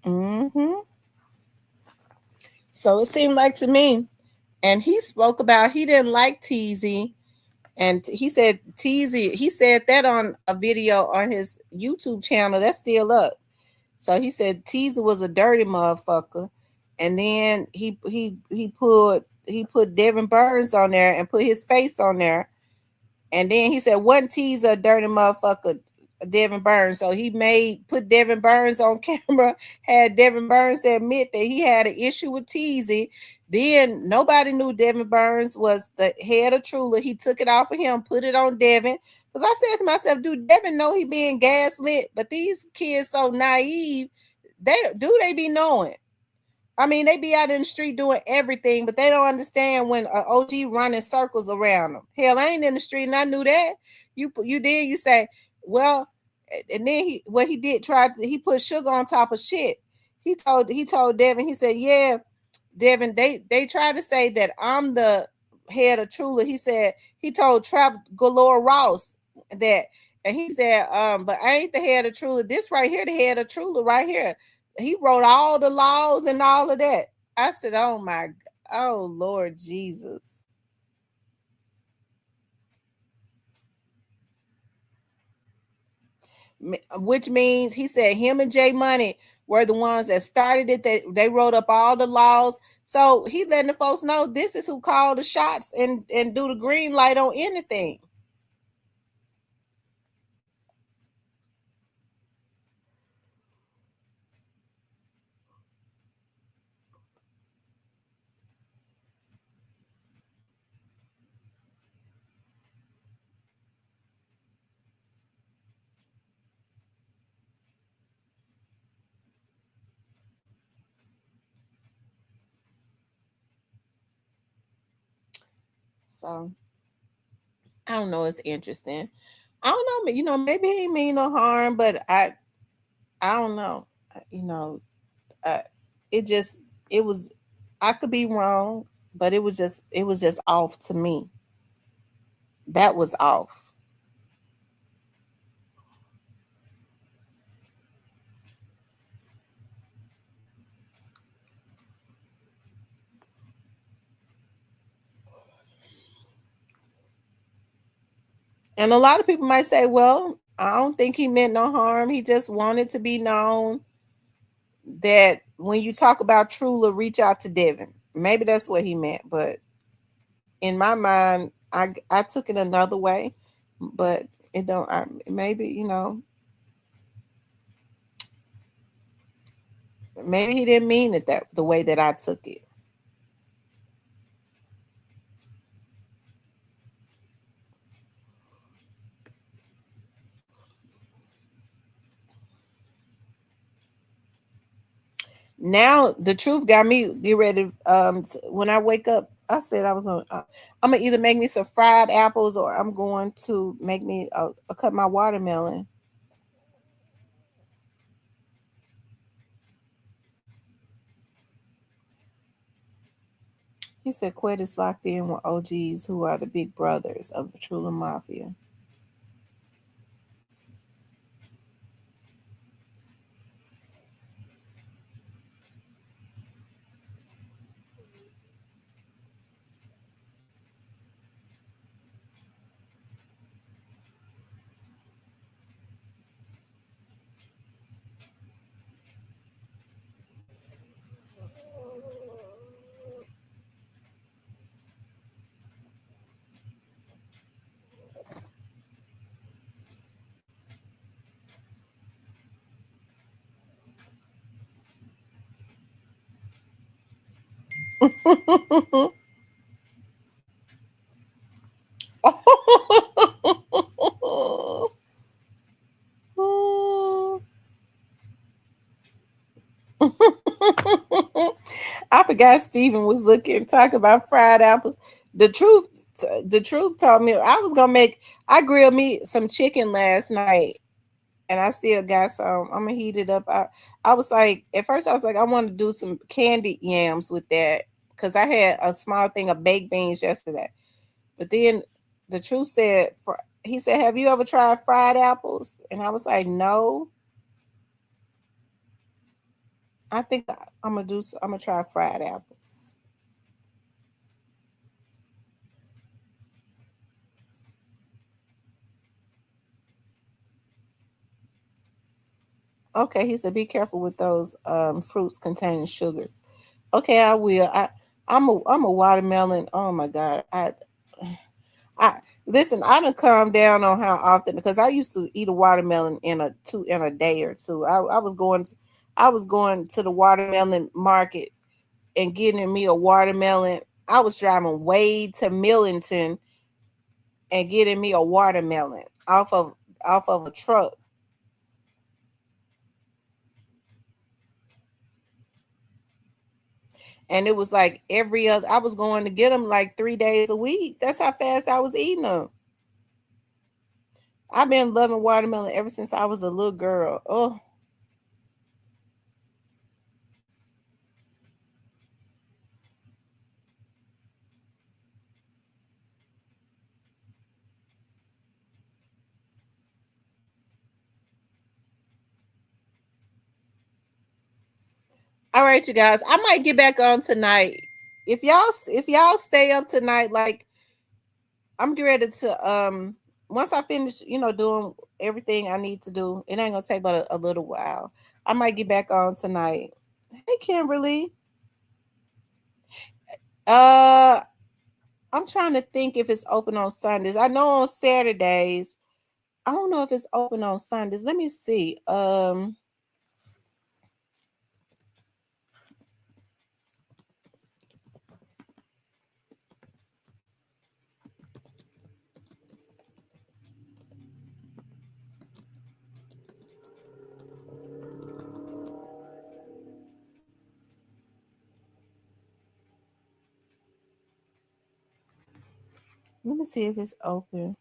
Hmm. So it seemed like to me, and he spoke about he didn't like Teasy, and he said Teasy. He said that on a video on his YouTube channel that's still up. So he said Teaser was a dirty motherfucker, and then he put Devin Burns on there and put his face on there, and then he said one Teaser a dirty motherfucker, Devin Burns. So he made put Devin Burns on camera, had Devin Burns to admit that he had an issue with Teasy. Then nobody knew Devin Burns was the head of Trula. He took it off of him, put it on Devin. Because I said to myself, do Devin know he being gaslit? But these kids so naive, they be knowing. I mean, they be out in the street doing everything, but they don't understand when an OG running circles around them. Hell, I ain't in the street, and I knew that. You say, well, and then what he did he put sugar on top of shit. He told Devin, he said, yeah, Devin, they try to say that I'm the head of Trula. He said he told Trap Galore Ross that, and he said, but I ain't the head of Trula. This right here, the head of Trula, right here. He wrote all the laws and all of that. I said, oh Lord Jesus. Which means he said him and Jay Money were the ones that started it. They wrote up all the laws. So he letting the folks know this is who called the shots and do the green light on anything. So I don't know. It's interesting. I don't know. Maybe he mean no harm, but I don't know. You know, uh, it just it was. I could be wrong, but it was just off to me. That was off. And a lot of people might say, well, I don't think he meant no harm. He just wanted to be known that when you talk about Trula, reach out to Devin. Maybe that's what he meant, but in my mind, I took it another way. But it don't. Maybe maybe he didn't mean it that the way that I took it. Now the truth got me get ready. When I wake up, I said I was gonna. I'm gonna either make me some fried apples or I'm going to make me cut my watermelon. He said Quet is locked in with OGs who are the big brothers of the Trula Mafia. I forgot Steven was looking talk about fried apples. The truth, the truth told me I was gonna make. I grilled me some chicken last night, and I still got some. I'm gonna heat it up. I was like, at first I was like, I want to do some candied yams with that because I had a small thing of baked beans yesterday. But then the truth said, he said, "Have you ever tried fried apples?" And I was like, "No." I think I'm gonna do. I'm gonna try fried apples. Okay, he said, "Be careful with those fruits containing sugars." Okay, I will. I'm a watermelon. Oh my god, I listen. I done calm down on how often because I used to eat a watermelon in a day or two. I was going to the watermelon market and getting me a watermelon. I was driving way to Millington and getting me a watermelon off of a truck. And it was like every other. I was going to get them like 3 days a week. That's how fast I was eating them. I've been loving watermelon ever since I was a little girl. Oh, all right, you guys. I might get back on tonight. If y'all stay up tonight, like I'm getting ready to once I finish, doing everything I need to do, it ain't gonna take but a little while. I might get back on tonight. Hey Kimberly. Uh I'm trying to think if it's open on Sundays. I know on Saturdays. I don't know if it's open on Sundays. Let me see. Let me see if it's open.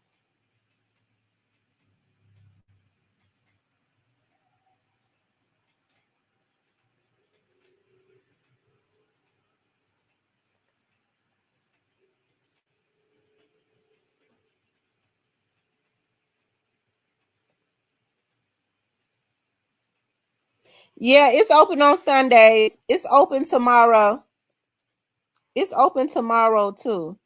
Yeah, it's open on Sundays. It's open tomorrow. It's open tomorrow too.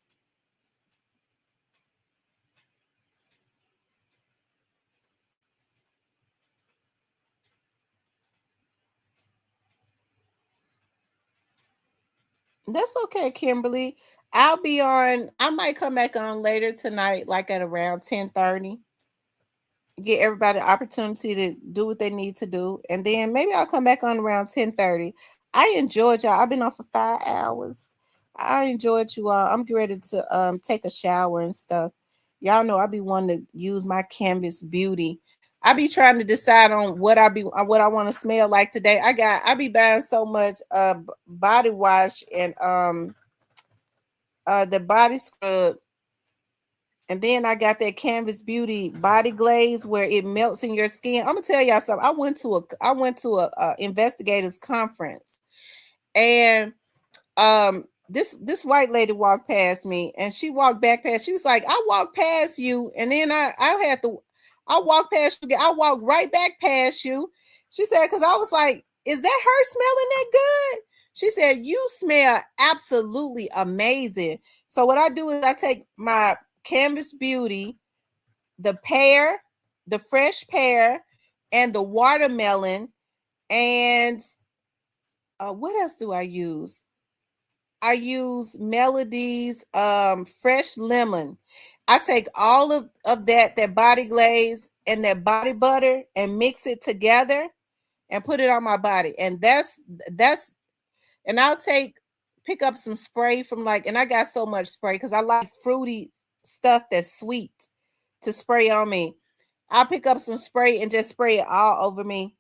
That's okay, Kimberly. I'll be on. I might come back on later tonight, like at around 10:30. Get everybody an opportunity to do what they need to do. And then maybe I'll come back on around 10:30. I enjoyed y'all. I've been on for 5 hours. I enjoyed you all. I'm getting ready to take a shower and stuff. Y'all know I be wanting to use my Canvas Beauty. I be trying to decide on what I want to smell like today. I be buying so much body wash and the body scrub, and then I got that Canvas Beauty body glaze where it melts in your skin. I'm gonna tell y'all something. I went to a investigators conference, and this white lady walked past me, and she walked back past. She was like, "I walked past you, and then I walked past you. I walked right back past you." She said, "Because I was like, is that her smelling that good?" She said, "You smell absolutely amazing." So what I do is I take my Canvas Beauty, the pear, the fresh pear, and the watermelon, and what else do I use? I use Melody's fresh lemon. I take all of that body glaze and that body butter and mix it together and put it on my body. And that's and I'll take pick up some spray from like, and I got so much spray because I like fruity stuff that's sweet to spray on me. I'll pick up some spray and just spray it all over me.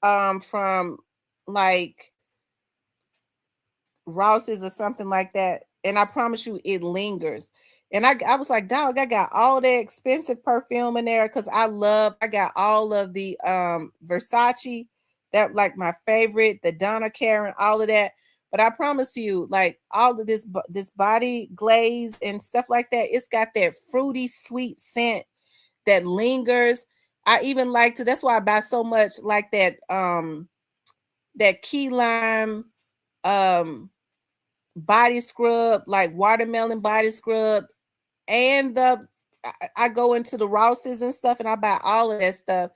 From like Ross's or something like that. And I promise you it lingers. And I was like, dog, I got all that expensive perfume in there because I got all of the Versace, that like my favorite, the Donna Karan, all of that. But I promise you, like all of this body glaze and stuff like that, it's got that fruity sweet scent that lingers. I even like to, that's why I buy so much like that key lime body scrub, like watermelon body scrub, and I go into the Rosses and stuff and I buy all of that stuff.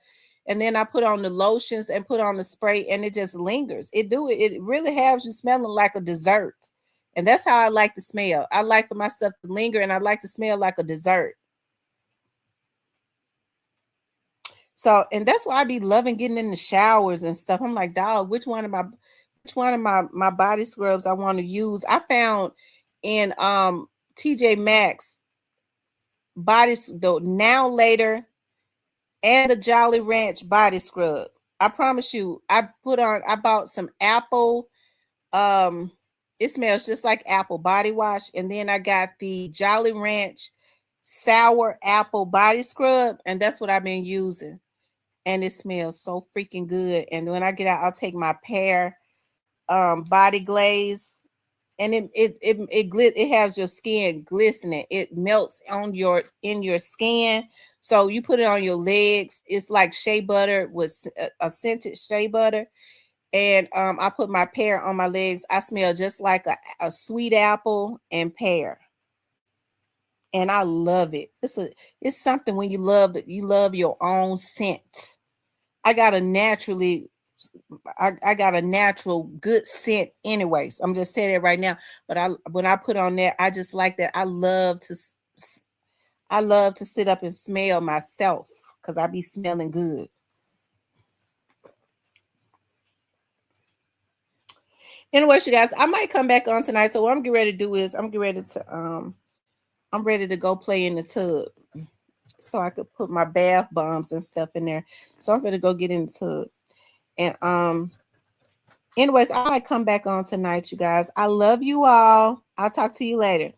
And then I put on the lotions and put on the spray and it just lingers. It really has you smelling like a dessert. And that's how I like to smell. I like for my stuff to linger and I like to smell like a dessert. So, and that's why I be loving getting in the showers and stuff. I'm like, dog, which one of my body scrubs I want to use? I found in TJ Maxx the Now Later and the Jolly Ranch body scrub. I promise you, I bought some apple. It smells just like apple body wash, and then I got the Jolly Ranch sour apple body scrub, and that's what I've been using. And it smells so freaking good. And when I get out, I'll take my Pear body glaze, and it has your skin glistening. It melts in your skin. So you put it on your legs. It's like shea butter with a scented shea butter. And I put my Pear on my legs. I smell just like a sweet apple and pear. And I love it. It's something when you love your own scent. I got a natural good scent anyways. I'm just saying it right now. But when I put on that, I just like that. I love to sit up and smell myself because I be smelling good. Anyways, you guys, I might come back on tonight. So what I'm getting ready to do is I'm ready to go play in the tub so I could put my bath bombs and stuff in there. So I'm gonna go get in the tub. And anyways, I might come back on tonight, you guys. I love you all. I'll talk to you later.